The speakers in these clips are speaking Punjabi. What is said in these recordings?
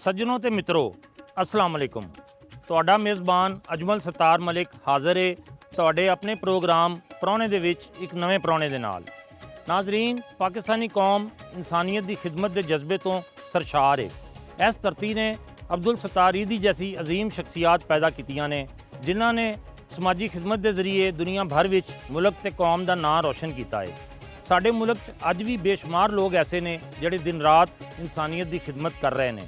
ਸੱਜਣੋ ਤੇ ਮਿੱਤਰੋ, ਅਸਲਾਮ ਅਲੈਕੁਮ। ਤੁਹਾਡਾ ਮੇਜ਼ਬਾਨ ਅਜਮਲ ਸਤਾਰ ਮਲਿਕ ਹਾਜ਼ਰ ਹੈ ਤੁਹਾਡੇ ਆਪਣੇ ਪ੍ਰੋਗਰਾਮ ਪ੍ਰਾਹੁਣੇ ਦੇ ਵਿੱਚ ਇੱਕ ਨਵੇਂ ਪ੍ਰਾਹੁਣੇ ਦੇ ਨਾਲ। ਨਾਜ਼ਰੀਨ, ਪਾਕਿਸਤਾਨੀ ਕੌਮ ਇਨਸਾਨੀਅਤ ਦੀ ਖਿਦਮਤ ਦੇ ਜਜ਼ਬੇ ਤੋਂ ਸਰਸ਼ਾਰ ਹੈ। ਇਸ ਧਰਤੀ ਨੇ ਅਬਦੁਲ ਸਤਾਰ ਈਦੀ ਜੈਸੀ ਅਜ਼ੀਮ ਸ਼ਖਸੀਅਤ ਪੈਦਾ ਕੀਤੀਆਂ ਨੇ, ਜਿਨ੍ਹਾਂ ਨੇ ਸਮਾਜੀ ਖਿਦਮਤ ਦੇ ਜ਼ਰੀਏ ਦੁਨੀਆ ਭਰ ਵਿੱਚ ਮੁਲਕ ਤੇ ਕੌਮ ਦਾ ਨਾਂ ਰੋਸ਼ਨ ਕੀਤਾ ਹੈ। ਸਾਡੇ ਮੁਲਕ 'ਚ ਅੱਜ ਵੀ ਬੇਸ਼ੁਮਾਰ ਲੋਕ ਐਸੇ ਨੇ ਜਿਹੜੇ ਦਿਨ ਰਾਤ ਇਨਸਾਨੀਅਤ ਦੀ ਖਿਦਮਤ ਕਰ ਰਹੇ ਨੇ।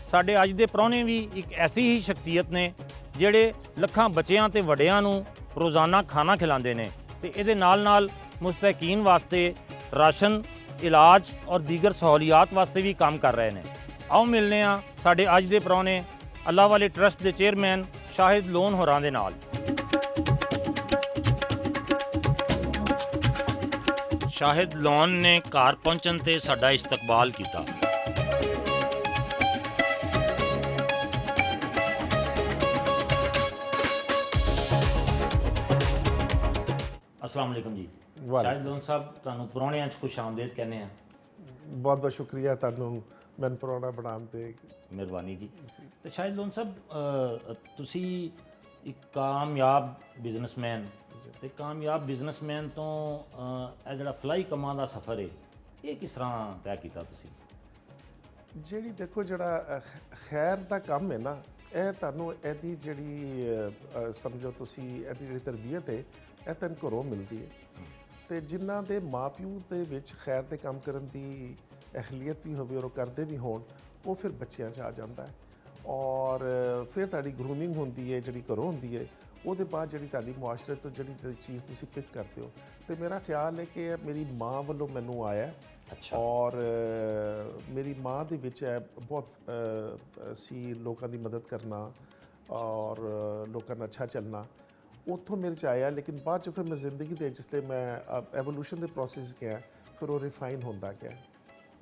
ਸਾਡੇ ਅੱਜ ਦੇ ਪ੍ਰਾਹੁਣੇ ਵੀ ਇੱਕ ਐਸੀ ਹੀ ਸ਼ਖਸੀਅਤ ਨੇ ਜਿਹੜੇ ਲੱਖਾਂ ਬੱਚਿਆਂ ਤੇ ਵੱਡਿਆਂ ਨੂੰ ਰੋਜ਼ਾਨਾ ਖਾਣਾ ਖਿਲਾਉਂਦੇ ਨੇ ਤੇ ਇਹਦੇ ਨਾਲ ਮੁਸਤਹਿਕੀਨ ਵਾਸਤੇ ਰਾਸ਼ਨ, ਇਲਾਜ ਔਰ ਦੀਗਰ ਸਹੂਲੀਅਤ ਵਾਸਤੇ ਵੀ ਕੰਮ ਕਰ ਰਹੇ ਨੇ। ਆਓ ਮਿਲਨੇ ਆ ਸਾਡੇ ਅੱਜ ਦੇ ਪ੍ਰਾਹੁਣੇ ਅੱਲਾ ਵਾਲੇ ਟਰਸਟ ਦੇ ਚੇਅਰਮੈਨ ਸ਼ਾਹਿਦ ਲੋਨ ਹੋਰਾਂ ਦੇ ਨਾਲ। ਸ਼ਾਹਿਦ ਲੋਨ ਨੇ ਘਰ ਪਹੁੰਚਣ ਤੇ ਸਾਡਾ ਇਸਤਕਬਾਲ ਕੀਤਾ। अस्सलाम वालेकुम जी। शाहिद लोन साहब, ਤੁਹਾਨੂੰ ਪ੍ਰਾਹੁਣਿਆਂ 'ਚ ਖੁਸ਼ ਆਮਦੀਦ ਕਹਿੰਦੇ ਆ। ਬਹੁਤ ਬਹੁਤ ਸ਼ੁਕਰੀਆ ਤੁਹਾਨੂੰ ਮੈਨੂੰ ਪ੍ਰਾਹੁਣਾ ਬਣਾਉਣ ਤੇ। ਮਿਹਰਬਾਨੀ ਜੀ। ਤੇ ਸ਼ਾਹਿਦ ਲੋਨ ਸਾਹਿਬ, ਤੁਸੀਂ ਇੱਕ ਕਾਮਯਾਬ ਬਿਜ਼ਨਸਮੈਨ ਤੇ ਕਾਮਯਾਬ ਬਿਜ਼ਨਸਮੈਨ ਤੋਂ ਇਹ ਜਿਹੜਾ ਫਲਾਈ ਕਮਾਂ ਦਾ ਸਫ਼ਰ ਹੈ, ਇਹ ਕਿਸ ਤਰ੍ਹਾਂ ਤੈਅ ਕੀਤਾ ਤੁਸੀਂ? ਜਿਹੜੀ ਦੇਖੋ, ਜਿਹੜਾ ਖੈਰ ਦਾ ਕੰਮ ਹੈ ਨਾ, ਇਹ ਤੁਹਾਨੂੰ ਇਹਦੀ ਜਿਹੜੀ ਸਮਝੋ ਤੁਸੀਂ ਇਹਦੀ ਜਿਹੜੀ ਤਰਬੀਅਤ ਹੈ ਇਹ ਤੈਨੂੰ ਘਰੋਂ ਮਿਲਦੀ ਹੈ। ਤੇ ਜਿਨ੍ਹਾਂ ਦੇ ਮਾਂ-ਪਿਓ ਦੇ ਵਿੱਚ ਖੈਰ ਦੇ ਕੰਮ ਕਰਨ ਦੀ ਅਹਲੀਅਤ ਵੀ ਹੋਵੇ ਔਰ ਉਹ ਕਰਦੇ ਵੀ ਹੋਣ, ਉਹ ਫਿਰ ਬੱਚਿਆਂ 'ਚ ਆ ਜਾਂਦਾ ਹੈ ਔਰ ਫਿਰ ਤੁਹਾਡੀ ਗਰੂਮਿੰਗ ਹੁੰਦੀ ਹੈ ਜਿਹੜੀ ਘਰੋਂ ਹੁੰਦੀ ਹੈ। ਉਹਦੇ ਬਾਅਦ ਜਿਹੜੀ ਤੁਹਾਡੀ ਮੁਆਸ਼ਰੇ ਤੋਂ ਜਿਹੜੀ ਚੀਜ਼ ਤੁਸੀਂ ਪਿਕ ਕਰਦੇ ਹੋ, ਤੇ ਮੇਰਾ ਖਿਆਲ ਹੈ ਕਿ ਮੇਰੀ ਮਾਂ ਵੱਲੋਂ ਮੈਨੂੰ ਆਇਆ। ਅੱਛਾ। ਔਰ ਮੇਰੀ ਮਾਂ ਦੇ ਵਿੱਚ ਹੈ ਬਹੁਤ ਸੀ ਲੋਕਾਂ ਦੀ ਮਦਦ ਕਰਨਾ ਔਰ ਲੋਕਾਂ ਨਾਲ ਅੱਛਾ ਚੱਲਣਾ, ਉੱਥੋਂ ਮੇਰੇ 'ਚ ਆਇਆ। ਲੇਕਿਨ ਬਾਅਦ 'ਚ ਫਿਰ ਮੈਂ ਜ਼ਿੰਦਗੀ ਦੇ ਜਿਸ 'ਤੇ ਮੈਂ ਐਵੋਲੂਸ਼ਨ ਦੇ ਪ੍ਰੋਸੈਸ ਗਿਆ, ਫਿਰ ਉਹ ਰਿਫਾਈਨ ਹੁੰਦਾ ਗਿਆ।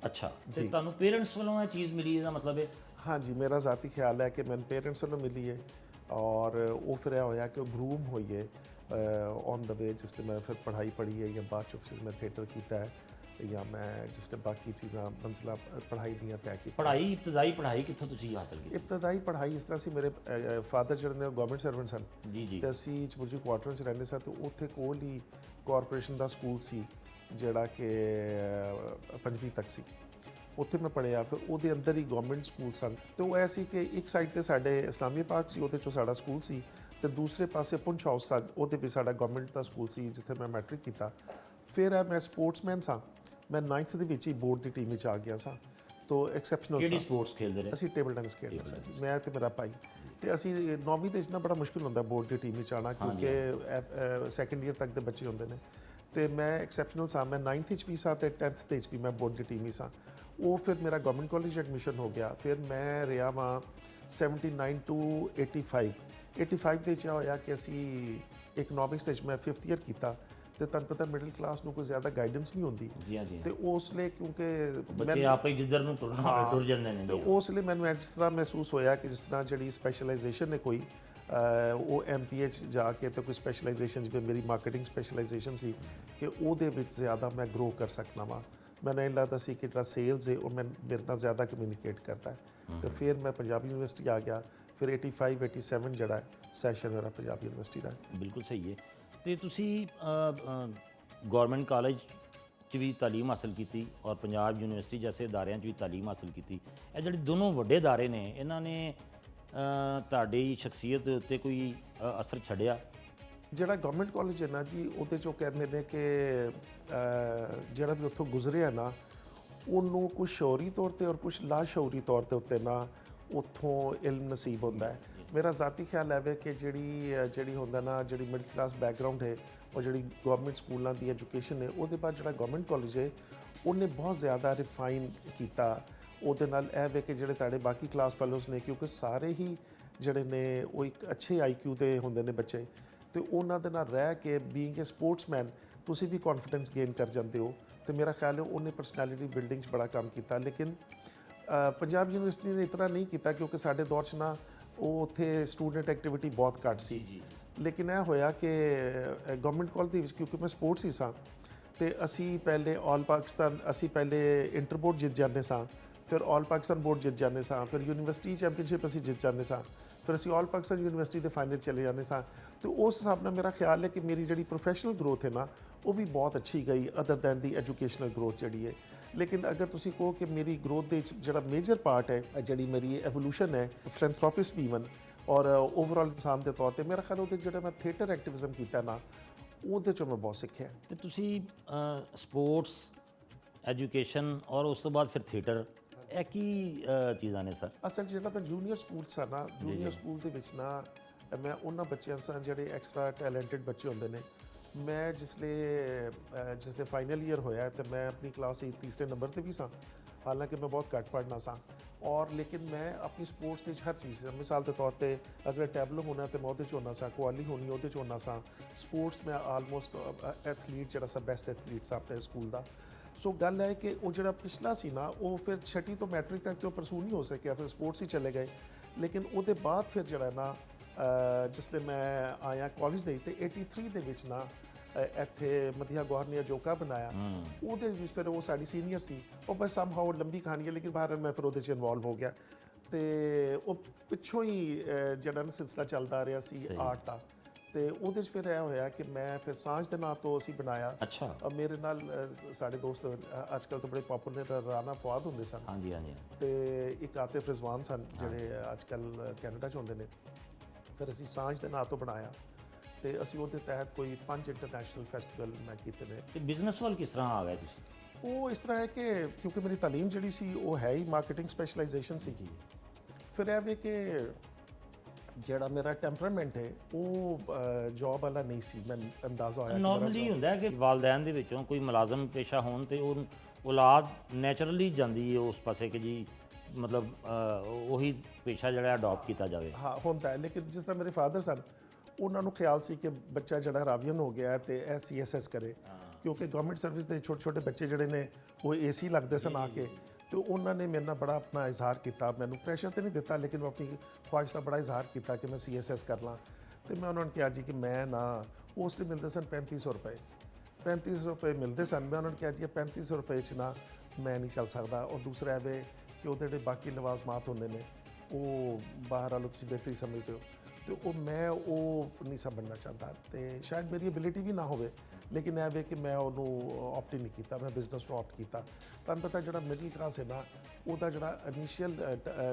ਅੱਛਾ, ਤੇ ਤੁਹਾਨੂੰ ਪੇਰੈਂਟਸ ਵੱਲੋਂ ਇਹ ਚੀਜ਼ ਮਿਲੀ, ਇਹਦਾ ਮਤਲਬ ਹੈ? ਹਾਂਜੀ, ਮੇਰਾ ਜ਼ਾਤੀ ਖਿਆਲ ਹੈ ਕਿ ਮੈਨੂੰ ਪੇਰੈਂਟਸ ਵੱਲੋਂ ਮਿਲੀ ਹੈ ਔਰ ਉਹ ਫਿਰ ਇਹ ਹੋਇਆ ਕਿ ਉਹ ਗਰੂਮ ਹੋਈ ਹੈ ਔਨ ਦਾ ਵੇ, ਜਿਸ 'ਤੇ ਮੈਂ ਫਿਰ ਪੜ੍ਹਾਈ ਪੜ੍ਹੀ ਹੈ ਜਾਂ ਬਾਅਦ 'ਚ ਫਿਰ ਮੈਂ ਥੀਏਟਰ ਕੀਤਾ ਹੈ ਜਾਂ ਮੈਂ ਜਿਸ 'ਤੇ ਬਾਕੀ ਚੀਜ਼ਾਂ ਮੰਜ਼ਿਲਾਂ ਪੜ੍ਹਾਈ ਦੀਆਂ ਤੈਅ ਕੀਤੀ। ਪੜ੍ਹਾਈ, ਇਬਤਦਾਈ ਪੜ੍ਹਾਈ ਕਿੱਥੋਂ ਤੁਸੀਂ ਹਾਸਲ ਕੀਤੀ? ਇਬਤਦਾਈ ਪੜ੍ਹਾਈ ਇਸ ਤਰ੍ਹਾਂ ਸੀ, ਮੇਰੇ ਫਾਦਰ ਜਿਹੜੇ ਨੇ ਗਵਰਨਮੈਂਟ ਸਰਵੈਂਟ ਸਨ ਜੀ ਜੀ। ਤੇ ਅਸੀਂ ਚਬੁਰਜੀ ਕੁਆਟਰ 'ਚ ਰਹਿੰਦੇ ਸਾਂ, ਤੇ ਉੱਥੇ ਕੋਲ ਹੀ ਕਾਰਪੋਰੇਸ਼ਨ ਦਾ ਸਕੂਲ ਸੀ ਜਿਹੜਾ ਕਿ 5ਵੀਂ ਤੱਕ ਸੀ। ਉੱਥੇ ਮੈਂ ਪੜ੍ਹਿਆ। ਫਿਰ ਉਹਦੇ ਅੰਦਰ ਹੀ ਗਵਰਨਮੈਂਟ ਸਕੂਲ ਸਨ, ਤੇ ਉਹ ਐ ਸੀ ਕਿ ਇੱਕ ਸਾਈਡ 'ਤੇ ਸਾਡੇ ਇਸਲਾਮੀਆ ਪਾਰਕ ਸੀ, ਉਹਦੇ 'ਚੋਂ ਸਾਡਾ ਸਕੂਲ ਸੀ, ਤੇ ਦੂਸਰੇ ਪਾਸੇ ਪੁੰਛ ਹਾਊਸ ਸਨ, ਉਹਦੇ ਵਿੱਚ ਸਾਡਾ ਗਵਰਨਮੈਂਟ ਦਾ ਸਕੂਲ ਸੀ ਜਿੱਥੇ ਮੈਂ ਮੈਟ੍ਰਿਕ ਕੀਤਾ। ਫਿਰ ਮੈਂ ਸਪੋਰਟਸਮੈਨ ਸਾਂ, ਮੈਂ 9th ਦੇ ਵਿੱਚ ਹੀ ਬੋਰਡ ਦੀ ਟੀਮ ਵਿੱਚ ਆ ਗਿਆ ਸਾਂ। ਤੋ ਐਕਸੈਪਸ਼ਨਲ। ਕਿਹੜੀ ਸਪੋਰਟਸ ਖੇਡਦੇ ਰਹੇ? ਅਸੀਂ ਟੇਬਲ ਟੈਨਿਸ ਖੇਡਦੇ ਸਾਂ ਜੀ, ਮੈਂ ਤੇ ਮੇਰਾ ਭਾਈ। ਤੇ ਅਸੀਂ 9ਵੀਂ ਦੇ ਵਿੱਚ ਬੜਾ ਮੁਸ਼ਕਿਲ ਹੁੰਦਾ ਬੋਰਡ ਦੀ ਟੀਮ ਵਿੱਚ ਆਉਣਾ, ਕਿਉਂਕਿ ਸੈਕੰਡ ਈਅਰ ਤੱਕ ਦੇ ਬੱਚੇ ਹੁੰਦੇ ਨੇ। ਤੇ ਮੈਂ ਐਕਸੈਪਸ਼ਨਲ ਸਾਂ, ਮੈਂ 9th ਵਿੱਚ ਵੀ ਸਾਂ ਤੇ 10th ਦੇ ਵਿੱਚ ਵੀ ਮੈਂ ਬੋਰਡ ਦੀ ਟੀਮ ਹੀ ਸਾਂ। ਉਹ ਫਿਰ ਮੇਰਾ ਗਵਰਨਮੈਂਟ ਕਾਲਜ ਐਡਮਿਸ਼ਨ ਹੋ ਗਿਆ। ਫਿਰ ਮੈਂ ਰਿਹਾ ਵਾਂ 79 to 85। 85 ਦੇ ਵਿੱਚ ਹੋਇਆ ਕਿ ਅਸੀਂ ਇਕਨੋਮਿਕਸ ਦੇ ਵਿੱਚ ਮੈਂ 5th ਈਅਰ ਕੀਤਾ, ਤੇ ਤੁਹਾਨੂੰ ਪਤਾ ਮਿਡਲ ਕਲਾਸ ਨੂੰ ਕੋਈ ਜ਼ਿਆਦਾ ਗਾਈਡੈਂਸ ਨਹੀਂ ਹੁੰਦੀ। ਜੀ ਹਾਂ ਜੀ। ਤੇ ਉਸ ਲਈ ਕਿਉਂਕਿ ਬੱਚੇ ਆਪੇ ਜਿੱਧਰ ਨੂੰ ਤੁਰਨਾ ਤੁਰ ਜਾਂਦੇ ਨੇ। ਤੇ ਉਸ ਲਈ ਮੈਨੂੰ ਇਸ ਤਰ੍ਹਾਂ ਮਹਿਸੂਸ ਹੋਇਆ ਕਿ ਜਿਸ ਤਰ੍ਹਾਂ ਜਿਹੜੀ ਸਪੈਸ਼ਲਾਈਜੇਸ਼ਨ ਹੈ ਕੋਈ, ਉਹ MPA 'ਚ ਜਾ ਕੇ ਤੇ ਕੋਈ ਸਪੈਸ਼ਲਾਈਜੇਸ਼ਨ, ਜਿਵੇਂ ਮੇਰੀ ਮਾਰਕੀਟਿੰਗ ਸਪੈਸ਼ਲਾਈਜੇਸ਼ਨ ਸੀ, ਕਿ ਉਹਦੇ ਵਿੱਚ ਜ਼ਿਆਦਾ ਮੈਂ ਗਰੋ ਕਰ ਸਕਦਾ ਵਾਂ। ਮੈਨੂੰ ਇਹ ਲੱਗਦਾ ਸੀ ਕਿ ਜਿਹੜਾ ਸੇਲਸ ਹੈ ਉਹ ਮੇਰੇ ਨਾਲ ਜ਼ਿਆਦਾ ਕਮਿਊਨੀਕੇਟ ਕਰਦਾ ਹੈ। ਤੇ ਫਿਰ ਮੈਂ ਪੰਜਾਬ ਯੂਨੀਵਰਸਿਟੀ ਆ ਗਿਆ। ਫਿਰ 85 87 ਜਿਹੜਾ ਸੈਸ਼ਨ ਮੇਰਾ ਪੰਜਾਬ ਯੂਨੀਵਰਸਿਟੀ ਦਾ। ਬਿਲਕੁਲ ਸਹੀ ਹੈ। ਤੇ ਤੁਸੀਂ ਗੌਰਮੈਂਟ ਕਾਲਜ 'ਚ ਵੀ ਤਾਲੀਮ ਹਾਸਲ ਕੀਤੀ ਔਰ ਪੰਜਾਬ ਯੂਨੀਵਰਸਿਟੀ ਜੈਸੇ ਅਦਾਰਿਆਂ 'ਚ ਵੀ ਤਾਲੀਮ ਹਾਸਲ ਕੀਤੀ। ਇਹ ਜਿਹੜੇ ਦੋਨੋਂ ਵੱਡੇ ਅਦਾਰੇ ਨੇ, ਇਹਨਾਂ ਨੇ ਤੁਹਾਡੀ ਸ਼ਖਸੀਅਤ ਦੇ ਉੱਤੇ ਕੋਈ ਅਸਰ ਛੱਡਿਆ? ਜਿਹੜਾ ਗਵਰਨਮੈਂਟ ਕਾਲਜ ਹੈ ਨਾ ਜੀ, ਉਹਦੇ 'ਚੋਂ ਕਹਿੰਦੇ ਨੇ ਕਿ ਜਿਹੜਾ ਵੀ ਉੱਥੋਂ ਗੁਜ਼ਰਿਆ ਨਾ, ਉਹਨੂੰ ਕੁਛ ਸ਼ੌਰੀ ਤੌਰ 'ਤੇ ਔਰ ਕੁਛ ਲਾਸ਼ੌਰੀ ਤੌਰ 'ਤੇ ਉੱਤੇ ਨਾ ਉੱਥੋਂ ਇਲਮ ਨਸੀਬ ਹੁੰਦਾ ਹੈ। ਮੇਰਾ ਜ਼ਾਤੀ ਖਿਆਲ ਹੈ ਕਿ ਜਿਹੜੀ ਹੁੰਦਾ ਨਾ, ਜਿਹੜੀ ਮਿਡਲ ਕਲਾਸ ਬੈਕਗਰਾਊਂਡ ਹੈ ਔਰ ਜਿਹੜੀ ਗਵਰਨਮੈਂਟ ਸਕੂਲਾਂ ਦੀ ਐਜੂਕੇਸ਼ਨ ਹੈ, ਉਹਦੇ ਬਾਅਦ ਜਿਹੜਾ ਗਵਰਨਮੈਂਟ ਕਾਲਜ ਹੈ ਉਹਨੇ ਬਹੁਤ ਜ਼ਿਆਦਾ ਰਿਫਾਈਨ ਕੀਤਾ। ਉਹਦੇ ਨਾਲ ਇਹ ਵੇ ਕਿ ਜਿਹੜੇ ਤੁਹਾਡੇ ਬਾਕੀ ਕਲਾਸ ਫੈਲੋਜ਼ ਨੇ, ਕਿਉਂਕਿ ਸਾਰੇ ਹੀ ਜਿਹੜੇ ਨੇ ਉਹ ਇੱਕ ਅੱਛੇ IQ ਦੇ ਹੁੰਦੇ ਨੇ ਬੱਚੇ, ਤੇ ਉਹਨਾਂ ਦੇ ਨਾਲ ਰਹਿ ਕੇ ਬੀਇੰਗ ਏ ਸਪੋਰਟਸਮੈਨ ਤੁਸੀਂ ਵੀ ਕੌਨਫੀਡੈਂਸ ਗੇਨ ਕਰ ਜਾਂਦੇ ਹੋ ਤੇ ਮੇਰਾ ਖਿਆਲ ਹੈ ਉਹਨੇ ਪਰਸਨੈਲਿਟੀ ਬਿਲਡਿੰਗ 'ਚ ਬੜਾ ਕੰਮ ਕੀਤਾ। ਲੇਕਿਨ ਪੰਜਾਬ ਯੂਨੀਵਰਸਿਟੀ ਨੇ ਇਤਨਾ ਨਹੀਂ ਕੀਤਾ ਕਿਉਂਕਿ ਸਾਡੇ ਦੌਰ 'ਚ ਨਾ ਉਹ ਉੱਥੇ ਸਟੂਡੈਂਟ ਐਕਟੀਵਿਟੀ ਬਹੁਤ ਘੱਟ ਸੀ। ਲੇਕਿਨ ਇਹ ਹੋਇਆ ਕਿ ਗਵਰਨਮੈਂਟ ਕਾਲਜ ਦੇ ਵਿੱਚ ਕਿਉਂਕਿ ਮੈਂ ਸਪੋਰਟਸ ਹੀ ਸਾਂ ਤੇ ਅਸੀਂ ਪਹਿਲੇ ਆਲ ਪਾਕਿਸਤਾਨ ਅਸੀਂ ਪਹਿਲੇ ਇੰਟਰ ਬੋਰਡ ਜਿੱਤ ਜਾਂਦੇ ਸਾਂ, ਫਿਰ ਆਲ ਪਾਕਿਸਤਾਨ ਬੋਰਡ ਜਿੱਤ ਜਾਂਦੇ ਸਾਂ, ਫਿਰ ਯੂਨੀਵਰਸਿਟੀ ਚੈਂਪੀਅਨਸ਼ਿਪ ਅਸੀਂ ਜਿੱਤ ਜਾਂਦੇ ਸਾਂ, ਫਿਰ ਅਸੀਂ ਆਲ ਪਾਕਿਸਤਾਨ ਯੂਨੀਵਰਸਿਟੀ ਦੇ ਫਾਈਨਲ ਚਲੇ ਜਾਂਦੇ ਸਾਂ। ਤੇ ਉਸ ਹਿਸਾਬ ਨਾਲ ਮੇਰਾ ਖਿਆਲ ਹੈ ਕਿ ਮੇਰੀ ਜਿਹੜੀ ਪ੍ਰੋਫੈਸ਼ਨਲ ਗਰੋਥ ਹੈ ਨਾ ਉਹ ਵੀ ਬਹੁਤ ਅੱਛੀ ਗਈ ਅਦਰ ਦੈਨ ਦੀ ਐਜੂਕੇਸ਼ਨਲ ਗਰੋਥ ਜਿਹੜੀ ਹੈ। ਲੇਕਿਨ ਅਗਰ ਤੁਸੀਂ ਕਹੋ ਕਿ ਮੇਰੀ ਗਰੋਥ ਦੇ ਵਿੱਚ ਜਿਹੜਾ ਮੇਜਰ ਪਾਰਟ ਹੈ ਜਿਹੜੀ ਮੇਰੀ ਐਵੋਲੂਸ਼ਨ ਹੈ ਫਿਲੈਂਥਰੋਪਿਸਟ ਵੀ ਈਵਨ ਔਰ ਓਵਰਆਲ ਇਨਸਾਨ ਦੇ ਤੌਰ ਤੇ ਮੇਰਾ ਖਿਆਲ ਉਹਦੇ ਜਿਹੜਾ ਮੈਂ ਥੀਏਟਰ ਐਕਟਿਵਿਜ਼ਮ ਕੀਤਾ ਨਾ ਉਹਦੇ 'ਚੋਂ ਮੈਂ ਬਹੁਤ ਸਿੱਖਿਆ। ਤੇ ਤੁਸੀਂ ਸਪੋਰਟਸ, ਐਜੂਕੇਸ਼ਨ ਔਰ ਉਸ ਤੋਂ ਬਾਅਦ ਫਿਰ ਥੀਏਟਰ, ਇਹ ਕੀ ਚੀਜ਼ਾਂ ਨੇ ਸਰ? ਅਸਲ 'ਚ ਜਿਹੜਾ ਮੈਂ ਜੂਨੀਅਰ ਸਕੂਲ ਸਾਂ ਨਾ ਜੂਨੀਅਰ ਸਕੂਲ ਦੇ ਵਿੱਚ ਨਾ ਮੈਂ ਉਹਨਾਂ ਬੱਚਿਆਂ ਸਾਂ ਜਿਹੜੇ ਐਕਸਟਰਾ ਟੈਲੈਂਟਡ ਬੱਚੇ ਹੁੰਦੇ ਨੇ। ਮੈਂ ਜਿਸਲੇ ਫਾਈਨਲ ਈਅਰ ਹੋਇਆ ਤੇ ਮੈਂ ਆਪਣੀ ਕਲਾਸ 'ਚ ਤੀਸਰੇ ਨੰਬਰ ਤੇ ਵੀ ਸਾਂ, ਹਾਲਾਂਕਿ ਮੈਂ ਬਹੁਤ ਘੱਟ ਪੜ੍ਹਨਾ ਸਾਂ ਔਰ ਲੇਕਿਨ ਮੈਂ ਆਪਣੀ ਸਪੋਰਟਸ ਦੇ ਵਿੱਚ ਹਰ ਚੀਜ਼ ਮਿਸਾਲ ਦੇ ਤੌਰ ਤੇ ਅਗਰ ਟੈਬਲੋ ਹੋਣਾ ਤੇ ਮੈਂ ਉਹਦੇ 'ਚ ਹੋਣਾ ਸਾਂ, ਕੁਆਲੀ ਹੋਣੀ ਉਹਦੇ 'ਚ ਹੋਣਾ ਸਾਂ। ਸਪੋਰਟਸ ਮੈਂ ਆਲਮੋਸਟ ਐਥਲੀਟ ਜਿਹੜਾ ਸਾਂ ਬੈਸਟ ਐਥਲੀਟ ਸਾਂ ਆਪਣੇ ਸਕੂਲ ਦਾ। ਸੋ ਗੱਲ ਹੈ ਕਿ ਉਹ ਜਿਹੜਾ ਪਿਛਲਾ ਸੀ ਨਾ ਉਹ ਫਿਰ ਛठी ਤੋਂ ਮੈਟ੍ਰਿਕ ਤੱਕ ਤੇ ਉਹ ਪਰਸੂ ਨਹੀਂ ਹੋ ਸਕਿਆ, ਫਿਰ ਸਪੋਰਟਸ ਹੀ ਚਲੇ ਗਏ। ਲੇਕਿਨ ਉਹਦੇ ਬਾਅਦ ਫਿਰ ਜਿਹੜਾ ਨਾ ਜਿਸਲੇ ਮੈਂ ਆਇਆ ਕਾਲਜ ਦੇ ਤੇ 83 ਦੇ ਵਿੱਚ ਨਾ ਇੱਥੇ ਮਧਿਆ ਗੌਰ ਨੇ ਜੋਕਾ ਬਣਾਇਆ, ਉਹਦੇ ਵਿੱਚ ਫਿਰ ਉਹ ਸਾਡੀ ਸੀਨੀਅਰ ਸੀ। ਉਹ ਬਸ ਸਮਹਾਉ ਲੰਬੀ ਕਹਾਣੀ ਹੈ ਲੇਕਿਨ ਬਾਹਰ ਮੈਂ ਫਿਰ ਉਹਦੇ 'ਚ ਇਨਵੋਲਵ ਹੋ ਗਿਆ ਤੇ ਉਹ ਪਿੱਛੋਂ ਹੀ ਜਿਹੜਾ ਨਾ ਸਿਲਸਿਲਾ ਚੱਲਦਾ ਰਿਹਾ ਸੀ ਆਰਟ ਦਾ। ਤੇ ਉਹਦੇ 'ਚ ਫਿਰ ਇਹ ਹੋਇਆ ਕਿ ਮੈਂ ਫਿਰ ਸਾਂਝ ਦੇ ਨਾਂ ਤੋਂ ਅਸੀਂ ਬਣਾਇਆ। ਅੱਛਾ। ਮੇਰੇ ਨਾਲ ਸਾਡੇ ਦੋਸਤ ਅੱਜ ਕੱਲ੍ਹ ਤਾਂ ਬੜੇ ਪਾਪੂਲਰ ਰਾਣਾ ਫਵਾਦ ਹੁੰਦੇ ਸਨ। ਹਾਂਜੀ ਹਾਂਜੀ। ਤੇ ਇੱਕ ਆਤਿਫ ਰਿਜ਼ਵਾਨ ਸਨ ਜਿਹੜੇ ਅੱਜ ਕੱਲ੍ਹ ਕੈਨੇਡਾ 'ਚ ਹੁੰਦੇ ਨੇ। ਫਿਰ ਅਸੀਂ ਸਾਂਝ ਦੇ ਨਾਂ ਤੋਂ ਬਣਾਇਆ ਤੇ ਅਸੀਂ ਉਹਦੇ ਤਹਿਤ ਕੋਈ 5 ਇੰਟਰਨੈਸ਼ਨਲ ਫੈਸਟੀਵਲ ਮੈਂ ਕੀਤੇ ਨੇ। ਤੇ ਬਿਜ਼ਨਸ ਵੱਲ ਕਿਸ ਤਰ੍ਹਾਂ ਆ ਗਏ ਤੁਸੀਂ? ਉਹ ਇਸ ਤਰ੍ਹਾਂ ਹੈ ਕਿ ਕਿਉਂਕਿ ਮੇਰੀ ਤਾਲੀਮ ਜਿਹੜੀ ਸੀ ਉਹ ਹੈ ਹੀ ਮਾਰਕੀਟਿੰਗ ਸਪੈਸ਼ਲਾਈਜੇਸ਼ਨ ਸੀਗੀ। ਫਿਰ ਇਹ ਵੀ ਕਿ ਜਿਹੜਾ ਮੇਰਾ ਟੈਂਪਰਾਮੈਂਟ ਹੈ ਉਹ ਜੌਬ ਵਾਲਾ ਨਹੀਂ ਸੀ। ਮੈਨੂੰ ਅੰਦਾਜ਼ਾ ਹੋਇਆ ਨਾਰਮਲੀ ਹੁੰਦਾ ਹੈ ਕਿ ਵਾਲਦੈਨ ਦੇ ਵਿੱਚੋਂ ਕੋਈ ਮੁਲਾਜ਼ਮ ਪੇਸ਼ਾ ਹੋਣ ਤੇ ਉਹ ਔਲਾਦ ਨੈਚੁਰਲੀ ਜਾਂਦੀ ਹੈ ਉਸ ਪਾਸੇ ਕਿ ਜੀ ਮਤਲਬ ਉਹੀ ਪੇਸ਼ਾ ਜਿਹੜਾ ਅਡਾਪਟ ਕੀਤਾ ਜਾਵੇ। ਹਾਂ ਹੁੰਦਾ ਹੈ, ਲੇਕਿਨ ਜਿਸ ਤਰ੍ਹਾਂ ਮੇਰੇ ਫਾਦਰ ਸਨ ਉਹਨਾਂ ਨੂੰ ਖਿਆਲ ਸੀ ਕਿ ਬੱਚਾ ਜਿਹੜਾ ਰਾਵੀਅਨ ਹੋ ਗਿਆ ਤੇ ਇਹ CSS ਕਰੇ ਕਿਉਂਕਿ ਗਵਰਨਮੈਂਟ ਸਰਵਿਸ ਦੇ ਛੋਟੇ ਛੋਟੇ ਬੱਚੇ ਜਿਹੜੇ ਨੇ ਉਹ AC ਲੱਗਦੇ ਸਨ ਆ ਕੇ। ਤੇ ਉਹਨਾਂ ਨੇ ਮੇਰੇ ਨਾਲ ਬੜਾ ਆਪਣਾ ਇਜ਼ਹਾਰ ਕੀਤਾ, ਮੈਨੂੰ ਪ੍ਰੈਸ਼ਰ ਤੇ ਨਹੀਂ ਦਿੱਤਾ ਲੇਕਿਨ ਮੈਂ ਆਪਣੀ ਖੁਆਇਸ਼ ਦਾ ਬੜਾ ਇਜ਼ਹਾਰ ਕੀਤਾ ਕਿ ਮੈਂ CSS ਕਰ ਲਾਂ। ਤੇ ਮੈਂ ਉਹਨਾਂ ਨੂੰ ਕਿਹਾ ਜੀ ਕਿ ਮੈਂ ਨਾ ਉਸ ਲਈ ਮਿਲਦੇ ਸਨ 3500 ਰੁਪਏ 3500 ਰੁਪਏ ਮਿਲਦੇ ਸਨ। ਮੈਂ ਉਹਨਾਂ ਨੂੰ ਕਿਹਾ ਜੀ 3500 ਰੁਪਏ 'ਚ ਨਾ ਮੈਂ ਨਹੀਂ ਚੱਲ ਸਕਦਾ। ਔਰ ਦੂਸਰਾ ਇਹ ਕਿ ਉਹਦੇ ਜਿਹੜੇ ਬਾਕੀ ਲਵਾਜ਼ਮਾਤ ਹੁੰਦੇ ਨੇ ਉਹ ਬਾਹਰ ਵਾਲੋਂ ਤੁਸੀਂ ਬਿਹਤਰੀ ਸਮਝਦੇ ਹੋ ਤੇ ਉਹ ਮੈਂ ਉਹ ਨਹੀਂ ਸਮਝਣਾ ਚਾਹੁੰਦਾ ਤੇ ਸ਼ਾਇਦ ਮੇਰੀ ਐਬਿਲਿਟੀ ਵੀ ਨਾ ਹੋਵੇ ਲੇਕਿਨ ਇਹ ਵੇ ਕਿ ਮੈਂ ਉਹਨੂੰ ਆਪਟ ਨਹੀਂ ਕੀਤਾ, ਮੈਂ ਬਿਜ਼ਨਸ ਨੂੰ ਆਪਟ ਕੀਤਾ। ਤੁਹਾਨੂੰ ਪਤਾ ਜਿਹੜਾ ਮਿਡਲ ਕਲਾਸ ਹੈ ਨਾ ਉਹਦਾ ਜਿਹੜਾ ਇਨੀਸ਼ੀਅਲ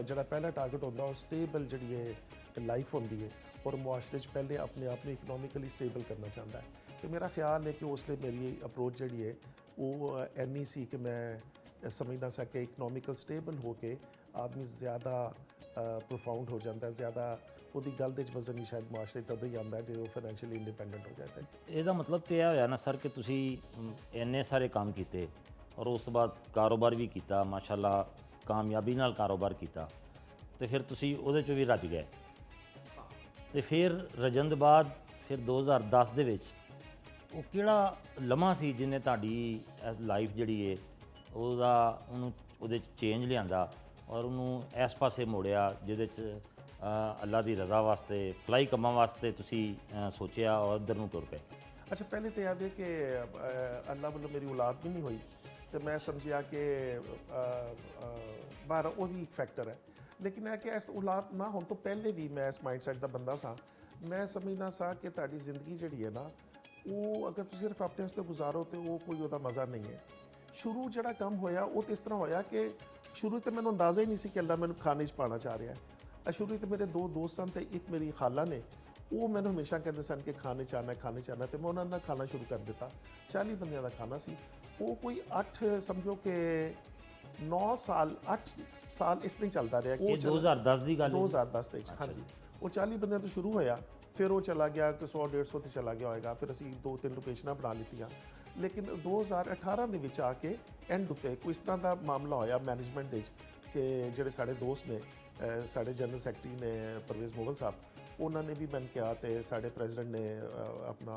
ਜਿਹੜਾ ਪਹਿਲਾ ਟਾਰਗੇਟ ਹੁੰਦਾ ਉਹ ਸਟੇਬਲ ਜਿਹੜੀ ਹੈ ਲਾਈਫ ਹੁੰਦੀ ਹੈ ਔਰ ਮੁਆਸ਼ਰੇ 'ਚ ਪਹਿਲੇ ਆਪਣੇ ਆਪ ਨੂੰ ਇਕਨੋਮਿਕਲੀ ਸਟੇਬਲ ਕਰਨਾ ਚਾਹੁੰਦਾ ਹੈ। ਤੇ ਮੇਰਾ ਖਿਆਲ ਹੈ ਕਿ ਉਸ ਲਈ ਮੇਰੀ ਅਪਰੋਚ ਜਿਹੜੀ ਹੈ ਉਹ ਐਨੀ ਸੀ ਕਿ ਮੈਂ ਸਮਝ ਨਾ ਸਕੇ ਇਕਨੋਮਿਕਲ ਸਟੇਬਲ ਹੋ ਕੇ ਆਦਮੀ ਜ਼ਿਆਦਾ ਪ੍ਰੋਫਾਊਂਡ ਹੋ ਜਾਂਦਾ, ਜ਼ਿਆਦਾ ਉਹਦੀ ਗੱਲ ਦੇ 'ਚ ਵਜ਼ਨ ਨਹੀਂ ਸ਼ਾਇਦ ਮੁਆਸ਼ਰੇ ਤਦੋਂ ਹੀ ਆਉਂਦਾ ਜੇ ਉਹ ਫਾਈਨੈਂਸ਼ੀਅਲੀ ਇੰਡੀਪੈਂਡੈਂਟ ਹੋ ਜਾਂਦਾ। ਇਹਦਾ ਮਤਲਬ ਤੇ ਇਹ ਹੋਇਆ ਨਾ ਸਰ ਕਿ ਤੁਸੀਂ ਇੰਨੇ ਸਾਰੇ ਕੰਮ ਕੀਤੇ ਔਰ ਉਸ ਤੋਂ ਬਾਅਦ ਕਾਰੋਬਾਰ ਵੀ ਕੀਤਾ, ਮਾਸ਼ਾਅੱਲਾ ਕਾਮਯਾਬੀ ਨਾਲ ਕਾਰੋਬਾਰ ਕੀਤਾ ਤੇ ਫਿਰ ਤੁਸੀਂ ਉਹਦੇ 'ਚੋਂ ਵੀ ਰੱਜ ਗਏ। ਤੇ ਫਿਰ ਰਜਨ ਦੇ ਬਾਅਦ ਫਿਰ 2010 ਦੇ ਵਿੱਚ ਉਹ ਕਿਹੜਾ ਲਮ੍ਹਾ ਸੀ ਜਿਹਨੇ ਤੁਹਾਡੀ ਲਾਈਫ ਜਿਹੜੀ ਹੈ ਉਹਨੂੰ ਉਹਦੇ 'ਚ ਚੇਂਜ ਲਿਆਂਦਾ ਔਰ ਉਹਨੂੰ ਇਸ ਪਾਸੇ ਮੋੜਿਆ ਜਿਹਦੇ 'ਚ ਅੱਲਾ ਦੀ ਰਜ਼ਾ ਵਾਸਤੇ ਫਲਾਈ ਕੰਮਾਂ ਵਾਸਤੇ ਤੁਸੀਂ ਸੋਚਿਆ ਔਰ ਇੱਧਰ ਨੂੰ ਤੁਰ ਪਏ? ਅੱਛਾ, ਪਹਿਲੇ ਤਾਂ ਯਾਦ ਹੈ ਕਿ ਅੱਲਾ ਵੱਲੋਂ ਮੇਰੀ ਔਲਾਦ ਵੀ ਨਹੀਂ ਹੋਈ ਤੇ ਮੈਂ ਸਮਝਿਆ ਕਿ ਬਾਹਰ ਉਹ ਵੀ ਇੱਕ ਫੈਕਟਰ ਹੈ। ਲੇਕਿਨ ਇਹ ਕਿ ਇਸ ਔਲਾਦ ਨਾ ਹੋਣ ਤੋਂ ਪਹਿਲੇ ਵੀ ਮੈਂ ਇਸ ਮਾਈਂਡ ਸੈਟ ਦਾ ਬੰਦਾ ਸਾਂ। ਮੈਂ ਸਮਝਣਾ ਸਾਂ ਕਿ ਤੁਹਾਡੀ ਜ਼ਿੰਦਗੀ ਜਿਹੜੀ ਹੈ ਨਾ ਉਹ ਅਗਰ ਤੁਸੀਂ ਸਿਰਫ ਆਪਣੇ ਵਾਸਤੇ ਗੁਜ਼ਾਰੋ ਤੇ ਉਹ ਕੋਈ ਉਹਦਾ ਮਜ਼ਾ ਨਹੀਂ ਹੈ। ਸ਼ੁਰੂ ਜਿਹੜਾ ਕੰਮ ਹੋਇਆ ਉਹ ਤੇ ਇਸ ਤਰ੍ਹਾਂ ਹੋਇਆ ਕਿ ਸ਼ੁਰੂ ਤੇ ਮੈਨੂੰ ਅੰਦਾਜ਼ਾ ਹੀ ਨਹੀਂ ਸੀ ਕਿ ਅੱਲਾ ਮੈਨੂੰ ਖਾਣੇ 'ਚ ਪਾਉਣਾ ਚਾਹ ਰਿਹਾ ਹੈ। ਸ਼ੁਰੂ ਤੇ ਮੇਰੇ ਦੋ ਦੋਸਤ ਸਨ ਤੇ ਇੱਕ ਮੇਰੀ ਖਾਲਾ ਨੇ, ਉਹ ਮੈਨੂੰ ਹਮੇਸ਼ਾ ਕਹਿੰਦੇ ਸਨ ਕਿ ਖਾਣੇ 'ਚ ਆਉਣਾ ਤੇ ਮੈਂ ਉਹਨਾਂ ਨਾਲ ਖਾਣਾ ਸ਼ੁਰੂ ਕਰ ਦਿੱਤਾ। 40 ਬੰਦਿਆਂ ਦਾ ਖਾਣਾ ਸੀ। ਉਹ ਕੋਈ 8 ਸਮਝੋ ਕਿ 9 ਸਾਲ 8 ਸਾਲ ਇਸ ਤਰ੍ਹਾਂ ਹੀ ਚੱਲਦਾ ਰਿਹਾ। ਇਹ 2010 ਦੀ ਗੱਲ ਹੈ? 2010 ਦੇ ਵਿੱਚ, ਹਾਂਜੀ। ਉਹ 40 ਬੰਦਿਆਂ ਤੋਂ ਸ਼ੁਰੂ ਹੋਇਆ, ਫਿਰ ਉਹ ਚਲਾ ਗਿਆ ਕਿ 100-150 ਤੇ ਚਲਾ ਗਿਆ ਹੋਏਗਾ। ਫਿਰ ਅਸੀਂ 2-3 ਲੋਕੇਸ਼ਨਾਂ ਬਣਾ ਲਿੱਤੀਆਂ। ਲੇਕਿਨ 2018 ਦੇ ਵਿੱਚ ਆ ਕੇ ਐਂਡ ਉੱਤੇ ਕੋਈ ਇਸ ਤਰ੍ਹਾਂ ਦਾ ਮਾਮਲਾ ਹੋਇਆ ਮੈਨੇਜਮੈਂਟ ਦੇ ਵਿੱਚ ਕਿ ਜਿਹੜੇ ਸਾਡੇ ਦੋਸਤ ਨੇ, ਸਾਡੇ ਜਨਰਲ ਸੈਕਟਰੀ ਨੇ ਪਰਵੇਜ਼ ਮੁਗਲ ਸਾਹਿਬ, ਉਹਨਾਂ ਨੇ ਵੀ ਮੈਨੂੰ ਕਿਹਾ ਤੇ ਸਾਡੇ ਪ੍ਰੈਜ਼ੀਡੈਂਟ ਨੇ ਆਪਣਾ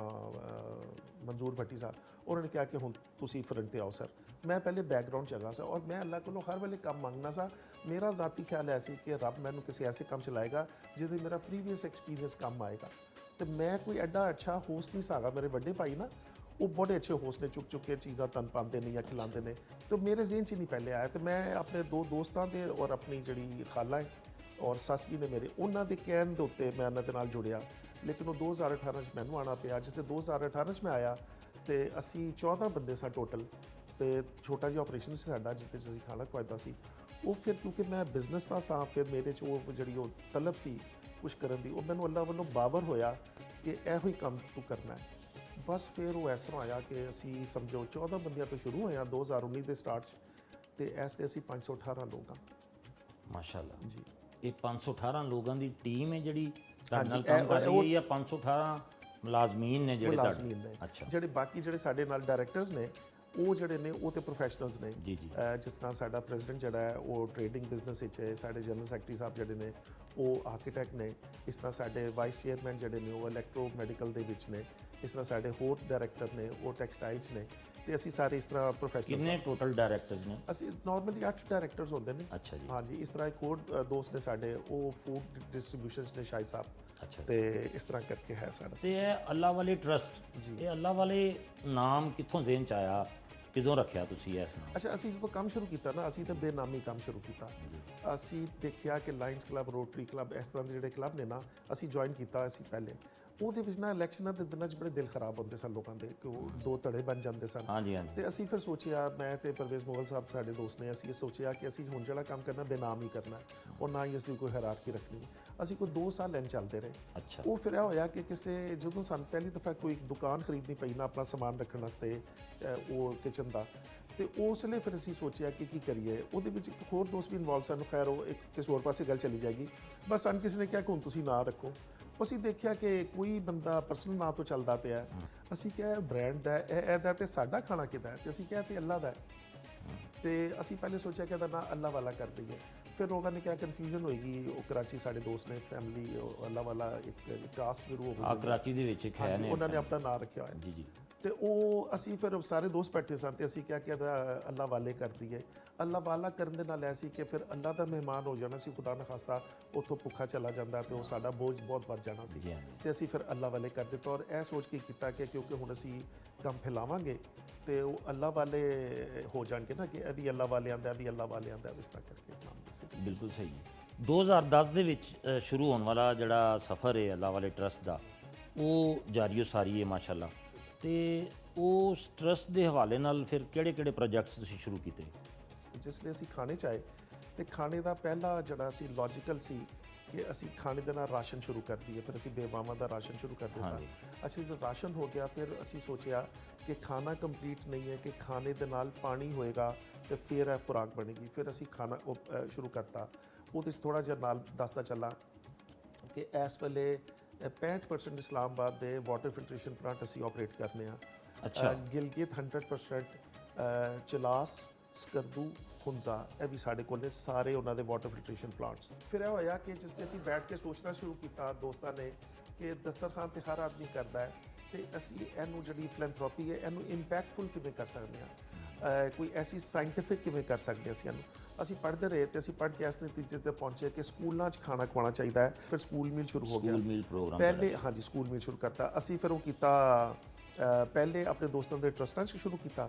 ਮਨਜ਼ੂਰ ਭੱਟੀ ਸਾਹਿਬ, ਉਹਨਾਂ ਨੇ ਕਿਹਾ ਕਿ ਹੁਣ ਤੁਸੀਂ ਫਰੰਟ ਤੇ ਆਓ ਸਰ। ਮੈਂ ਪਹਿਲੇ ਬੈਕਗਰਾਉਂਡ 'ਚ ਹੈਗਾ ਸਾਂ ਔਰ ਮੈਂ ਅੱਲਾਹ ਕੋਲੋਂ ਹਰ ਵੇਲੇ ਕੰਮ ਮੰਗਣਾ ਸਾਂ। ਮੇਰਾ ਜ਼ਾਤੀ ਖਿਆਲ ਹੈ ਸੀ ਕਿ ਰੱਬ ਮੈਨੂੰ ਕਿਸੇ ਐਸੇ ਕੰਮ 'ਚ ਲਾਏਗਾ ਜਿਹਦੇ ਮੇਰਾ ਪ੍ਰੀਵੀਅਸ ਐਕਸਪੀਰੀਅੰਸ ਕੰਮ ਆਏਗਾ। ਤੇ ਮੈਂ ਕੋਈ ਐਡਾ ਅੱਛਾ ਹੋਸਟ ਨਹੀਂ ਸਾਗਾ। ਮੇਰੇ ਵੱਡੇ ਭਾਈ ਨਾ ਉਹ ਬੜੇ ਅੱਛੇ ਹੋਸਟ ਨੇ, ਚੁੱਕ ਕੇ ਚੀਜ਼ਾਂ ਤਨ ਪਾਉਂਦੇ ਨੇ ਜਾਂ ਖਿਲਾਉਂਦੇ ਨੇ, ਤੇ ਮੇਰੇ ਜ਼ਿਹਨ 'ਚ ਨਹੀਂ ਪਹਿਲੇ ਆਇਆ। ਤੇ ਮੈਂ ਆਪਣੇ 2 ਦੋਸਤਾਂ ਦੇ ਔਰ ਆਪਣੀ ਜਿਹੜੀ ਖਾਲਾ ਹੈ ਔਰ ਸੱਸ ਵੀ ਨੇ ਮੇਰੇ, ਉਹਨਾਂ ਦੇ ਕਹਿਣ ਦੇ ਉੱਤੇ ਮੈਂ ਉਹਨਾਂ ਦੇ ਨਾਲ ਜੁੜਿਆ। ਲੇਕਿਨ ਉਹ 2018 'ਚ ਮੈਨੂੰ ਆਉਣਾ ਪਿਆ। ਜਿਸ ਤੇ 2018 'ਚ ਮੈਂ ਆਇਆ ਤੇ ਅਸੀਂ 14 ਬੰਦੇ ਸਾਂ ਟੋਟਲ, ਤੇ ਛੋਟਾ ਜਿਹਾ ਆਪਰੇਸ਼ਨ ਸੀ ਸਾਡਾ ਜਿੱਥੇ ਅਸੀਂ ਖਾਣਾ ਖਵਾਇਦਾ ਸੀ। ਉਹ ਫਿਰ ਕਿਉਂਕਿ ਮੈਂ ਬਿਜ਼ਨਸ ਦਾ ਸਾਂ, ਫਿਰ ਮੇਰੇ 'ਚ ਉਹ ਜਿਹੜੀ ਉਹ ਤਲਬ ਸੀ ਕੁਛ ਕਰਨ ਦੀ, ਉਹ ਮੈਨੂੰ ਅੱਲਾਹ ਵੱਲੋਂ ਬਾਵਰ ਹੋਇਆ ਕਿ ਇਹੋ ਹੀ ਕੰਮ ਤੂੰ ਕਰਨਾ ਹੈ। ਬਸ ਫਿਰ ਉਹ ਇਸ ਤਰ੍ਹਾਂ ਆਇਆ ਕਿ ਅਸੀਂ ਸਮਝੋ 14 ਬੰਦਿਆਂ ਤੋਂ ਸ਼ੁਰੂ ਹੋਇਆ 2019 ਦੇ ਸਟਾਰਟ 'ਚ, ਤੇ ਇਸ ਤੇ ਅਸੀਂ 518 ਲੋਕ ਹਾਂ। ਮਾਸ਼ਾਅੱਲਾ ਜੀ, ਇਹ 518 ਲੋਕਾਂ ਦੀ ਟੀਮ ਹੈ ਜਿਹੜੀ ਤੁਹਾਡੇ ਹਾਂਜੀ, ਨਾਲ ਕੰਮ ਕਰ ਰਹੀ ਉਹ- ਹੈ ਜਾਂ 518 ਮੁਲਾਜ਼ਮੀਨ ਨੇ ਜਿਹੜੇ ਮੁਲਾਜ਼ਮੀਨ ਨੇ। ਅੱਛਾ ਜਿਹੜੇ ਬਾਕੀ ਜਿਹੜੇ ਸਾਡੇ ਨਾਲ ਡਾਇਰੈਕਟਰਸ ਨੇ ਉਹ ਜਿਹੜੇ ਨੇ ਉਹ ਤੇ ਪ੍ਰੋਫੈਸ਼ਨਲਸ ਨੇ। ਜੀ ਜੀ ਜਿਸ ਤਰ੍ਹਾਂ ਸਾਡਾ ਪ੍ਰੈਜ਼ੀਡੈਂਟ ਜਿਹੜਾ ਹੈ ਉਹ ਟ੍ਰੇਡਿੰਗ ਬਿਜ਼ਨਸ ਵਿੱਚ ਹੈ, ਸਾਡੇ ਜਨਰਲ ਸੈਕਟਰੀ ਸਾਹਿਬ ਜਿਹੜੇ ਨੇ ਉਹ ਆਰਕੀਟੈਕਟ ਨੇ, ਇਸ ਤਰ੍ਹਾਂ ਸਾਡੇ ਵਾਈਸ ਚੇਅਰਮੈਨ ਜਿਹੜੇ ਨੇ ਉਹ ਇਲੈਕਟ੍ਰੋ ਮੈਡੀਕਲ ਦੇ ਵਿੱਚ ਨੇ, ਇਸ ਤਰ੍ਹਾਂ ਸਾਡੇ ਹੋਰ ਡਾਇਰੈਕਟਰ ਨੇ ਉਹ ਟੈਕਸਟਾਈਲਸ ਨੇ, ਤੇ ਅਸੀਂ ਸਾਰੇ ਇਸ ਤਰ੍ਹਾਂ ਪ੍ਰੋਫੈਸ਼ਨਲ। ਕਿੰਨੇ ਟੋਟਲ ਡਾਇਰੈਕਟਰਸ ਨੇ? ਅਸੀਂ ਨਾਰਮਲੀ 8 ਡਾਇਰੈਕਟਰਸ ਹੁੰਦੇ ਨੇ। ਅੱਛਾ ਜੀ ਹਾਂਜੀ, ਇਸ ਤਰ੍ਹਾਂ ਇੱਕ ਹੋਰ ਦੋਸਤ ਨੇ ਸਾਡੇ ਉਹ ਫੂਡ ਡਿਸਟ੍ਰੀਬਿਊਸ਼ਨਸ ਨੇ ਸ਼ਾਹਿਦ ਸਾਹਿਬ, ਅੱਛਾ ਤੇ ਇਸ ਤਰ੍ਹਾਂ ਕਰਕੇ ਹੈ ਸਾਡਾ। ਤੇ ਇਹ ਅੱਲਾ ਵਾਲੇ ਟਰਸਟ, ਇਹ ਅੱਲਾ ਵਾਲੇ ਨਾਮ ਕਿੱਥੋਂ ਜ਼ਿਹਨ ਚ ਆਇਆ, ਕਿਦੋਂ ਰੱਖਿਆ ਤੁਸੀਂ ਇਸ ਨਾਮ? ਅੱਛਾ, ਅਸੀਂ ਜਦੋਂ ਕੰਮ ਸ਼ੁਰੂ ਕੀਤਾ ਨਾ, ਅਸੀਂ ਤਾਂ ਬੇਨਾਮੀ ਕੰਮ ਸ਼ੁਰੂ ਕੀਤਾ। ਅਸੀਂ ਦੇਖਿਆ ਕਿ ਲਾਇਨਸ ਕਲੱਬ, ਰੋਟਰੀ ਕਲੱਬ, ਇਸ ਤਰ੍ਹਾਂ ਦੇ ਜਿਹੜੇ ਕਲੱਬ ਨੇ ਨਾ, ਅਸੀਂ ਜੁਆਇਨ ਕੀਤਾ ਅਸੀਂ ਪਹਿਲੇ। ਉਹਦੇ ਵਿੱਚ ਨਾ ਇਲੈਕਸ਼ਨਾਂ ਦੇ ਦਿਨਾਂ 'ਚ ਬੜੇ ਦਿਲ ਖਰਾਬ ਹੁੰਦੇ ਸਨ ਲੋਕਾਂ ਦੇ, ਕਿ ਉਹ 2 ਧੜੇ ਬਣ ਜਾਂਦੇ ਸਨ। ਹਾਂਜੀ ਹਾਂਜੀ ਤੇ ਅਸੀਂ ਫਿਰ ਸੋਚਿਆ, ਮੈਂ ਤੇ ਪਰਵੇਜ਼ ਮੁਗਲ ਸਾਹਿਬ ਸਾਡੇ ਦੋਸਤ ਨੇ, ਅਸੀਂ ਇਹ ਸੋਚਿਆ ਕਿ ਅਸੀਂ ਹੁਣ ਜਿਹੜਾ ਕੰਮ ਕਰਨਾ ਬੇਨਾਮ ਹੀ ਕਰਨਾ ਔਰ ਨਾ ਹੀ ਅਸੀਂ ਕੋਈ ਹਾਇਰਾਰਕੀ ਰੱਖਣੀ। ਅਸੀਂ ਕੋਈ 2 ਸਾਲ ਲੈਣ ਚੱਲਦੇ ਰਹੇ। ਅੱਛਾ ਉਹ ਫਿਰ ਇਹ ਹੋਇਆ ਕਿ ਕਿਸੇ ਜਦੋਂ ਸਾਨੂੰ ਪਹਿਲੀ ਦਫਾ ਕੋਈ ਦੁਕਾਨ ਖਰੀਦਣੀ ਪਈ ਨਾ ਆਪਣਾ ਸਮਾਨ ਰੱਖਣ ਵਾਸਤੇ, ਉਹ ਕਿਚਨ ਦਾ, ਤੇ ਉਸ ਲਈ ਫਿਰ ਅਸੀਂ ਸੋਚਿਆ ਕਿ ਕੀ ਕਰੀਏ। ਉਹਦੇ ਵਿੱਚ ਇੱਕ ਹੋਰ ਦੋਸਤ ਵੀ ਇਨਵੋਲਵ ਸਾਨੂੰ, ਖੈਰ ਉਹ ਇੱਕ ਕਿਸੇ ਹੋਰ ਪਾਸੇ ਗੱਲ ਚਲੀ ਜਾਏਗੀ। ਬਸ ਸਾਨੂੰ ਕਿਸੇ ਨੇ ਕਿਹਾ ਕਿ ਹੁਣ ਤੁਸੀਂ ਨਾਂ ਰੱਖੋ। ਅਸੀਂ ਦੇਖਿਆ ਕਿ ਕੋਈ ਬੰਦਾ ਪਰਸਨਲ ਨਾਂ ਤੋਂ ਚੱਲਦਾ ਪਿਆ। ਅਸੀਂ ਕਿਹਾ ਬ੍ਰਾਂਡ ਦਾ ਇਹਦਾ ਤੇ ਸਾਡਾ ਖਾਣਾ ਕਿਹਦਾ ਹੈ, ਤੇ ਅਸੀਂ ਕਿਹਾ ਤੇ ਅੱਲਾ ਦਾ ਹੈ। ਤੇ ਅਸੀਂ ਪਹਿਲੇ ਸੋਚਿਆ ਕਿ ਇਹਦਾ ਨਾਂ ਅੱਲਾ ਵਾਲਾ ਕਰ ਦਈਏ। ਫਿਰ ਲੋਕਾਂ ਨੇ ਕਿਹਾ ਕਨਫਿਊਜ਼ਨ ਹੋਏਗੀ। ਉਹ ਕਰਾਚੀ ਸਾਡੇ ਦੋਸਤ ਨੇ, ਫੈਮਿਲੀ ਅੱਲਾ ਵਾਲਾ ਇੱਕ ਕਾਸਟ ਸ਼ੁਰੂ ਹੋ ਆ ਗਈ, ਕਰਾਚੀ ਦੇ ਵਿੱਚ ਇੱਕ ਹੈ ਨੇ ਉਹਨਾਂ ਨੇ ਆਪਣਾ ਨਾਂ ਰੱਖਿਆ ਹੋਇਆ। ਜੀ ਜੀ ਤੇ ਉਹ ਅਸੀਂ ਫਿਰ ਸਾਰੇ ਦੋਸਤ ਬੈਠੇ ਸਨ ਤੇ ਅਸੀਂ ਕਿਹਾ ਕਿ ਇਹਦਾ ਅੱਲਾ ਵਾਲੇ ਕਰ ਦਈਏ। ਅੱਲਾ ਵਾਲਾ ਕਰਨ ਦੇ ਨਾਲ ਐਸੀ ਕਿ ਫਿਰ ਅੱਲਾ ਦਾ ਮਹਿਮਾਨ ਹੋ ਜਾਣਾ ਸੀ, ਖੁਦਾ ਨਾ ਖਾਸਤਾ ਉੱਥੋਂ ਭੁੱਖਾ ਚਲਾ ਜਾਂਦਾ ਤੇ ਉਹ ਸਾਡਾ ਬੋਝ ਬਹੁਤ ਵੱਧ ਜਾਣਾ ਸੀ। ਜੀ ਹਾਂਜੀ ਤੇ ਅਸੀਂ ਫਿਰ ਅੱਲਾ ਵਾਲੇ ਕਰ ਦਿੱਤਾ ਔਰ ਇਹ ਸੋਚ ਕੇ ਕੀਤਾ ਕਿ ਕਿਉਂਕਿ ਹੁਣ ਅਸੀਂ ਕੰਮ ਫੈਲਾਵਾਂਗੇ ਤੇ ਉਹ ਅੱਲਾ ਵਾਲੇ ਹੋ ਜਾਣਗੇ ਨਾ, ਕਿ ਇਹ ਵੀ ਅੱਲਾ ਵਾਲੇ ਆਂਦਾ, ਇਹ ਵੀ ਅੱਲਾ ਵਾਲੇ ਆਂਦਾ, ਇਸ ਤਰ੍ਹਾਂ ਕਰਕੇ ਇਸ ਨਾਮ ਦਾ। ਬਿਲਕੁਲ ਸਹੀ ਹੈ। 2010 ਦੇ ਵਿੱਚ ਸ਼ੁਰੂ ਹੋਣ ਵਾਲਾ ਜਿਹੜਾ ਸਫ਼ਰ ਹੈ ਅੱਲਾ ਵਾਲੇ ਟਰਸਟ ਦਾ, ਉਹ ਜਾਰੀਓ ਸਾਰੀ ਹੈ ਮਾਸ਼ਾਅੱਲਾ। ਤੇ ਉਸ ਟਰਸਟ ਦੇ ਹਵਾਲੇ ਨਾਲ ਫਿਰ ਕਿਹੜੇ ਪ੍ਰੋਜੈਕਟਸ ਤੁਸੀਂ ਸ਼ੁਰੂ ਕੀਤੇ? ਜਿਸ ਲਈ ਅਸੀਂ ਖਾਣੇ 'ਚ ਆਏ ਤੇ ਖਾਣੇ ਦਾ ਪਹਿਲਾ ਜਿਹੜਾ ਸੀ ਲੌਜੀਕਲ ਸੀ ਕਿ ਅਸੀਂ ਖਾਣੇ ਦੇ ਨਾਲ ਰਾਸ਼ਨ ਸ਼ੁਰੂ ਕਰ ਦਈਏ। ਫਿਰ ਅਸੀਂ ਬੇਵਾਵਾਂ ਦਾ ਰਾਸ਼ਨ ਸ਼ੁਰੂ ਕਰ ਦਿੱਤਾ। ਅੱਛਾ, ਜਦੋਂ ਰਾਸ਼ਨ ਹੋ ਗਿਆ ਫਿਰ ਅਸੀਂ ਸੋਚਿਆ ਕਿ ਖਾਣਾ ਕੰਪਲੀਟ ਨਹੀਂ ਹੈ, ਕਿ ਖਾਣੇ ਦੇ ਨਾਲ ਪਾਣੀ ਹੋਏਗਾ ਤੇ ਫਿਰ ਇਹ ਖੁਰਾਕ ਬਣੇਗੀ। ਫਿਰ ਅਸੀਂ ਖਾਣਾ ਸ਼ੁਰੂ ਕਰਤਾ। ਉਹਦੇ 'ਚ ਥੋੜ੍ਹਾ ਜਿਹਾ ਨਾਲ ਦੱਸਦਾ ਚੱਲਾਂ ਕਿ ਇਸ ਵੇਲੇ 65% ਇਸਲਾਮਾਬਾਦ ਦੇ ਵਾਟਰ ਫਿਲਟਰੇਸ਼ਨ ਪਲਾਂਟ ਅਸੀਂ ਆਪਰੇਟ ਕਰਨੇ ਆ। ਅੱਛਾ, ਗਿਲਗਿਤ 100%, ਚਲਾਸ, ਸਕਰਦੂ, ਖੁੰਜ਼ਾ, ਇਹ ਵੀ ਸਾਡੇ ਕੋਲ ਨੇ ਸਾਰੇ ਉਹਨਾਂ ਦੇ ਵਾਟਰ ਫਿਲਟਰੇਸ਼ਨ ਪਲਾਂਟਸ। ਫਿਰ ਇਹ ਹੋਇਆ ਕਿ ਜਿਸ ਤੇ ਅਸੀਂ ਬੈਠ ਕੇ ਸੋਚਣਾ ਸ਼ੁਰੂ ਕੀਤਾ ਦੋਸਤਾਂ ਨੇ ਕਿ ਦਸਤਰਖਾਨ ਤੇ ਹਰ ਆਦਮੀ ਕਰਦਾ ਹੈ, ਤੇ ਅਸੀਂ ਇਹਨੂੰ ਜਿਹੜੀ ਫਿਲੈਂਥਰੋਪੀ ਹੈ ਇਹਨੂੰ ਇੰਪੈਕਟਫੁਲ ਕਿਵੇਂ ਕਰ ਸਕਦੇ ਹਾਂ, ਕੋਈ ਐਸੀ ਸਾਇੰਟੀਫਿਕ ਕਿਵੇਂ ਕਰ ਸਕਦੇ ਅਸੀਂ ਇਹਨੂੰ। ਅਸੀਂ ਪੜ੍ਹਦੇ ਰਹੇ ਤੇ ਅਸੀਂ ਪੜ੍ਹ ਕੇ ਇਸ ਨਤੀਜੇ ਤੇ ਪਹੁੰਚੇ ਕਿ ਸਕੂਲਾਂ 'ਚ ਖਾਣਾ ਖਵਾਉਣਾ ਚਾਹੀਦਾ ਹੈ। ਫਿਰ ਸਕੂਲ ਮੀਲ ਸ਼ੁਰੂ ਹੋ ਗਿਆ। ਸਕੂਲ ਮੀਲ ਪ੍ਰੋਗਰਾਮ ਪਹਿਲੇ ਹਾਂਜੀ ਸਕੂਲ ਮੀਲ ਸ਼ੁਰੂ ਕਰਤਾ ਅਸੀਂ। ਫਿਰ ਉਹ ਕੀਤਾ ਪਹਿਲੇ ਆਪਣੇ ਦੋਸਤਾਂ ਦੇ ਟਰਸਟਾਂ 'ਚ ਸ਼ੁਰੂ ਕੀਤਾ।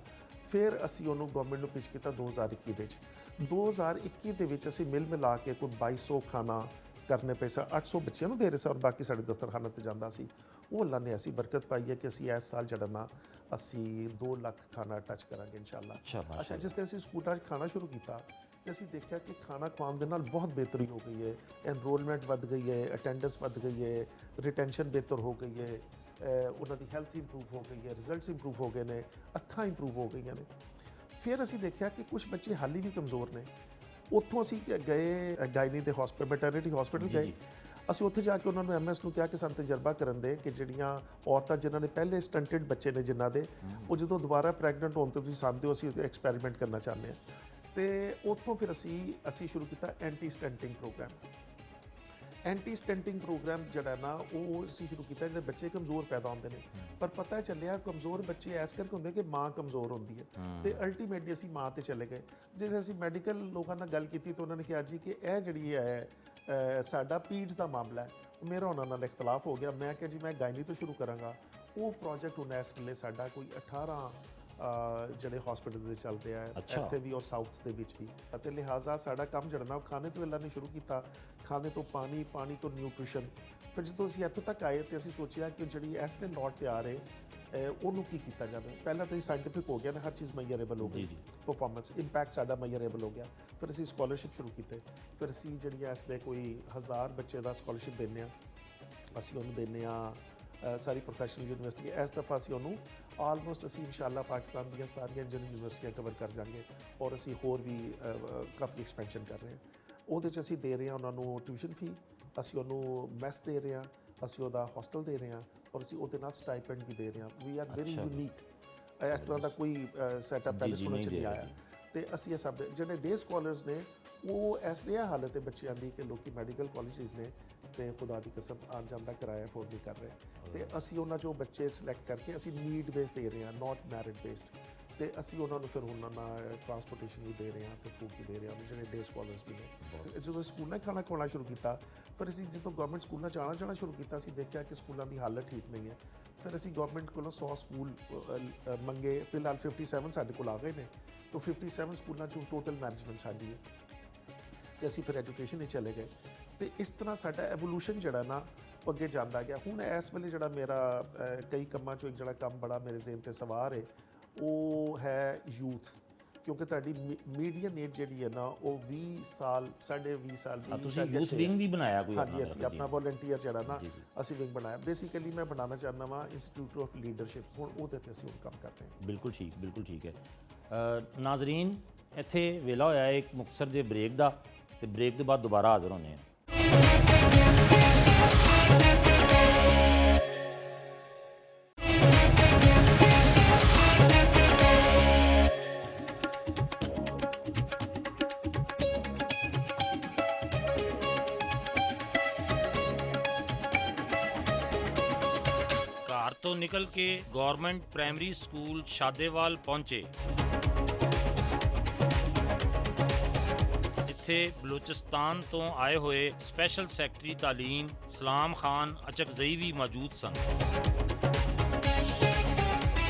ਫਿਰ ਅਸੀਂ ਉਹਨੂੰ ਗਵਰਨਮੈਂਟ ਨੂੰ ਪਿਚ ਕੀਤਾ 2021 ਦੇ ਵਿੱਚ। 2021 ਦੇ ਵਿੱਚ ਅਸੀਂ ਮਿਲ ਮਿਲਾ ਕੇ ਕੋਈ 2200 ਖਾਣਾ ਕਰਨੇ ਪਏ ਸਨ। 800 ਬੱਚਿਆਂ ਨੂੰ ਦੇ ਰਹੇ ਸਨ, ਬਾਕੀ ਸਾਡੇ ਦਸਤਰਖਾਨਾਂ ਤੇ ਜਾਂਦਾ ਸੀ। ਉਹ ਅੱਲਾ ਨੇ ਐਸੀ ਬਰਕਤ ਪਾਈ ਹੈ ਕਿ ਅਸੀਂ ਇਸ ਸਾਲ ਜਿਹੜਾ ਨਾ ਅਸੀਂ 2 ਲੱਖ ਖਾਣਾ ਟੱਚ ਕਰਾਂਗੇ ਇਨਸ਼ਾਅੱਲਾ। ਅੱਛਾ, ਜਿਸ ਤੇ ਅਸੀਂ ਸਕੂਲਾਂ 'ਚ ਖਾਣਾ ਸ਼ੁਰੂ ਕੀਤਾ ਤੇ ਅਸੀਂ ਦੇਖਿਆ ਕਿ ਖਾਣਾ ਖਵਾਉਣ ਦੇ ਨਾਲ ਬਹੁਤ ਬਿਹਤਰੀ ਹੋ ਗਈ ਹੈ। ਐਨਰੋਲਮੈਂਟ ਵੱਧ ਗਈ ਹੈ, ਅਟੈਂਡੈਂਸ ਵੱਧ ਗਈ ਹੈ, ਰਿਟੈਂਸ਼ਨ ਬਿਹਤਰ ਹੋ ਗਈ ਹੈ, ਉਹਨਾਂ ਦੀ ਹੈਲਥ ਇੰਪਰੂਵ ਹੋ ਗਈ ਹੈ, ਰਿਜ਼ਲਟਸ ਇੰਪਰੂਵ ਹੋ ਗਏ ਨੇ, ਅੱਖਾਂ ਇੰਪਰੂਵ ਹੋ ਗਈਆਂ ਨੇ। ਫਿਰ ਅਸੀਂ ਦੇਖਿਆ ਕਿ ਕੁਝ ਬੱਚੇ ਹਾਲੀ ਵੀ ਕਮਜ਼ੋਰ ਨੇ। ਉੱਥੋਂ ਅਸੀਂ ਗਏ ਗਾਇਨੀ ਦੇ ਹਸਪੀਟਲ, ਮੈਟਰਨਿਟੀ ਹਸਪੀਟਲ ਗਏ। ਅਸੀਂ ਉੱਥੇ ਜਾ ਕੇ ਉਹਨਾਂ ਨੂੰ ਐਮਐਸ ਨੂੰ ਕਿਹਾ ਕਿ ਸਾਨੂੰ ਤਜਰਬਾ ਕਰਨ ਦੇ ਕਿ ਜਿਹੜੀਆਂ ਔਰਤਾਂ ਜਿਨ੍ਹਾਂ ਨੇ ਪਹਿਲੇ ਸਟੰਟਡ ਬੱਚੇ ਨੇ ਜਿਨ੍ਹਾਂ ਦੇ, ਉਹ ਜਦੋਂ ਦੁਬਾਰਾ ਪ੍ਰੈਗਨੈਂਟ ਹੋਣ ਤੇ ਤੁਸੀਂ ਸਾਂਭਦੇ ਹੋ, ਅਸੀਂ ਐਕਸਪੈਰੀਮੈਂਟ ਕਰਨਾ ਚਾਹੁੰਦੇ ਹਾਂ। ਤੇ ਉੱਥੋਂ ਫਿਰ ਅਸੀਂ ਸ਼ੁਰੂ ਕੀਤਾ anti stunting programme. Anti ਸਟੈਂਟਿੰਗ programme ਜਿਹੜਾ ਨਾ ਉਹ ਅਸੀਂ ਸ਼ੁਰੂ ਕੀਤਾ ਜਿਹੜੇ ਬੱਚੇ ਕਮਜ਼ੋਰ ਪੈਦਾ ਹੁੰਦੇ ਨੇ ਪਰ ਪਤਾ ਚੱਲਿਆ ਕਮਜ਼ੋਰ ਬੱਚੇ ਐਸ ਕਰਕੇ ਹੁੰਦੇ ਕਿ ਮਾਂ ਕਮਜ਼ੋਰ ਹੁੰਦੀ ਹੈ ਤੇ ਅਲਟੀਮੇਟਲੀ ਅਸੀਂ ਮਾਂ ਤੇ ਚਲੇ ਗਏ ਜਦੋਂ ਅਸੀਂ ਮੈਡੀਕਲ ਲੋਕਾਂ ਨਾਲ ਗੱਲ ਕੀਤੀ ਤਾਂ ਉਹਨਾਂ ਨੇ ਕਿਹਾ ਜੀ ਕਿ ਇਹ ਜਿਹੜੀ ਹੈ ਸਾਡਾ ਪੀਡਸ ਦਾ ਮਾਮਲਾ ਹੈ ਮੇਰਾ ਉਹਨਾਂ ਨਾਲ ਇਖਤਲਾਫ ਹੋ ਗਿਆ ਮੈਂ ਕਿਹਾ ਜੀ ਮੈਂ ਗਾਇਨੀ ਤੋਂ ਸ਼ੁਰੂ ਕਰਾਂਗਾ ਉਹ ਪ੍ਰੋਜੈਕਟ ਹੁਣ ਇਸ ਵੇਲੇ ਸਾਡਾ ਕੋਈ 18 ਜਿਹੜੇ ਹਸਪੀਟਲ ਦੇ ਚੱਲਦੇ ਆ ਇੱਥੇ ਵੀ ਔਰ ਸਾਊਥ ਦੇ ਵਿੱਚ ਵੀ ਅਤੇ ਲਿਹਾਜ਼ਾ ਸਾਡਾ ਕੰਮ ਜਿਹੜਾ ਨਾ ਉਹ ਖਾਣੇ ਤੋਂ ਇਹਨਾਂ ਨੇ ਸ਼ੁਰੂ ਕੀਤਾ ਖਾਣੇ ਤੋਂ ਪਾਣੀ ਪਾਣੀ ਤੋਂ ਨਿਊਟ੍ਰੀਸ਼ਨ ਫਿਰ ਜਦੋਂ ਅਸੀਂ ਇੱਥੋਂ ਤੱਕ ਆਏ ਤੇ ਅਸੀਂ ਸੋਚਿਆ ਕਿ ਜਿਹੜੀ ਇਸ ਨੇ ਲੋਟ ਤਿਆਰ ਹੈ ਉਹਨੂੰ ਕੀ ਕੀਤਾ ਜਾਵੇ ਪਹਿਲਾਂ ਤਾਂ ਸਾਇੰਟੀਫਿਕ ਹੋ ਗਿਆ ਨਾ ਹਰ ਚੀਜ਼ ਮੈਜ਼ਰੇਬਲ ਹੋ ਗਈ ਪਰਫਾਰਮੈਂਸ ਇੰਪੈਕਟ ਸਾਡਾ ਮੈਜ਼ਰੇਬਲ ਹੋ ਗਿਆ ਫਿਰ ਅਸੀਂ ਸਕਾਲਰਸ਼ਿਪ ਸ਼ੁਰੂ ਕੀਤੇ ਫਿਰ ਅਸੀਂ ਜਿਹੜੀ ਇਸ ਲਈ ਕੋਈ 1000 ਬੱਚੇ ਦਾ ਸਕਾਲਰਸ਼ਿਪ ਦਿੰਦੇ ਹਾਂ ਅਸੀਂ ਉਹਨੂੰ ਦਿੰਦੇ ਹਾਂ ਸਾਰੀ ਪ੍ਰੋਫੈਸ਼ਨਲ ਯੂਨੀਵਰਸਿਟੀ ਇਸ ਦਫਾ ਅਸੀਂ ਉਹਨੂੰ ਆਲਮੋਸਟ ਅਸੀਂ ਇਨਸ਼ਾਅੱਲਾ ਪਾਕਿਸਤਾਨ ਦੀਆਂ ਸਾਰੀਆਂ ਇੰਜੀਨੀਅਰਿੰਗ ਯੂਨੀਵਰਸਿਟੀਆਂ ਕਵਰ ਕਰ ਜਾਵਾਂਗੇ ਔਰ ਅਸੀਂ ਹੋਰ ਵੀ ਕਾਫੀ ਐਕਸਪੈਂਸ਼ਨ ਕਰ ਰਹੇ ਹਾਂ ਉਹਦੇ 'ਚ ਅਸੀਂ ਦੇ ਰਹੇ ਹਾਂ ਉਹਨਾਂ ਨੂੰ ਟਿਊਸ਼ਨ ਫੀ ਅਸੀਂ ਉਹਨੂੰ ਮੈਸ ਦੇ ਰਹੇ ਹਾਂ ਅਸੀਂ ਉਹਦਾ ਹੋਸਟਲ ਦੇ ਰਹੇ ਹਾਂ ਔਰ ਅਸੀਂ ਉਹਦੇ ਨਾਲ ਸਟਾਈਪੈਂਡ ਵੀ ਦੇ ਰਹੇ ਹਾਂ ਵੀ ਆਰ ਵੈਰੀ ਯੂਨੀਕ ਇਸ ਤਰ੍ਹਾਂ ਦਾ ਕੋਈ ਸੈਟਅਪ ਪਹਿਲੇ ਸੁਣਨ 'ਚ ਨਹੀਂ ਆਇਆ ਤੇ ਅਸੀਂ ਇਹ ਸਭ ਜਿਹੜੇ ਡੇ ਸਕਾਲਰਸ ਨੇ ਉਹ ਇਸ ਲਈ ਹਾਲਤ ਹੈ ਬੱਚਿਆਂ ਦੀ ਕਿ ਲੋਕੀ ਮੈਡੀਕਲ ਕਾਲਜਿਸ ਨੇ ਤੇ ਖੁਦਾ ਦੀ ਕਸਮ ਆਉਣ ਜਾਣ ਦਾ ਕਿਰਾਇਆ ਅਫੋਰਡ ਨਹੀਂ ਕਰ ਰਹੇ ਤੇ ਅਸੀਂ ਉਹਨਾਂ 'ਚੋਂ ਬੱਚੇ ਸਿਲੈਕਟ ਕਰਕੇ ਅਸੀਂ ਨੀਡ ਬੇਸ ਦੇ ਰਹੇ ਹਾਂ ਨਾਟ ਮੈਰਿਟ ਬੇਸਡ ਤੇ ਅਸੀਂ ਉਹਨਾਂ ਨੂੰ ਫਿਰ ਉਹਨਾਂ ਨਾਲ ਟਰਾਂਸਪੋਰਟੇਸ਼ਨ ਵੀ ਦੇ ਰਹੇ ਹਾਂ ਤੇ ਫੂਡ ਵੀ ਦੇ ਰਹੇ ਹਾਂ ਜਿਹੜੇ ਡੇ ਸਕਾਲਰਸ ਵੀ ਨੇ ਜਦੋਂ ਸਕੂਲਾਂ ਖਾਣਾ ਖਵਾਉਣਾ ਸ਼ੁਰੂ ਕੀਤਾ ਫਿਰ ਅਸੀਂ ਜਦੋਂ ਗਵਰਨਮੈਂਟ ਸਕੂਲਾਂ 'ਚ ਜਾਣਾ ਸ਼ੁਰੂ ਕੀਤਾ ਅਸੀਂ ਦੇਖਿਆ ਕਿ ਸਕੂਲਾਂ ਦੀ ਹਾਲਤ ਠੀਕ ਨਹੀਂ ਹੈ ਫਿਰ ਅਸੀਂ ਗਵਰਨਮੈਂਟ ਕੋਲੋਂ 100 ਸਕੂਲ ਮੰਗੇ ਫਿਲਹਾਲ 57 ਸਾਡੇ ਕੋਲ ਆ ਗਏ ਨੇ ਤਾਂ 57 ਸਕੂਲਾਂ 'ਚੋਂ ਟੋਟਲ ਮੈਨੇਜਮੈਂਟ ਸਾਡੀ ਹੈ ਤੇ ਅਸੀਂ ਫਿਰ ਐਜੂਕੇਸ਼ਨ ਹੀ ਚਲੇ ਗਏ ਤੇ ਇਸ ਤਰ੍ਹਾਂ ਸਾਡਾ ਐਵੋਲੂਸ਼ਨ ਜਿਹੜਾ ਨਾ ਅੱਗੇ ਜਾਂਦਾ ਗਿਆ ਹੁਣ ਇਸ ਵੇਲੇ ਜਿਹੜਾ ਮੇਰਾ ਕਈ ਕੰਮਾਂ 'ਚੋਂ ਇੱਕ ਜਿਹੜਾ ਕੰਮ ਬੜਾ ਮੇਰੇ ਜ਼ਿਹਨ ਤੇ ਸਵਾਰ ਹੈ ਉਹ ਹੈ ਯੂਥ ਕਿਉਂਕਿ ਤੁਹਾਡੀ ਮੀਡੀਅਨ ਏਜ ਜਿਹੜੀ ਹੈ ਨਾ ਉਹ 20 ਸਾਲ 20.5 ਸਾਲ ਦੀ ਤੁਸੀਂ ਯੂਥ ਵਿੰਗ ਵੀ ਬਣਾਇਆ ਕੋਈ ਹਾਂਜੀ ਅਸੀਂ ਆਪਣਾ ਵੋਲੰਟੀਅਰ ਜਿਹੜਾ ਨਾ ਅਸੀਂ ਵਿੰਗ ਬਣਾਇਆ ਬੇਸਿਕਲੀ ਮੈਂ ਬਣਾਉਣਾ ਚਾਹੁੰਦਾ ਵਾਂ ਇੰਸਟੀਚਿਊਟ ਆਫ ਲੀਡਰਸ਼ਿਪ ਹੁਣ ਉਹਦੇ ਤੇ ਅਸੀਂ ਹੁਣ ਕੰਮ ਕਰ ਰਹੇ ਹਾਂ ਬਿਲਕੁਲ ਠੀਕ ਹੈ ਨਾਜ਼ਰੀਨ ਇੱਥੇ ਵੇਲਾ ਹੋਇਆ ਇੱਕ ਮੁਕਤਸਰ ਦੇ ਬ੍ਰੇਕ ਦਾ ਤੇ ਬ੍ਰੇਕ ਦੇ ਬਾਅਦ ਦੁਬਾਰਾ ਹਾਜ਼ਰ ਹੋਣੇ ਆ ਘਰ ਤੋਂ ਨਿਕਲ ਕੇ ਗਵਰਨਮੈਂਟ ਪ੍ਰਾਇਮਰੀ ਸਕੂਲ ਸ਼ਾਦੇਵਾਲ ਪਹੁੰਚੇ ਜਿੱਥੇ ਬਲੋਚਿਸਤਾਨ ਤੋਂ ਆਏ ਹੋਏ ਸਪੈਸ਼ਲ ਸੈਕਟਰੀ ਤਾਲੀਮ ਸਲਾਮ ਖਾਨ ਅਚਕਜ਼ਈ ਵੀ ਮੌਜੂਦ ਸਨ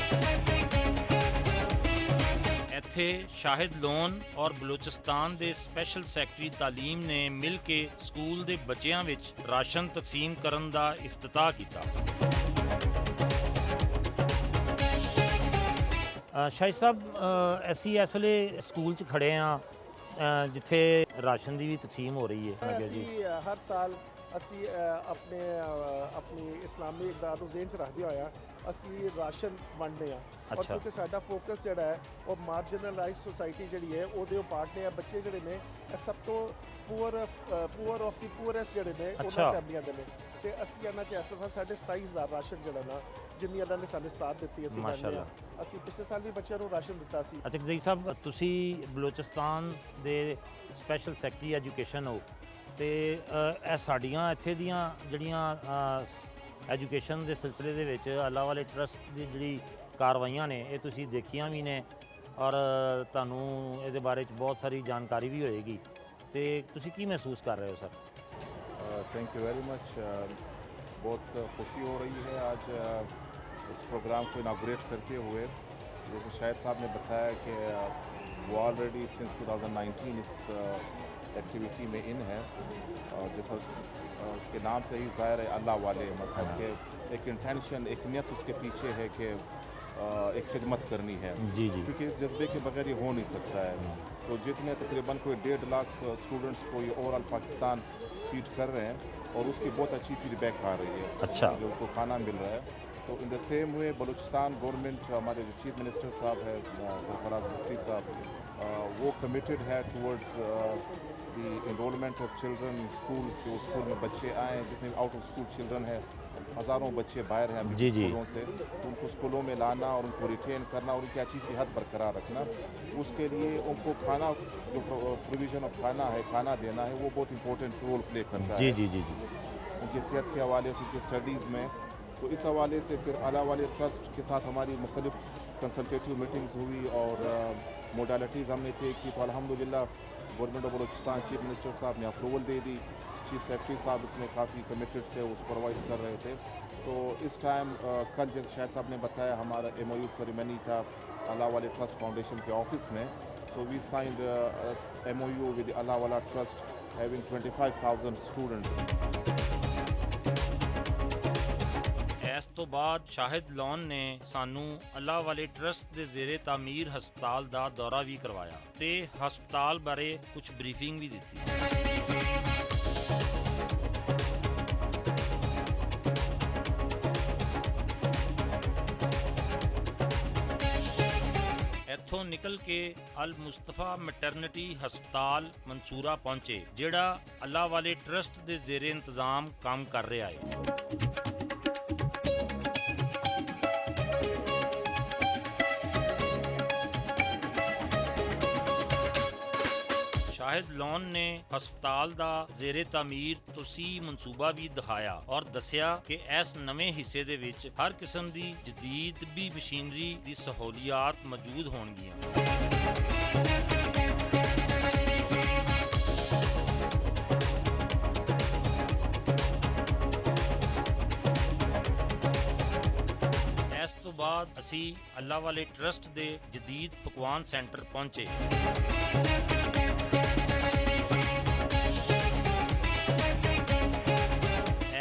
ਇੱਥੇ ਸ਼ਾਹਿਦ ਲੋਨ ਔਰ ਬਲੋਚਿਸਤਾਨ ਦੇ ਸਪੈਸ਼ਲ ਸੈਕਟਰੀ ਤਾਲੀਮ ਨੇ ਮਿਲ ਕੇ ਸਕੂਲ ਦੇ ਬੱਚਿਆਂ ਵਿੱਚ ਰਾਸ਼ਨ ਤਕਸੀਮ ਕਰਨ ਦਾ ਇਫਤਤਾਹ ਕੀਤਾ ਸ਼ਾਹਿਦ ਸਾਹਿਬ ਅਸੀਂ ਇਸ ਵੇਲੇ ਸਕੂਲ 'ਚ ਖੜੇ ਹਾਂ ਜਿੱਥੇ ਰਾਸ਼ਨ ਦੀ ਵੀ ਤਕਸੀਮ ਹੋ ਰਹੀ ਹੈ ਅਸੀਂ ਹਰ ਸਾਲ ਅਸੀਂ ਆਪਣੀ ਇਸਲਾਮੀ ਇਕਦਾਰ ਨੂੰ ਜ਼ਿਹਨ 'ਚ ਰੱਖਦੇ ਹੋਇਆ ਅਸੀਂ ਰਾਸ਼ਨ ਵੰਡਦੇ ਹਾਂ ਔਰ ਕਿਉਂਕਿ ਸਾਡਾ ਫੋਕਸ ਜਿਹੜਾ ਹੈ ਉਹ ਮਾਰਜਨਲਾਈਜ਼ ਸੁਸਾਇਟੀ ਜਿਹੜੀ ਹੈ ਉਹਦੇ ਉਹ ਪਾਰਟ ਨੇ ਬੱਚੇ ਜਿਹੜੇ ਨੇ ਇਹ ਸਭ ਤੋਂ ਪੂਅਰ ਆਫ ਦੀ ਪੂਅਰੈਸਟ ਜਿਹੜੇ ਨੇ ਉਹਨਾਂ ਫੈਮਲੀਆਂ ਦੇ ਨੇ ਤੇ ਅਸੀਂ ਇਹਨਾਂ 'ਚ ਇਸ ਦਫਾ ਸਾਡੇ 27000 ਰਾਸ਼ਨ ਜਿਹੜਾ ਨਾ ਜਿੰਨੀ ਅੱਲਾ ਨੇ ਸਾਨੂੰ ਸਤਾਤ ਦਿੱਤੀ ਅਸੀਂ ਮੰਨਦੇ ਹਾਂ ਅਸੀਂ ਪਿਛਲੇ ਸਾਲ ਵੀ ਬੱਚਿਆਂ ਨੂੰ ਰਾਸ਼ਨ ਦਿੱਤਾ ਸੀ ਅਚਕਜ਼ਈ ਸਾਹਿਬ ਤੁਸੀਂ ਬਲੋਚਿਸਤਾਨ ਦੇ ਸਪੈਸ਼ਲ ਸੈਕਟਰੀ ਐਜੂਕੇਸ਼ਨ ਹੋ ਤੇ ਇਹ ਸਾਡੀਆਂ ਇੱਥੇ ਦੀਆਂ ਜਿਹੜੀਆਂ ਐਜੂਕੇਸ਼ਨ ਦੇ ਸਿਲਸਿਲੇ ਦੇ ਵਿੱਚ ਅੱਲਾ ਵਾਲੇ ਟਰਸਟ ਦੀ ਜਿਹੜੀ ਕਾਰਵਾਈਆਂ ਨੇ ਇਹ ਤੁਸੀਂ ਦੇਖੀਆਂ ਵੀ ਨੇ ਔਰ ਤੁਹਾਨੂੰ ਇਹਦੇ ਬਾਰੇ 'ਚ ਬਹੁਤ ਸਾਰੀ ਜਾਣਕਾਰੀ ਵੀ ਹੋਏਗੀ ਤੇ ਤੁਸੀਂ ਕੀ ਮਹਿਸੂਸ ਕਰ ਰਹੇ ਹੋ sir thank you very much बहुत खुशी हो रही है आज इस प्रोग्राम को इनाग्रेट करते हुए जैसे शाहिद साहब ने बताया कि वो ऑलरेडी सिंस 2019 इस एक्टिविटी में इन है और जैसा उसके नाम से ही ज़ाहिर है अल्लाह वाले मतलब के एक इंटेंशन एक नियत उसके पीछे है कि एक खिदमत करनी है जी क्योंकि इस जज्बे के बगैर ये हो नहीं सकता है तो जितने तकरीबन कोई 1.5 लाख स्टूडेंट्स को ये ओवरऑल पाकिस्तान फीड कर रहे हैं और उसकी बहुत अच्छी फीडबैक आ रही है अच्छा जो उनको खाना मिल रहा है तो in the same way Balochistan government हमारे जो चीफ मिनिस्टर साहब है सरफराज मुफ्ती साहब वो कमिटेड है towards the enrolment of children schools के स्कूल में बच्चे आएँ जितने आउट ऑफ स्कूल चिल्ड्रन है हज़ारों बच्चे बाहर हैं अभी जी, जी। स्कूलों से, तो उनको स्कूलों में लाना और उनको रिटेन करना और उनकी अच्छी सेहत बरकरार रखना, उसके लिए उनको खाना, जो प्रोविज़न ऑफ खाना है, खाना देना है, वो बहुत इंपॉर्टेंट रोल प्ले करता जी है जी जी जी उनकी सेहत के हवाले से, उनकी स्टडीज़ में। तो इस हवाले से फिर आला वाले ट्रस्ट के साथ हमारी मुख्तलिफ कंसल्टेटिव मीटिंग्स हुई और मोडालिटीज़ हमने तय की। तो अल्हम्दुलिल्लाह government of Balochistan chief minister साहब ने अप्रूवल दे दी, चीफ सेक्रेटरी साहब इसमें काफ़ी कमिटेड थे, वो सुपरवाइज कर रहे थे। तो इस टाइम कल जब शायद साहब ने बताया हमारा MOU सेरेमनी था अल्लाह वाले ट्रस्ट फाउंडेशन के ऑफिस में। So we signed MOU with the Allah Wala Trust having 25,000 students. ਇਸ ਤੋਂ ਬਾਅਦ ਸ਼ਾਹਿਦ ਲੋਨ ਨੇ ਸਾਨੂੰ ਅੱਲਾ ਵਾਲੇ ਟਰਸਟ ਦੇ ਜ਼ੇਰੇ ਤਾਮੀਰ ਹਸਪਤਾਲ ਦਾ ਦੌਰਾ ਵੀ ਕਰਵਾਇਆ ਤੇ ਹਸਪਤਾਲ ਬਾਰੇ ਕੁਝ ਬਰੀਫਿੰਗ ਵੀ ਦਿੱਤੀ। ਇੱਥੋਂ ਨਿਕਲ ਕੇ ਅਲ ਮੁਸਤਫਾ ਮੈਟਰਨਿਟੀ ਹਸਪਤਾਲ ਮਨਸੂਰਾ ਪਹੁੰਚੇ ਜਿਹੜਾ ਅੱਲਾ ਵਾਲੇ ਟਰਸਟ ਦੇ ਜ਼ੇਰੇ ਇੰਤਜ਼ਾਮ ਕੰਮ ਕਰ ਰਿਹਾ ਹੈ। ਸ਼ਾਹਿਦ ਲੋਨ ਨੇ ਹਸਪਤਾਲ ਦਾ ਜ਼ੇਰੇ ਤਾਮੀਰ ਤੁਸੀਂ ਮਨਸੂਬਾ ਵੀ ਦਿਖਾਇਆ ਔਰ ਦੱਸਿਆ ਕਿ ਇਸ ਨਵੇਂ ਹਿੱਸੇ ਦੇ ਵਿੱਚ ਹਰ ਕਿਸਮ ਦੀ ਜਦੀਦ ਵੀ ਮਸ਼ੀਨਰੀ ਦੀ ਸਹੂਲੀਅਤ ਮੌਜੂਦ ਹੋਣਗੀਆਂ। ਇਸ ਤੋਂ ਬਾਅਦ ਅਸੀਂ ਅੱਲਾ ਵਾਲੇ ਟਰਸਟ ਦੇ ਜਦੀਦ ਪਕਵਾਨ ਸੈਂਟਰ ਪਹੁੰਚੇ।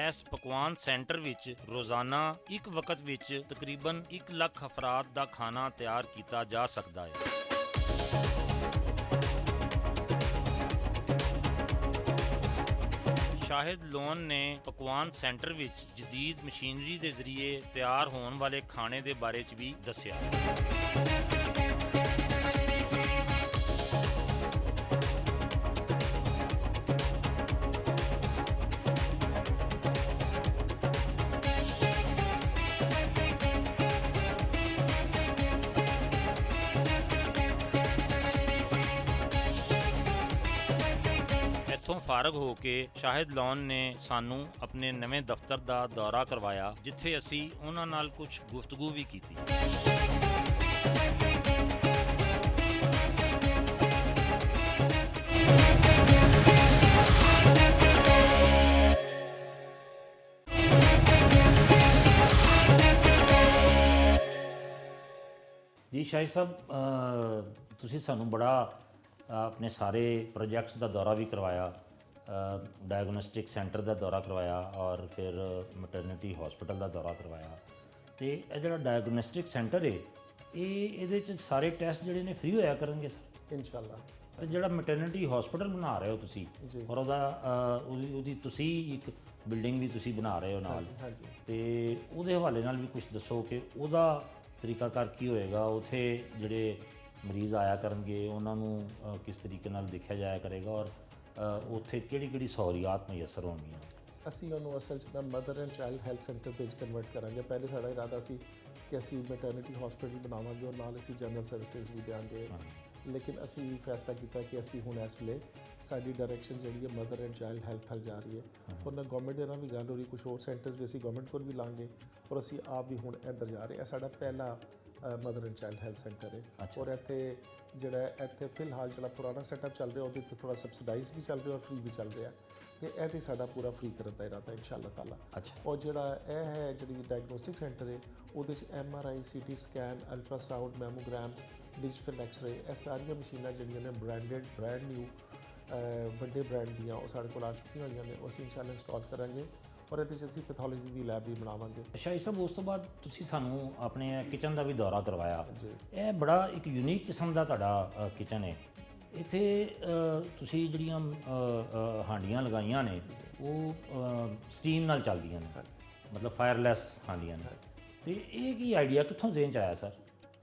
ਇਸ ਪਕਵਾਨ ਸੈਂਟਰ ਵਿੱਚ ਰੋਜ਼ਾਨਾ ਇੱਕ ਵਕਤ ਵਿੱਚ ਤਕਰੀਬਨ 1 ਲੱਖ ਅਫਰਾਦ ਦਾ ਖਾਣਾ ਤਿਆਰ ਕੀਤਾ ਜਾ ਸਕਦਾ ਹੈ। ਸ਼ਾਹਿਦ ਲੋਨ ਨੇ ਪਕਵਾਨ ਸੈਂਟਰ ਵਿੱਚ ਜਦੀਦ ਮਸ਼ੀਨਰੀ ਦੇ ਜ਼ਰੀਏ ਤਿਆਰ ਹੋਣ ਵਾਲੇ ਖਾਣੇ ਦੇ ਬਾਰੇ ਚ ਵੀ ਦੱਸਿਆ। ਇੱਥੋਂ ਫਾਰਗ ਹੋ ਕੇ ਸ਼ਾਹਿਦ ਲੋਨ ਨੇ ਸਾਨੂੰ ਆਪਣੇ ਨਵੇਂ ਦਫ਼ਤਰ ਦਾ ਦੌਰਾ ਕਰਵਾਇਆ ਜਿੱਥੇ ਅਸੀਂ ਉਹਨਾਂ ਨਾਲ ਕੁਝ ਗੁਫ਼ਤਗੂ ਵੀ ਕੀਤੀ। ਜੀ ਸ਼ਾਹਿਦ ਸਾਹਿਬ ਤੁਸੀਂ ਸਾਨੂੰ ਬੜਾ ਆਪਣੇ ਸਾਰੇ ਪ੍ਰੋਜੈਕਟਸ ਦਾ ਦੌਰਾ ਵੀ ਕਰਵਾਇਆ, ਡਾਇਗਨੋਸਟਿਕ ਸੈਂਟਰ ਦਾ ਦੌਰਾ ਕਰਵਾਇਆ ਔਰ ਫਿਰ ਮੈਟਰਨਿਟੀ ਹਸਪੀਟਲ ਦਾ ਦੌਰਾ ਕਰਵਾਇਆ। ਤੇ ਇਹ ਜਿਹੜਾ ਡਾਇਗਨੋਸਟਿਕ ਸੈਂਟਰ ਹੈ ਇਹਦੇ 'ਚ ਸਾਰੇ ਟੈਸਟ ਜਿਹੜੇ ਨੇ ਫ੍ਰੀ ਹੋਇਆ ਕਰਨਗੇ ਸਰ ਇਨਸ਼ਾਅੱਲਾ। ਤੇ ਜਿਹੜਾ ਮੈਟਰਨਿਟੀ ਹਸਪੀਟਲ ਬਣਾ ਰਹੇ ਹੋ ਤੁਸੀਂ ਔਰ ਉਹਦੀ ਤੁਸੀਂ ਇੱਕ ਬਿਲਡਿੰਗ ਵੀ ਤੁਸੀਂ ਬਣਾ ਰਹੇ ਹੋ ਨਾਲ, ਹਾਂਜੀ। ਤੇ ਉਹਦੇ ਹਵਾਲੇ ਨਾਲ ਵੀ ਕੁਝ ਦੱਸੋ ਕਿ ਉਹਦਾ ਤਰੀਕਾਕਾਰ ਕੀ ਹੋਏਗਾ, ਉੱਥੇ ਜਿਹੜੇ ਮਰੀਜ਼ ਆਇਆ ਕਰਨਗੇ ਉਹਨਾਂ ਨੂੰ ਕਿਸ ਤਰੀਕੇ ਨਾਲ ਦੇਖਿਆ ਜਾਇਆ ਕਰੇਗਾ ਔਰ ਉੱਥੇ ਕਿਹੜੀ ਕਿਹੜੀ ਸਹੂਲੀਅਤ ਮੁਯੱਸਰ ਹੋਣਗੀਆਂ। ਅਸੀਂ ਉਹਨੂੰ ਅਸਲ 'ਚ ਨਾ mother and child health centre ਦੇ ਵਿੱਚ ਕਨਵਰਟ ਕਰਾਂਗੇ। ਪਹਿਲੇ ਸਾਡਾ ਇਰਾਦਾ ਸੀ ਕਿ ਅਸੀਂ ਮੈਟਰਨਿਟੀ ਹਸਪੀਟਲ ਬਣਾਵਾਂਗੇ ਔਰ ਨਾਲ ਅਸੀਂ ਜਨਰਲ ਸਰਵਿਸਿਜ਼ ਵੀ ਦਿਆਂਗੇ, ਲੇਕਿਨ ਅਸੀਂ ਫੈਸਲਾ ਕੀਤਾ ਕਿ ਅਸੀਂ ਹੁਣ ਇਸ ਵੇਲੇ ਸਾਡੀ ਡਾਇਰੈਕਸ਼ਨ ਜਿਹੜੀ ਹੈ ਮਦਰ ਐਂਡ ਚਾਈਲਡ ਹੈਲਥ ਵੱਲ ਜਾ ਰਹੀ ਹੈ। ਉਹਨਾਂ ਗਵਰਨਮੈਂਟ ਦੇ ਨਾਲ ਵੀ ਗੱਲ ਹੋ ਰਹੀ, ਕੁਝ ਹੋਰ ਸੈਂਟਰਸ ਵੀ ਅਸੀਂ ਗਵਰਨਮੈਂਟ ਕੋਲ ਵੀ ਲਾਂਗੇ ਔਰ ਅਸੀਂ ਆਪ ਵੀ ਹੁਣ ਇੱਧਰ ਜਾ ਰਹੇ ਹਾਂ। ਸਾਡਾ ਪਹਿਲਾ mother and child health centre ਹੈ ਔਰ ਇੱਥੇ ਫਿਲਹਾਲ ਜਿਹੜਾ ਪੁਰਾਣਾ ਸੈਟਅਪ ਚੱਲ ਰਿਹਾ ਉਹਦੇ ਤੇ ਥੋੜਾ ਸਬਸਿਡਾਈਜ਼ ਵੀ ਚੱਲ ਰਿਹਾ ਔਰ ਫ੍ਰੀ ਵੀ ਚੱਲ ਰਿਹਾ, ਤੇ ਇਹ ਤੇ ਸਾਡਾ ਪੂਰਾ ਫ੍ਰੀ ਕਰਨ ਦਾ ਇਰਾਦਾ ਇਨਸ਼ਾਅੱਲਾ ਤਾਲਾ। ਔਰ ਜਿਹੜਾ ਇਹ ਹੈ ਜਿਹੜੀ ਡਾਇਗਨੋਸਟਿਕ ਸੈਂਟਰ ਹੈ ਉਹਦੇ 'ਚ MRI, CT scan, ultrasound, mammogram, digital X-ray, ਇਹ ਸਾਰੀਆਂ ਮਸ਼ੀਨਾਂ ਜਿਹੜੀਆਂ ਨੇ ਬ੍ਰਾਂਡ ਨਿਊ ਵੱਡੇ ਬ੍ਰਾਂਡ ਦੀਆਂ ਉਹ ਸਾਡੇ ਕੋਲ ਆ ਚੁੱਕੀਆਂ ਹੋਈਆਂ ਨੇ, ਉਹ ਅਸੀਂ ਇਨਸ਼ਾਅੱਲਾ ਇੰਸਟਾਲ ਕਰਾਂਗੇ ਔਰ ਇਹਦੇ 'ਚ ਅਸੀਂ ਪੈਥੋਲੋਜੀ ਦੀ ਲੈਬ ਵੀ ਬਣਾਵਾਂਗੇ। ਸ਼ਾਹਿਦ ਸਾਹਿਬ ਉਸ ਤੋਂ ਬਾਅਦ ਤੁਸੀਂ ਸਾਨੂੰ ਆਪਣੇ ਕਿਚਨ ਦਾ ਵੀ ਦੌਰਾ ਕਰਵਾਇਆ। ਇਹ ਬੜਾ ਇੱਕ ਯੂਨੀਕ ਕਿਸਮ ਦਾ ਤੁਹਾਡਾ ਕਿਚਨ ਹੈ। ਇੱਥੇ ਤੁਸੀਂ ਜਿਹੜੀਆਂ ਹਾਂਡੀਆਂ ਲਗਾਈਆਂ ਨੇ ਉਹ ਸਟੀਮ ਨਾਲ ਚੱਲਦੀਆਂ ਨੇ, ਮਤਲਬ ਫਾਇਰਲੈਸ ਹਾਂਡੀਆਂ ਨੇ, ਤੇ ਇਹ ਕੀ ਆਈਡੀਆ ਕਿੱਥੋਂ ਜ਼ਿਹਨ 'ਚ ਆਇਆ ਸਰ?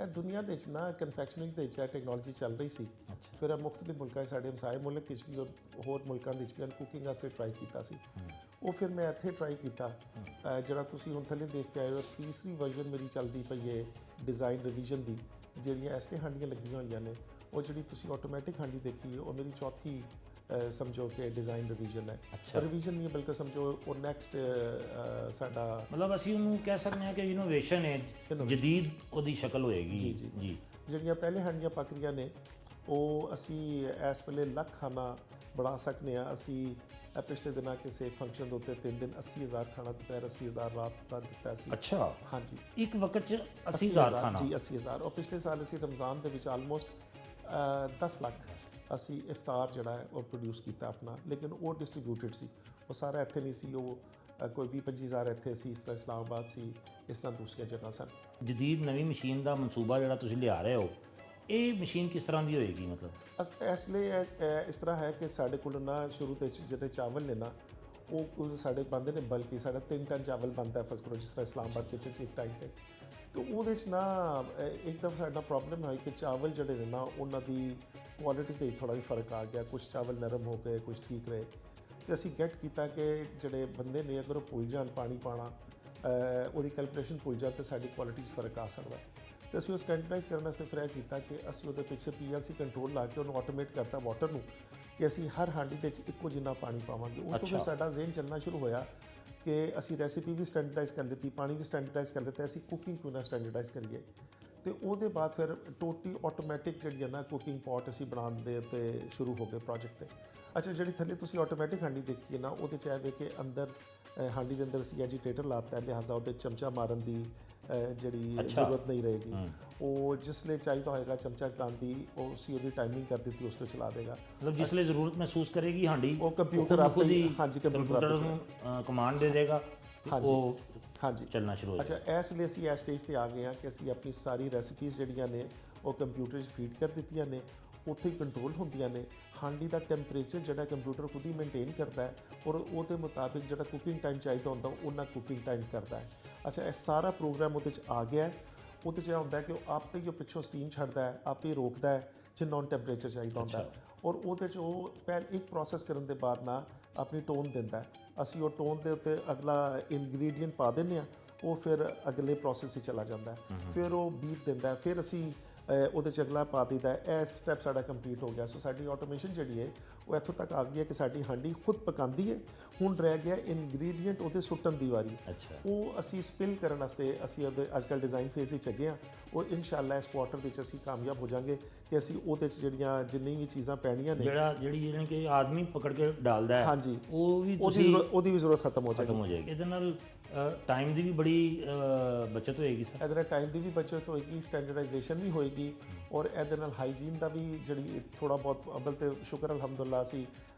ਇਹ ਦੁਨੀਆ ਦੇ ਵਿੱਚ ਨਾ ਕਨਫੈਕਸ਼ਨਿੰਗ ਦੇ ਵਿੱਚ ਟੈਕਨੋਲੋਜੀ ਚੱਲ ਰਹੀ ਸੀ, ਫਿਰ ਮੁਖਤਲਿਫ ਮੁਲਕਾਂ ਸਾਡੇ ਹਮਸਾਏ ਮੁਲਕ ਵਿੱਚ ਵੀ ਹੋਰ ਮੁਲਕਾਂ ਦੇ ਵਿੱਚ ਵੀ ਕੁਕਿੰਗ ਵਾਸਤੇ ਟਰਾਈ ਕੀਤਾ ਸੀ ਉਹ ਫਿਰ ਮੈਂ ਇੱਥੇ ਟਰਾਈ ਕੀਤਾ। ਜਿਹੜਾ ਤੁਸੀਂ ਹੁਣ ਥੱਲੇ ਦੇਖ ਕੇ ਆਏ ਹੋ, ਤੀਸਰੀ ਵਰਜ਼ਨ ਮੇਰੀ ਚੱਲਦੀ ਪਈ ਹੈ ਡਿਜ਼ਾਈਨ ਰਿਵੀਜ਼ਨ ਦੀ। ਜਿਹੜੀਆਂ ਐਸਟੇ ਹਾਂਡੀਆਂ ਲੱਗੀਆਂ ਹੋਈਆਂ ਨੇ, ਉਹ ਜਿਹੜੀ ਤੁਸੀਂ ਆਟੋਮੈਟਿਕ ਹਾਂਡੀ ਦੇਖੀ ਹੈ, ਉਹ ਮੇਰੀ ਚੌਥੀ ਸਮਝੋ ਕਿ ਡਿਜ਼ਾਈਨ ਰਿਵੀਜ਼ਨ ਹੈ। ਰਿਵੀਜ਼ਨ ਨਹੀਂ ਬਲਕਿ ਸਮਝੋ ਉਹ ਨੈਕਸਟ ਸਾਡਾ ਮਤਲਬ ਅਸੀਂ ਉਹਨੂੰ ਕਹਿ ਸਕਦੇ ਹਾਂ ਕਿ ਇਨੋਵੇਸ਼ਨ ਹੈ, ਜਦੀਦ ਉਹਦੀ ਸ਼ਕਲ ਹੋਏਗੀ। ਜੀ ਜਿਹੜੀਆਂ ਪਹਿਲੇ ਹਾਂਡੀਆਂ ਪੱਕ ਰਹੀਆਂ ਨੇ, ਉਹ ਅਸੀਂ ਇਸ ਵੇਲੇ ਲੱਖ ਖਾਣਾ ਬਣਾ ਸਕਦੇ ਹਾਂ। ਅਸੀਂ ਪਿਛਲੇ ਦਿਨਾਂ ਕਿਸੇ ਫੰਕਸ਼ਨ ਦੇ ਉੱਤੇ 3 ਦਿਨ 80,000 ਖਾਣਾ, ਦੁਪਹਿਰ 80,000 ਰਾਤ ਦਾ ਦਿੱਤਾ ਸੀ। ਅੱਛਾ, ਹਾਂਜੀ, ਇੱਕ ਵਕਤ 'ਚ 80,000 ਖਾਣਾ? ਜੀ 80,000। ਔਰ ਪਿਛਲੇ ਸਾਲ ਅਸੀਂ ਰਮਜ਼ਾਨ ਦੇ ਵਿੱਚ ਆਲਮੋਸਟ 10 ਲੱਖ ਅਸੀਂ ਇਫਤਾਰ ਜਿਹੜਾ ਹੈ ਉਹ ਪ੍ਰੋਡਿਊਸ ਕੀਤਾ ਆਪਣਾ। ਲੇਕਿਨ ਉਹ ਡਿਸਟਰੀਬਿਊਟਡ ਸੀ, ਉਹ ਸਾਰਾ ਇੱਥੇ ਨਹੀਂ ਸੀ। ਉਹ ਕੋਈ 20-25,000 ਇੱਥੇ ਸੀ, ਇਸ ਤਰ੍ਹਾਂ ਇਸਲਾਮਾਬਾਦ ਸੀ, ਇਸ ਤਰ੍ਹਾਂ ਦੂਸਰੀਆਂ ਜਗ੍ਹਾ ਸਨ। ਜਦੀਦ ਨਵੀਂ ਮਸ਼ੀਨ ਦਾ ਮਨਸੂਬਾ ਜਿਹੜਾ ਤੁਸੀਂ ਲਿਆ ਰਹੇ ਹੋ, ਇਹ ਮਸ਼ੀਨ ਕਿਸ ਤਰ੍ਹਾਂ ਦੀ ਹੋਏਗੀ? ਮਤਲਬ ਇਸ ਲਈ ਇਸ ਤਰ੍ਹਾਂ ਹੈ ਕਿ ਸਾਡੇ ਕੋਲ ਨਾ ਸ਼ੁਰੂ ਤੋਂ ਜਿਹੜੇ ਚਾਵਲ ਨੇ ਨਾ, ਉਹ ਸਾਡੇ ਬਣਦੇ ਨੇ ਬਲਕਿ ਸਾਡਾ 3 ਟਨ ਚਾਵਲ ਬਣਦਾ ਫਸਟ ਕਰੋ, ਜਿਸ ਤਰ੍ਹਾਂ ਇਸਲਾਮਾਬਾਦ ਕਿਚਨ 'ਚ ਇੱਕ ਟਾਈਮ 'ਤੇ। ਤਾਂ ਉਹਦੇ 'ਚ ਨਾ ਇੱਕਦਮ ਸਾਡਾ ਪ੍ਰੋਬਲਮ ਹੋਈ ਕਿ ਚਾਵਲ ਜਿਹੜੇ ਨੇ ਨਾ, ਉਹਨਾਂ ਦੀ ਕੁਆਲਿਟੀ 'ਤੇ ਥੋੜ੍ਹਾ ਜਿਹਾ ਫਰਕ ਆ ਗਿਆ। ਕੁਝ ਚਾਵਲ ਨਰਮ ਹੋ ਗਏ, ਕੁਝ ਠੀਕ ਰਹੇ। ਅਤੇ ਅਸੀਂ ਗੈਟ ਕੀਤਾ ਕਿ ਜਿਹੜੇ ਬੰਦੇ ਨੇ ਅਗਰ ਉਹ ਭੁੱਲ ਜਾਣ ਪਾਣੀ ਪਾਣਾ, ਉਹਦੀ ਕੈਲਕੂਲੇਸ਼ਨ ਭੁੱਲ ਜਾਣ, ਤਾਂ ਸਾਡੀ ਕੁਆਲਿਟੀ 'ਚ ਫਰਕ ਆ ਸਕਦਾ। ਤੇ ਅਸੀਂ ਉਹ ਸਟੈਂਡਰਡਾਈਜ਼ ਕਰਨ ਵਾਸਤੇ ਫਿਰ ਇਹ ਕੀਤਾ ਕਿ ਅਸੀਂ ਉਹਦੇ ਪਿੱਛੇ PLC ਕੰਟਰੋਲ ਲਾ ਕੇ ਉਹਨੂੰ ਆਟੋਮੇਟ ਕਰਤਾ ਵਾਟਰ ਨੂੰ, ਕਿ ਅਸੀਂ ਹਰ ਹਾਂਡੀ ਦੇ ਵਿੱਚ ਇੱਕੋ ਜਿੰਨਾ ਪਾਣੀ ਪਾਵਾਂਗੇ। ਉਹ ਤੋਂ ਫਿਰ ਸਾਡਾ ਜ਼ਿਹਨ ਚੱਲਣਾ ਸ਼ੁਰੂ ਹੋਇਆ ਕਿ ਅਸੀਂ ਰੈਸਿਪੀ ਵੀ ਸਟੈਂਡਰਡਾਈਜ਼ ਕਰ ਲਿੱਤੀ, ਪਾਣੀ ਵੀ ਸਟੈਂਡਰਡਾਈਜ਼ ਕਰ ਲਿੱਤਾ, ਅਸੀਂ ਕੁਕਿੰਗ ਕਿਉਂ ਨਾ ਸਟੈਂਡਰਡਾਈਜ਼ ਕਰੀਏ। ਤੇ ਉਹਦੇ ਬਾਅਦ ਫਿਰ ਟੋਟਲੀ ਆਟੋਮੈਟਿਕ ਜਿਹੜੀ ਹੈ ਨਾ ਕੁਕਿੰਗ ਪੌਟ ਅਸੀਂ ਬਣਾਉਣ ਦੇ ਉੱਤੇ ਸ਼ੁਰੂ ਹੋ ਗਏ ਪ੍ਰੋਜੈਕਟ 'ਤੇ। ਅੱਛਾ, ਜਿਹੜੀ ਥੱਲੇ ਤੁਸੀਂ ਆਟੋਮੈਟਿਕ ਹਾਂਡੀ ਦੇਖੀ ਹੈ ਨਾ, ਉਹਦੇ 'ਚ ਇਹ ਕਿ ਅੰਦਰ ਹਾਂਡੀ ਦੇ ਅੰਦਰ ਅਸੀਂ ਐਜੀਟੇਟਰ ਲਾਤਾ, ਲਿਹਾਜ਼ਾ ਉਹਦੇ ਚਮਚਾ ਮਾਰਨ ਦੀ ਜਿਹੜੀ ਜ਼ਰੂਰਤ ਨਹੀਂ ਰਹੇਗੀ। ਉਹ ਜਿਸਲੇ ਚਾਹੀਦਾ ਹੋਏਗਾ ਚਮਚਾ ਚਲਾਉਣ ਦੀ, ਉਹ ਅਸੀਂ ਉਹਦੀ ਟਾਈਮਿੰਗ ਕਰ ਦਿੱਤੀ, ਉਸ ਤੋਂ ਚਲਾ ਦੇਗਾ। ਮਤਲਬ ਜਿਸਲੇ ਜ਼ਰੂਰਤ ਮਹਿਸੂਸ ਕਰੇਗੀ ਹਾਂਡੀ, ਉਹ ਕੰਪਿਊਟਰ ਆਪੇ ਹੀ ਕੰਪਿਊਟਰ ਨੂੰ ਕਮਾਂਡ ਦੇ ਦੇਗਾ, ਉਹ ਚੱਲਣਾ ਸ਼ੁਰੂ ਹੋ ਜਾਏਗਾ। ਅੱਛਾ, ਇਸ ਲਈ ਅਸੀਂ ਇਸ ਸਟੇਜ 'ਤੇ ਆ ਗਏ ਹਾਂ ਕਿ ਅਸੀਂ ਆਪਣੀ ਸਾਰੀ ਰੈਸਿਪੀਜ਼ ਜਿਹੜੀਆਂ ਨੇ ਉਹ ਕੰਪਿਊਟਰ 'ਚ ਫੀਡ ਕਰ ਦਿੱਤੀਆਂ ਨੇ, ਉੱਥੇ ਹੀ ਕੰਟਰੋਲ ਹੁੰਦੀਆਂ ਨੇ। ਹਾਂਡੀ ਦਾ ਟੈਂਪਰੇਚਰ ਜਿਹੜਾ ਕੰਪਿਊਟਰ ਖੁਦ ਹੀ ਮੇਨਟੇਨ ਕਰਦਾ ਹੈ, ਔਰ ਉਹਦੇ ਮੁਤਾਬਿਕ ਜਿਹੜਾ ਕੁਕਿੰਗ ਟਾਈਮ ਚਾਹੀਦਾ ਹੁੰਦਾ ਉਹਨਾਂ ਕੁਕਿੰਗ ਟਾਈਮ ਕਰਦਾ ਹੈ। ਅੱਛਾ, ਇਹ ਸਾਰਾ ਪ੍ਰੋਗਰਾਮ ਉਹਦੇ 'ਚ ਆ ਗਿਆ ਹੈ। ਉਹਦੇ 'ਚ ਇਹ ਹੁੰਦਾ ਕਿ ਉਹ ਆਪੇ ਹੀ ਪਿੱਛੋਂ ਸਟੀਮ ਛੱਡਦਾ ਹੈ, ਆਪੇ ਹੀ ਰੋਕਦਾ ਹੈ ਜਿੰਨਾ ਉਹਨੂੰ ਟੈਂਪਰੇਚਰ ਚਾਹੀਦਾ ਹੁੰਦਾ ਹੈ। ਔਰ ਉਹਦੇ 'ਚ ਉਹ ਪਹਿਲ ਇੱਕ ਪ੍ਰੋਸੈਸ ਕਰਨ ਦੇ ਬਾਅਦ ਨਾ ਆਪਣੀ ਟੋਨ ਦਿੰਦਾ ਹੈ। ਅਸੀਂ ਉਹ ਟੋਨ ਦੇ ਉੱਤੇ ਅਗਲਾ ਇਨਗਰੀਡੀਐਂਟ ਪਾ ਦਿੰਦੇ ਹਾਂ, ਉਹ ਫਿਰ ਅਗਲੇ ਪ੍ਰੋਸੈਸ 'ਚ ਚਲਾ ਜਾਂਦਾ ਹੈ। ਫਿਰ ਉਹ ਬੀਪ ਦਿੰਦਾ ਹੈ, ਫਿਰ ਅਸੀਂ ਉਹਦੇ 'ਚ ਅਗਲਾ ਪਾ ਦਿੱਤਾ। ਇਹ ਸਟੈਪ ਸਾਡਾ ਕੰਪਲੀਟ ਹੋ ਗਿਆ। ਸੋ ਸਾਡੀ ਆਟੋਮੇਸ਼ਨ ਜਿਹੜੀ ਹੈ ਉਹ ਇੱਥੋਂ ਤੱਕ ਆ ਗਈ ਹੈ ਕਿ ਸਾਡੀ ਹਾਂਡੀ ਖੁਦ ਪਕਾਉਂਦੀ ਹੈ। ਹੁਣ ਰਹਿ ਗਿਆ ਇਨਗਰੀਡੀਐਂਟ ਉਹਦੇ ਸੁੱਟਣ ਦੀ ਵਾਰੀ। ਉਹ ਅਸੀਂ ਸਪਿਲ ਕਰਨ ਵਾਸਤੇ ਅਸੀਂ ਉਹਦੇ ਅੱਜ ਕੱਲ੍ਹ ਡਿਜ਼ਾਈਨ ਫੇਜ਼ ਵਿੱਚ ਹੈਗੇ ਹਾਂ। ਉਹ ਇਨਸ਼ਾਅੱਲਾ ਇਸ ਕੁਆਰਟਰ ਵਿੱਚ ਅਸੀਂ ਕਾਮਯਾਬ ਹੋ ਜਾਵਾਂਗੇ ਕਿ ਅਸੀਂ ਉਹਦੇ 'ਚ ਜਿਹੜੀਆਂ ਜਿੰਨੀ ਵੀ ਚੀਜ਼ਾਂ ਪੈਣੀਆਂ ਨੇ, ਜਿਹੜੀ ਕਿ ਆਦਮੀ ਪਕੜ ਕੇ ਡਾਲਦਾ ਹੈ, ਹਾਂਜੀ, ਉਹ ਵੀ ਉਹਦੀ ਵੀ ਜ਼ਰੂਰਤ ਖਤਮ ਹੋ ਜਾਏਗੀ। ਇਹਦੇ ਨਾਲ ਟਾਈਮ ਦੀ ਵੀ ਬੜੀ ਬਚਤ ਹੋਏਗੀ ਸਰ। ਇਹਦੇ ਨਾਲ ਟਾਈਮ ਦੀ ਵੀ ਬਚਤ ਹੋਏਗੀ, ਸਟੈਂਡਰਡਾਈਜੇਸ਼ਨ ਵੀ ਹੋਏਗੀ, ਔਰ ਇਹਦੇ ਨਾਲ ਹਾਈਜੀਨ ਦਾ ਵੀ ਜਿਹੜੀ ਥੋੜ੍ਹਾ ਬਹੁਤ ਅਵਲ ਤੇ ਸ਼ੁਕਰ ਅਲਹਮਦੁਲਿਲਾ ਅਸੀਂ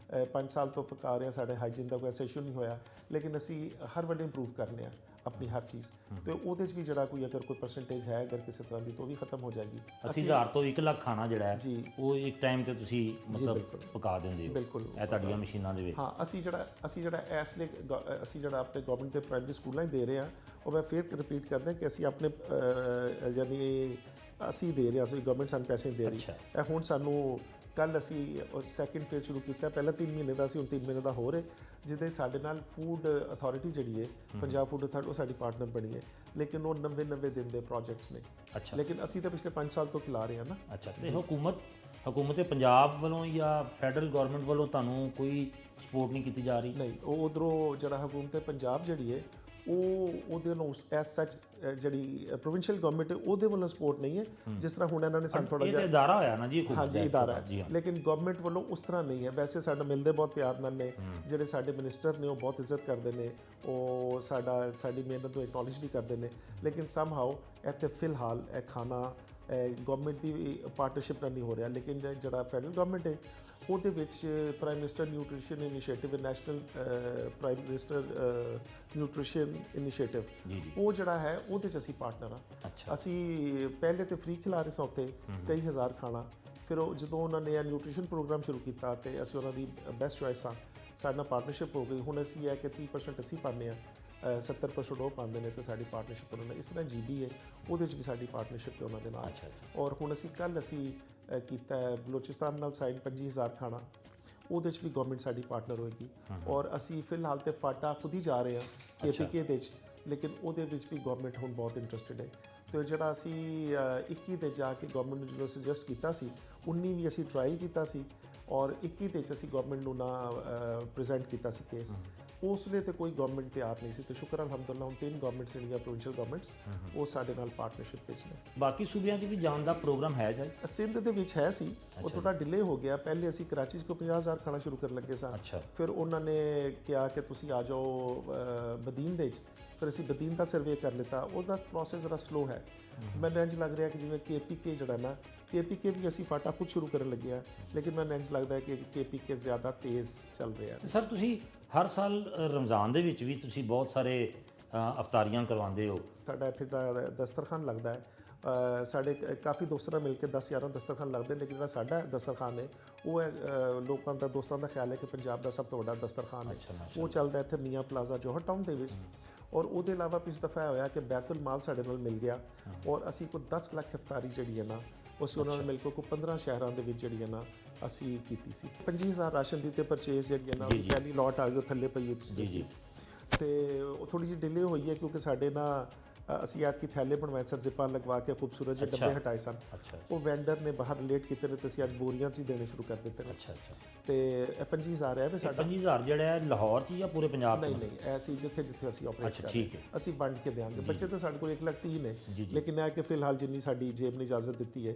5 ਸਾਲ ਤੋਂ ਪਕਾ ਰਹੇ ਹਾਂ, ਸਾਡੇ ਹਾਈਜੀਨ ਦਾ ਕੋਈ ਐਸਾ ਇਸ਼ੂ ਨਹੀਂ ਹੋਇਆ। ਲੇਕਿਨ ਅਸੀਂ ਹਰ ਵੇਲੇ ਇੰਪਰੂਵ ਕਰਨੇ ਆ ਆਪਣੀ ਹਰ ਚੀਜ਼, ਤੇ ਉਹਦੇ 'ਚ ਵੀ ਜਿਹੜਾ ਕੋਈ ਅਗਰ ਕੋਈ ਪਰਸੈਂਟੇਜ ਹੈ ਅਗਰ ਕਿਸੇ ਤਰ੍ਹਾਂ ਦੀ, ਤਾਂ ਉਹ ਵੀ ਖਤਮ ਹੋ ਜਾਏਗੀ। 80,000 ਤੋਂ 1 ਲੱਖ ਖਾਣਾ ਜਿਹੜਾ ਹੈ ਉਹ ਇੱਕ ਟਾਈਮ ਤੇ ਤੁਸੀਂ ਮਤਲਬ ਪਕਾ ਦਿੰਦੇ ਹੋ। ਬਿਲਕੁਲ, ਇਹ ਤੁਹਾਡੀਆਂ ਮਸ਼ੀਨਾਂ ਦੇ ਵਿੱਚ। ਹਾਂ, ਅਸੀਂ ਜਿਹੜਾ ਇਸ ਲਈ ਅਸੀਂ ਜਿਹੜਾ ਆਪਣੇ ਗਵਰਨਮੈਂਟ ਦੇ ਪ੍ਰਾਇਮਰੀ ਸਕੂਲਾਂ 'ਚ ਦੇ ਰਹੇ ਹਾਂ, ਉਹ ਮੈਂ ਫਿਰ ਰਿਪੀਟ ਕਰਦਾ ਕਿ ਅਸੀਂ ਆਪਣੇ ਯਾਨੀ ਅਸੀਂ ਦੇ ਰਹੇ ਹਾਂ, ਅਸੀਂ ਗਵਰਨਮੈਂਟ ਸਾਨੂੰ ਪੈਸੇ ਦੇ ਰਹੀ ਹੈ। ਇਹ ਹੁਣ ਸਾਨੂੰ ਕੱਲ੍ਹ ਅਸੀਂ ਸੈਕਿੰਡ ਫੇਜ਼ ਸ਼ੁਰੂ ਕੀਤਾ। ਪਹਿਲਾਂ 3 ਮਹੀਨੇ ਦਾ ਸੀ, ਹੁਣ 3 ਮਹੀਨੇ ਦਾ ਹੋ ਰਿਹਾ, ਜਿਹਦੇ ਸਾਡੇ ਨਾਲ ਫੂਡ ਅਥਾਰਟੀ ਜਿਹੜੀ ਹੈ ਪੰਜਾਬ ਫੂਡ ਅਥਾਰਟੀ, ਉਹ ਸਾਡੀ ਪਾਰਟਨਰ ਬਣੀ ਹੈ। ਲੇਕਿਨ ਉਹ 90 ਦਿਨ ਦੇ ਪ੍ਰੋਜੈਕਟਸ ਨੇ। ਲੇਕਿਨ ਅਸੀਂ ਤਾਂ ਪਿਛਲੇ 5 ਸਾਲ ਤੋਂ ਖਿਲਾ ਰਹੇ ਹਾਂ ਨਾ। ਅੱਛਾ, ਤੇ ਹਕੂਮਤ ਪੰਜਾਬ ਵੱਲੋਂ ਜਾਂ ਫੈਡਰਲ ਗਵਰਨਮੈਂਟ ਵੱਲੋਂ ਤੁਹਾਨੂੰ ਕੋਈ ਸਪੋਰਟ ਨਹੀਂ ਕੀਤੀ ਜਾ ਰਹੀ? ਨਹੀਂ, ਉਹ ਉਧਰੋਂ ਜਿਹੜਾ ਹਕੂਮਤ ਪੰਜਾਬ ਜਿਹੜੀ ਹੈ ਉਹਦੇ ਨੂੰ ਐਸ ਸੱਚ ਜਿਹੜੀ ਪ੍ਰੋਵਿੰਸ਼ੀਅਲ ਗਵਰਨਮੈਂਟ ਹੈ ਉਹਦੇ ਵੱਲੋਂ ਸਪੋਰਟ ਨਹੀਂ ਹੈ। ਜਿਸ ਤਰ੍ਹਾਂ ਹੁਣ ਇਹਨਾਂ ਨੇ ਸਾਨੂੰ ਥੋੜਾ ਜਿਹਾ ਇਦਾਰਾ ਹੋਇਆ ਨਾ ਜੀ, ਹਾਂਜੀ ਇਦਾਰਾ ਹੈ, ਲੇਕਿਨ ਗਵਰਨਮੈਂਟ ਵੱਲੋਂ ਉਸ ਤਰ੍ਹਾਂ ਨਹੀਂ ਹੈ। ਵੈਸੇ ਸਾਡਾ ਮਿਲਦੇ ਬਹੁਤ ਪਿਆਰ ਨਾਲ ਨੇ, ਜਿਹੜੇ ਸਾਡੇ ਮਿਨਿਸਟਰ ਨੇ ਉਹ ਬਹੁਤ ਇੱਜ਼ਤ ਕਰਦੇ ਨੇ, ਉਹ ਸਾਡੀ ਮਿਹਨਤ ਨੂੰ ਐਕਨੋਲੇਜ ਵੀ ਕਰਦੇ ਨੇ। ਲੇਕਿਨ ਸਮਹਾਓ ਇੱਥੇ ਫਿਲਹਾਲ ਇਹ ਖਾਣਾ ਗਵਰਨਮੈਂਟ ਦੀ ਪਾਰਟਨਰਸ਼ਿਪ ਨਾਲ ਨਹੀਂ ਹੋ ਰਿਹਾ। ਲੇਕਿਨ ਜਿਹੜਾ ਫੈਡਰਲ ਗਵਰਨਮੈਂਟ ਹੈ ਉਹਦੇ ਵਿੱਚ prime minister nutrition initiative, national prime minister nutrition initiative, ਉਹ ਜਿਹੜਾ ਹੈ ਉਹਦੇ 'ਚ ਅਸੀਂ ਪਾਰਟਨਰ ਹਾਂ। ਅਸੀਂ ਪਹਿਲੇ ਤੇ ਫ੍ਰੀ ਖਿਲਾ ਰਹੇ ਸਾਂ ਉੱਥੇ ਕਈ ਹਜ਼ਾਰ ਖਾਣਾ। ਫਿਰ ਉਹ ਜਦੋਂ ਉਹਨਾਂ ਨੇ ਇਹ ਨਿਊਟ੍ਰੀਸ਼ਨ ਪ੍ਰੋਗਰਾਮ ਸ਼ੁਰੂ ਕੀਤਾ ਤੇ ਅਸੀਂ ਉਹਨਾਂ ਦੀ ਬੈਸਟ ਚੋਇਸ ਹਾਂ, ਸਾਡੇ ਨਾਲ ਪਾਰਟਨਰਸ਼ਿਪ ਹੋ ਗਈ। ਹੁਣ ਅਸੀਂ ਇਹ ਕਿ 30% ਅਸੀਂ ਪਾਉਂਦੇ ਹਾਂ, 70% ਉਹ ਪਾਉਂਦੇ ਨੇ, ਤੇ ਸਾਡੀ ਪਾਰਟਨਰਸ਼ਿਪ ਉਹਨਾਂ ਨਾਲ। ਇਸ ਤਰ੍ਹਾਂ GB ਹੈ, ਉਹਦੇ 'ਚ ਵੀ ਸਾਡੀ ਪਾਰਟਨਰਸ਼ਿਪ ਹੈ ਉਹਨਾਂ ਦੇ ਨਾਲ। ਔਰ ਹੁਣ ਅਸੀਂ ਕੱਲ੍ਹ ਕੀਤਾ ਬਲੋਚਿਸਤਾਨ ਨਾਲ ਸਾਈਨ 25,000 ਖਾਣਾ, ਉਹਦੇ 'ਚ ਵੀ ਗਵਰਨਮੈਂਟ ਸਾਡੀ ਪਾਰਟਨਰ ਹੋਏਗੀ। ਔਰ ਅਸੀਂ ਫਿਲਹਾਲ ਤੇ ਫਾਟਾ ਖੁਦ ਹੀ ਜਾ ਰਹੇ ਹਾਂ KPK ਦੇ 'ਚ, ਲੇਕਿਨ ਉਹਦੇ ਵਿੱਚ ਵੀ ਗਵਰਨਮੈਂਟ ਹੁਣ ਬਹੁਤ ਇੰਟਰਸਟਿਡ ਹੈ। ਤੇ ਜਿਹੜਾ ਅਸੀਂ 21 ਤੇ ਜਾ ਕੇ ਗਵਰਨਮੈਂਟ ਨੂੰ ਜਦੋਂ ਸੁਜੈਸਟ ਕੀਤਾ ਸੀ, 19 ਵੀ ਅਸੀਂ ਟਰਾਇਲ ਕੀਤਾ ਸੀ ਔਰ 21 ਤੇ 'ਚ ਅਸੀਂ ਗਵਰਨਮੈਂਟ ਨੂੰ ਨਾ ਪ੍ਰੈਜ਼ੈਂਟ ਕੀਤਾ ਸੀ ਕੇਸ। ਉਸ ਵੇਲੇ ਤੇ ਕੋਈ ਗਵਰਨਮੈਂਟ ਤਿਆਰ ਨਹੀਂ ਸੀ, ਤੇ ਸ਼ੁਕਰ ਅਲਹਮਦੁਲਿਲਾ ਹੁਣ 3 ਗਵਰਨਮੈਂਟਸ ਜਿਹੜੀਆਂ ਪ੍ਰੋਵਿੰਸ਼ੀਅਲ ਗਵਰਨਮੈਂਟਸ ਉਹ ਸਾਡੇ ਨਾਲ ਪਾਰਟਨਰਸ਼ਿਪ ਵਿੱਚ ਨੇ। ਬਾਕੀ ਸੂਬਿਆਂ 'ਚ ਵੀ ਜਾਣ ਦਾ ਪ੍ਰੋਗਰਾਮ ਹੈ ਜੀ? ਸਿੰਧ ਦੇ ਵਿੱਚ ਹੈ ਸੀ, ਉਹ ਥੋੜਾ ਡਿਲੇ ਹੋ ਗਿਆ। ਪਹਿਲੇ ਅਸੀਂ ਕਰਾਚੀ 'ਚ ਕੋਈ 50,000 ਖਾਣਾ ਸ਼ੁਰੂ ਕਰਨ ਲੱਗੇ ਸਾਂ। ਅੱਛਾ। ਫਿਰ ਉਹਨਾਂ ਨੇ ਕਿਹਾ ਕਿ ਤੁਸੀਂ ਆ ਜਾਓ ਬਦੀਨ ਦੇ 'ਚ, ਫਿਰ ਅਸੀਂ ਬਦੀਨ ਦਾ ਸਰਵੇ ਕਰ ਲਿੱਤਾ। ਉਹਦਾ ਪ੍ਰੋਸੈਸ ਜ਼ਰਾ ਸਲੋ ਹੈ। ਮੈਨੂੰ ਇੰਝ ਲੱਗ ਰਿਹਾ ਕਿ ਜਿਵੇਂ KPK ਜਿਹੜਾ ਨਾ, KPK ਵੀ ਅਸੀਂ ਫਾਟਾ ਖੁਦ ਸ਼ੁਰੂ ਕਰਨ ਲੱਗੇ ਆ, ਲੇਕਿਨ ਮੈਨੂੰ ਇੰਝ ਲੱਗਦਾ ਹੈ ਕਿ KPK ਜ਼ਿਆਦਾ ਤੇਜ਼ ਚੱਲ ਰਿਹਾ। ਤੇ ਸਰ ਤੁਸੀਂ ਹਰ ਸਾਲ ਰਮਜ਼ਾਨ ਦੇ ਵਿੱਚ ਵੀ ਤੁਸੀਂ ਬਹੁਤ ਸਾਰੇ ਅਫਤਾਰੀਆਂ ਕਰਵਾਉਂਦੇ ਹੋ। ਸਾਡਾ ਇੱਥੇ ਦਸਤਰਖਾਨ ਲੱਗਦਾ ਹੈ, ਸਾਡੇ ਕਾਫੀ ਦੋਸਤਾਂ ਮਿਲ ਕੇ 10-11 ਦਸਤਰਖਾਨ ਲੱਗਦੇ, ਲੇਕਿਨ ਜਿਹੜਾ ਸਾਡਾ ਦਸਤਰਖਾਨ ਹੈ ਉਹ ਹੈ ਲੋਕਾਂ ਦਾ, ਦੋਸਤਾਂ ਦਾ ਖਿਆਲ ਹੈ ਕਿ ਪੰਜਾਬ ਦਾ ਸਭ ਤੋਂ ਵੱਡਾ ਦਸਤਰਖਾਨ ਹੈ। ਉਹ ਚੱਲਦਾ ਇੱਥੇ ਮੀਆਂ ਪਲਾਜ਼ਾ ਜੋਹਰ ਟਾਊਨ ਦੇ ਵਿੱਚ। ਔਰ ਉਹਦੇ ਇਲਾਵਾ ਪਿਛਲੇ ਦਫਾ ਹੋਇਆ ਕਿ ਬੈਤੁਲ ਮਾਲ ਸਾਡੇ ਨਾਲ ਮਿਲ ਗਿਆ ਔਰ ਅਸੀਂ ਕੋਈ 10 ਲੱਖ ਇਫਤਾਰੀ ਜਿਹੜੀ ਹੈ ਨਾ ਅਸੀਂ ਉਹਨਾਂ ਨਾਲ ਮਿਲ ਕੇ ਕੋਈ 15 ਸ਼ਹਿਰਾਂ ਦੇ ਵਿੱਚ ਜਿਹੜੀ ਹੈ ਨਾ ਅਸੀਂ ਕੀਤੀ ਸੀ। 25,000 ਰਾਸ਼ਨ ਦੀ ਤੇ ਪਰਚੇਜ਼ ਜਿਹੜੀ ਹੈ ਨਾ ਉਹਦੀ ਪਹਿਲੀ ਲੋਟ ਆ ਗਈ, ਉਹ ਥੱਲੇ ਪਈ ਹੋਈ ਜੀ। ਤੇ ਉਹ ਥੋੜੀ ਜਿਹੀ ਡਿਲੇ ਹੋਈ ਹੈ ਕਿਉਂਕਿ ਸਾਡੇ ਨਾ ਅਸੀਂ ਆਪ ਥੈਲੇ ਬਣਵਾਏ ਸਨ, ਜ਼ਿਪਾਂ ਲਗਵਾ ਕੇ ਖੂਬਸੂਰਤ ਜਿਹੇ ਡੱਬੇ ਹਟਾਏ ਸਨ। ਉਹ ਵੈਂਡਰ ਨੇ ਬਾਹਰ ਲੇਟ ਕੀਤੇ ਨੇ ਤੇ ਅਸੀਂ ਅੱਜ ਬੋਰੀਆਂ 'ਚ ਹੀ ਦੇਣੇ ਸ਼ੁਰੂ ਕਰ ਦਿੱਤੇ ਨੇ। ਤੇ 25,000 ਹੈ ਵੀ ਸਾਡਾ। 25,000 ਜਿਹੜਾ ਹੈ ਲਾਹੌਰ 'ਚ ਜਾਂ ਪੂਰੇ ਪੰਜਾਬ 'ਚ? ਨਹੀਂ, ਐਸੀ ਜਿੱਥੇ ਅਸੀਂ ਆਪਰੇਟ ਕਰ ਰਹੇ ਹਾਂ ਅਸੀਂ ਵੰਡ ਕੇ ਦੇਵਾਂਗੇ। ਬੱਚੇ ਤਾਂ ਸਾਡੇ ਕੋਲ 1,30,000 ਨੇ, ਲੇਕਿਨ ਇਹ ਕਿ ਫਿਲਹਾਲ ਜਿੰਨੀ ਸਾਡੀ ਜੇਬ ਨੇ ਇਜਾਜ਼ਤ ਦਿੱਤੀ ਹੈ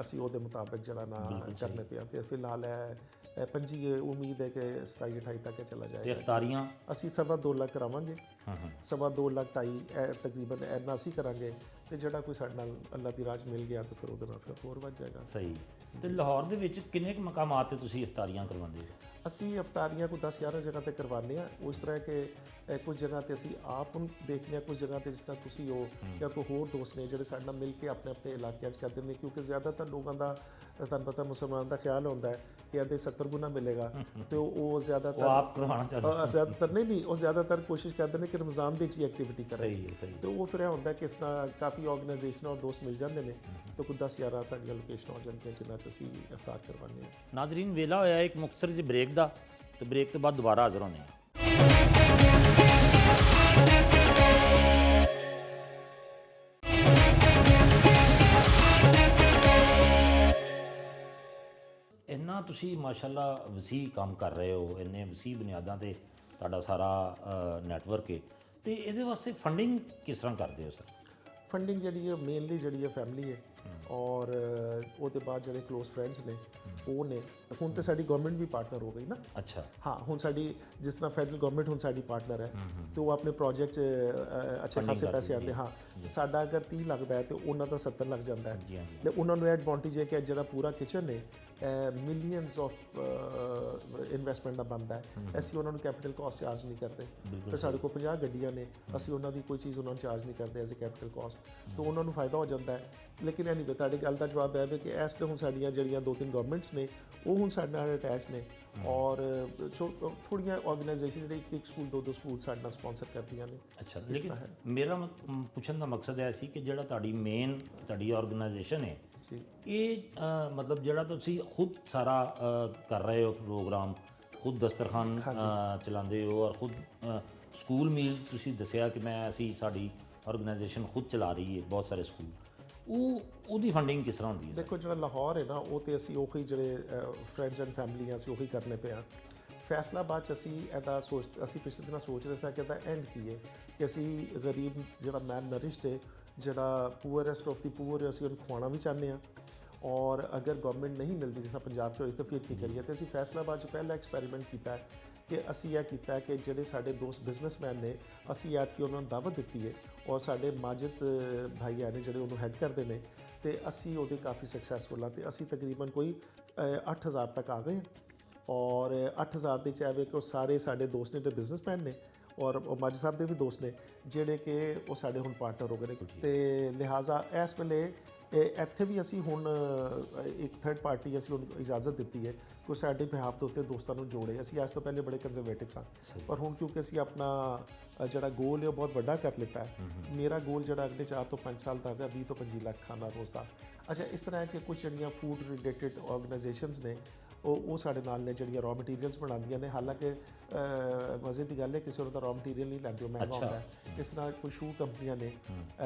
ਅਸੀਂ ਉਹਦੇ ਮੁਤਾਬਕ ਜਿਹੜਾ ਨਾ ਕਰਨੇ ਪਿਆ। ਤੇ ਫਿਲਹਾਲ ਇਹ 25 ਉਮੀਦ ਹੈ ਕਿ 27-28 ਤੱਕ ਚਲਾ ਜਾਏਗਾ। ਤੇ ਇਫਤਾਰੀਆਂ ਅਸੀਂ 2.25 ਲੱਖ ਕਰਾਵਾਂਗੇ। 2.25 ਲੱਖ 2.5 ਤਕਰੀਬਨ ਇੰਨਾ ਅਸੀਂ ਕਰਾਂਗੇ। ਤੇ ਜਿਹੜਾ ਕੋਈ ਸਾਡੇ ਨਾਲ ਅੱਲਾਹ ਦੀ ਰਾਜ ਮਿਲ ਗਿਆ ਤੇ ਫਿਰ ਉਹਦੇ ਨਾਲ ਫਿਰ ਹੋਰ ਵੱਧ ਜਾਏਗਾ। ਸਹੀ। ਤੇ ਲਾਹੌਰ ਦੇ ਵਿੱਚ ਕਿੰਨੇ ਕੁ ਮਕਾਮਾਤ ਤੇ ਤੁਸੀਂ ਇਫਤਾਰੀਆਂ ਕਰਵਾਉਂਦੇ ਹੋ? ਅਸੀਂ ਇਫਤਾਰੀਆਂ ਕੋਈ 10-11 ਜਗ੍ਹਾ ਤੇ ਕਰਵਾਉਂਦੇ ਹਾਂ। ਉਸ ਤਰ੍ਹਾਂ ਕਿ ਕੁਝ ਜਗ੍ਹਾ ਤੇ ਅਸੀਂ ਆਪ ਨੂੰ ਦੇਖਦੇ ਹਾਂ, ਕੁਝ ਜਗ੍ਹਾ ਤੇ ਜਿਸ ਤਰ੍ਹਾਂ ਤੁਸੀਂ ਹੋ ਜਾਂ ਕੋਈ ਹੋਰ ਦੋਸਤ ਨੇ ਜਿਹੜੇ ਸਾਡੇ ਨਾਲ ਮਿਲ ਕੇ ਆਪਣੇ ਇਲਾਕਿਆਂ 'ਚ ਕਰਦੇ ਨੇ, ਕਿਉਂਕਿ ਜ਼ਿਆਦਾਤਰ ਲੋਕਾਂ ਦਾ ਤੁਹਾਨੂੰ ਪਤਾ ਮੁਸਲਮਾਨ ਦਾ ਖਿਆਲ ਹੁੰਦਾ ਹੈ ਕਿ ਇਹਦੇ 70 ਗੁਣਾ ਮਿਲੇਗਾ ਤੇ ਉਹ ਜ਼ਿਆਦਾਤਰ ਆਪ ਕਰਵਾਉਣਾ ਚਾਹੁੰਦੇ ਜ਼ਿਆਦਾਤਰ ਨਹੀਂ ਉਹ ਜ਼ਿਆਦਾਤਰ ਕੋਸ਼ਿਸ਼ ਕਰਦੇ ਨੇ ਕਿ ਰਮਜ਼ਾਨ ਦੇ 'ਚ ਹੀ ਐਕਟੀਵਿਟੀ ਕਰੇ। ਸਹੀ। ਤੇ ਉਹ ਫਿਰ ਇਹ ਹੁੰਦਾ ਕਿ ਇਸ ਤਰ੍ਹਾਂ ਕਾਫੀ ਆਰਗੇਨਾਈਜੇਸ਼ਨ ਔਰ ਦੋਸਤ ਮਿਲ ਜਾਂਦੇ ਨੇ ਤੇ ਕੋਈ 10-11 ਸਾਡੀਆਂ ਲੋਕੇਸ਼ਨ ਹੋ ਜਾਂਦੀਆਂ ਜਿਨ੍ਹਾਂ 'ਚ ਅਸੀਂ ਇਫਤਾਰ ਕਰਵਾਉਂਦੇ ਹਾਂ। ਨਾਜ਼ਰੀਨ, ਵੇਲਾ ਹੋਇਆ ਇੱਕ ਮੁਖਤਸਰ ਜਿਹੇ ਬ੍ਰੇਕ ਦਾ, ਤੇ ਬ੍ਰੇਕ ਤੋਂ ਬਾਅਦ ਦੁਬਾਰਾ ਹਾਜ਼ਰ ਹੋਣੇ ਹਾਂ। ਇੰਨਾ ਤੁਸੀਂ ਮਾਸ਼ਾਅੱਲਾ ਵਸੀ ਕੰਮ ਕਰ ਰਹੇ ਹੋ, ਇੰਨੇ ਵਸੀ ਬੁਨਿਆਦਾਂ ਤੇ ਤੁਹਾਡਾ ਸਾਰਾ ਨੈਟਵਰਕ ਹੈ, ਤੇ ਇਹਦੇ ਵਾਸਤੇ ਫੰਡਿੰਗ ਕਿਸ ਤਰ੍ਹਾਂ ਕਰਦੇ ਹੋ ਸਰ? ਫੰਡਿੰਗ ਜਿਹੜੀ ਹੈ ਮੇਨਲੀ ਜਿਹੜੀ ਹੈ ਫੈਮਿਲੀ ਹੈ ਔਰ ਉਹਦੇ ਬਾਅਦ ਜਿਹੜੇ ਕਲੋਜ਼ ਫਰੈਂਡਸ ਨੇ ਉਹ ਨੇ। ਹੁਣ ਤੇ ਸਾਡੀ ਗਵਰਨਮੈਂਟ ਵੀ ਪਾਰਟਨਰ ਹੋ ਗਈ ਨਾ। ਅੱਛਾ। ਹਾਂ, ਹੁਣ ਸਾਡੀ ਜਿਸ ਤਰ੍ਹਾਂ ਫੈਡਰਲ ਗਵਰਨਮੈਂਟ ਹੁਣ ਸਾਡੀ ਪਾਰਟਨਰ ਹੈ ਤੇ ਉਹ ਆਪਣੇ ਪ੍ਰੋਜੈਕਟ 'ਚ ਅੱਛੇ ਖਾਸੇ ਪੈਸੇ ਆਉਂਦੇ। ਹਾਂ, ਸਾਡਾ ਅਗਰ 30 ਲੱਗਦਾ ਹੈ ਤੇ ਉਹਨਾਂ ਦਾ 70 ਲੱਗ ਜਾਂਦਾ ਹੈ। ਤੇ ਉਹਨਾਂ ਨੂੰ ਐਡਵਾਂਟੇਜ ਹੈ ਕਿ ਜਿਹੜਾ ਪੂਰਾ ਕਿਚਨ ਹੈ ਮਿਲੀਅਨਸ ਆਫ ਇਨਵੈਸਟਮੈਂਟ ਦਾ ਬਣਦਾ ਹੈ। ਅਸੀਂ ਉਹਨਾਂ ਨੂੰ ਕੈਪੀਟਲ ਕਾਸਟ ਚਾਰਜ ਨਹੀਂ ਕਰਦੇ। ਤੇ ਸਾਡੇ ਕੋਲ 50 ਗੱਡੀਆਂ ਨੇ, ਅਸੀਂ ਉਹਨਾਂ ਦੀ ਕੋਈ ਚੀਜ਼ ਉਹਨਾਂ ਨੂੰ ਚਾਰਜ ਨਹੀਂ ਕਰਦੇ ਐਜ਼ ਅ ਕੈਪੀਟਲ ਕਾਸਟ, ਤਾਂ ਉਹਨਾਂ ਨੂੰ ਫਾਇਦਾ ਹੋ ਜਾਂਦਾ ਹੈ। ਲੇਕਿਨ ਐਨੀਵੇ ਤੁਹਾਡੀ ਗੱਲ ਦਾ ਜਵਾਬ ਹੈ ਕਿ ਇਸ ਲਈ ਹੁਣ ਸਾਡੀਆਂ ਜਿਹੜੀਆਂ 2-3 ਗਵਰਨਮੈਂਟਸ ਨੇ ਉਹ ਹੁਣ ਸਾਡੇ ਨਾਲ ਅਟੈਚ ਨੇ ਔਰ ਥੋੜ੍ਹੀਆਂ ਆਰਗੇਨਾਈਜੇਸ਼ਨ ਜਿਹੜੇ ਇੱਕ ਸਕੂਲ 2-2 ਸਕੂਲ ਸਾਡੇ ਨਾਲ ਸਪਾਂਸਰ ਕਰਦੀਆਂ ਨੇ। ਅੱਛਾ, ਲੇਕਿਨ ਮੇਰਾ ਪੁੱਛਣ ਦਾ ਮਕਸਦ ਇਹ ਸੀ ਕਿ ਜਿਹੜਾ ਤੁਹਾਡੀ ਆਰਗੇਨਾਈਜੇਸ਼ਨ ਹੈ ਇਹ ਮਤਲਬ ਜਿਹੜਾ ਤੁਸੀਂ ਖੁਦ ਸਾਰਾ ਕਰ ਰਹੇ ਹੋ ਪ੍ਰੋਗਰਾਮ, ਖੁਦ ਦਸਤਰਖਾਨ ਚਲਾਉਂਦੇ ਹੋ ਔਰ ਖੁਦ ਸਕੂਲ ਮੀਲ ਤੁਸੀਂ ਦੱਸਿਆ ਕਿ ਅਸੀਂ ਸਾਡੀ ਆਰਗੇਨਾਈਜੇਸ਼ਨ ਖੁਦ ਚਲਾ ਰਹੀ ਹੈ ਬਹੁਤ ਸਾਰੇ ਸਕੂਲ, ਉਹਦੀ ਫੰਡਿੰਗ ਕਿਸ ਤਰ੍ਹਾਂ ਹੁੰਦੀ ਹੈ? ਦੇਖੋ, ਜਿਹੜਾ ਲਾਹੌਰ ਹੈ ਨਾ ਉਹ ਤੇ ਅਸੀਂ ਉਹੀ ਜਿਹੜੇ ਫਰੈਂਡਸ ਐਂਡ ਫੈਮਲੀਆਂ ਅਸੀਂ ਉਹੀ ਕਰਨੇ ਪਿਆ। ਫੈਸਲਾਬਾਦ 'ਚ ਅਸੀਂ ਪਿਛਲੇ ਦਿਨਾਂ ਸੋਚ ਰਹੇ ਸਾਂ ਕਿ ਇਹਦਾ ਐਂਡ ਕੀ ਹੈ ਕਿ ਅਸੀਂ ਗਰੀਬ ਜਿਹੜਾ ਮੈਨ ਨਰਿਸ਼ਡ ਹੈ, ਜਿਹੜਾ ਪੂਅਰੈਸਟ ਆਫ ਦੀ ਪੂਅਰ, ਅਸੀਂ ਉਹਨੂੰ ਖਵਾਉਣਾ ਵੀ ਚਾਹੁੰਦੇ ਹਾਂ ਔਰ ਅਗਰ ਗਵਰਨਮੈਂਟ ਨਹੀਂ ਮਿਲਦੀ ਜਿਸ ਤਰ੍ਹਾਂ ਪੰਜਾਬ 'ਚ ਹੋਈ ਤਾਂ ਫਿਰ ਕੀ ਕਰੀਏ। ਤੇ ਅਸੀਂ ਫੈਸਲਾਬਾਦ 'ਚ ਪਹਿਲਾ ਐਕਸਪੈਰੀਮੈਂਟ ਕੀਤਾ ਹੈ ਕਿ ਅਸੀਂ ਇਹ ਕੀਤਾ ਕਿ ਜਿਹੜੇ ਸਾਡੇ ਦੋਸਤ ਬਿਜ਼ਨਸਮੈਨ ਨੇ ਅਸੀਂ ਐਤਕੀ ਉਹਨਾਂ ਨੂੰ ਦਾਵਤ ਦਿੱਤੀ ਹੈ ਔਰ ਸਾਡੇ ਮਾਜਿਦ ਭਾਈ ਨੇ ਜਿਹੜੇ ਉਹਨੂੰ ਹੈਡ ਕਰਦੇ ਨੇ ਤੇ ਅਸੀਂ ਉਹਦੇ ਕਾਫੀ ਸਕਸੈਸਫੁਲ ਹਾਂ। ਤੇ ਅਸੀਂ ਤਕਰੀਬਨ ਕੋਈ 8,000 ਤੱਕ ਆ ਗਏ ਔਰ 8,000 ਦੇ ਚਾਹਵੇ ਕਿ ਉਹ ਸਾਰੇ ਸਾਡੇ ਦੋਸਤ ਨੇ ਤੇ ਬਿਜ਼ਨਸਮੈਨ ਨੇ ਔਰ ਉਹ ਮਾਜਿਦ ਸਾਹਿਬ ਦੇ ਵੀ ਦੋਸਤ ਨੇ ਜਿਹੜੇ ਕਿ ਉਹ ਸਾਡੇ ਹੁਣ ਪਾਰਟਨਰ ਹੋ ਗਏ ਨੇ। ਤੇ ਲਿਹਾਜ਼ਾ ਇਸ ਵੇਲੇ ਇੱਥੇ ਵੀ ਅਸੀਂ ਹੁਣ ਇੱਕ ਥਰਡ ਪਾਰਟੀ ਅਸੀਂ ਉਹਨੂੰ ਇਜਾਜ਼ਤ ਦਿੱਤੀ ਹੈ ਕਿ ਸਾਡੇ ਬਿਹਾਫ ਦੇ ਉੱਤੇ ਦੋਸਤਾਂ ਨੂੰ ਜੋੜੇ। ਅਸੀਂ ਅੱਜ ਤੋਂ ਪਹਿਲੇ ਬੜੇ ਕੰਜ਼ਰਵੇਟਿਵ ਸਾਂ ਪਰ ਹੁਣ ਕਿਉਂਕਿ ਅਸੀਂ ਆਪਣਾ ਜਿਹੜਾ ਗੋਲ ਹੈ ਉਹ ਬਹੁਤ ਵੱਡਾ ਕਰ ਲਿੱਤਾ ਹੈ। ਮੇਰਾ ਗੋਲ ਜਿਹੜਾ ਅਗਲੇ 4 ਤੋਂ 5 ਸਾਲ ਤੱਕ ਹੈ 20 ਤੋਂ 25 ਲੱਖ ਖਾਣਾ ਰੋਜ਼ ਦਾ। ਅੱਛਾ, ਇਸ ਤਰ੍ਹਾਂ ਹੈ ਕਿ ਕੁਝ ਜਿਹੜੀਆਂ ਫੂਡ ਰਿਲੇਟਡ ਆਰਗੇਨਾਈਜੇਸ਼ਨਸ ਨੇ ਉਹ ਸਾਡੇ ਨਾਲ ਨੇ ਜਿਹੜੀਆਂ ਰॉ ਮਟੀਰੀਅਲਸ ਬਣਾਉਂਦੀਆਂ ਨੇ। ਹਾਲਾਂਕਿ ਮਜ਼ੇ ਦੀ ਗੱਲ ਹੈ ਕਿਸੇ ਨੂੰ ਤਾਂ ਰॉ ਮਟੀਰੀਅਲ ਨਹੀਂ ਲੈਂਦੇ, ਉਹ ਮਹਿੰਗਾ ਹੁੰਦਾ ਹੈ। ਇਸ ਤਰ੍ਹਾਂ ਕੋਈ ਸ਼ੂ ਕੰਪਨੀਆਂ ਨੇ,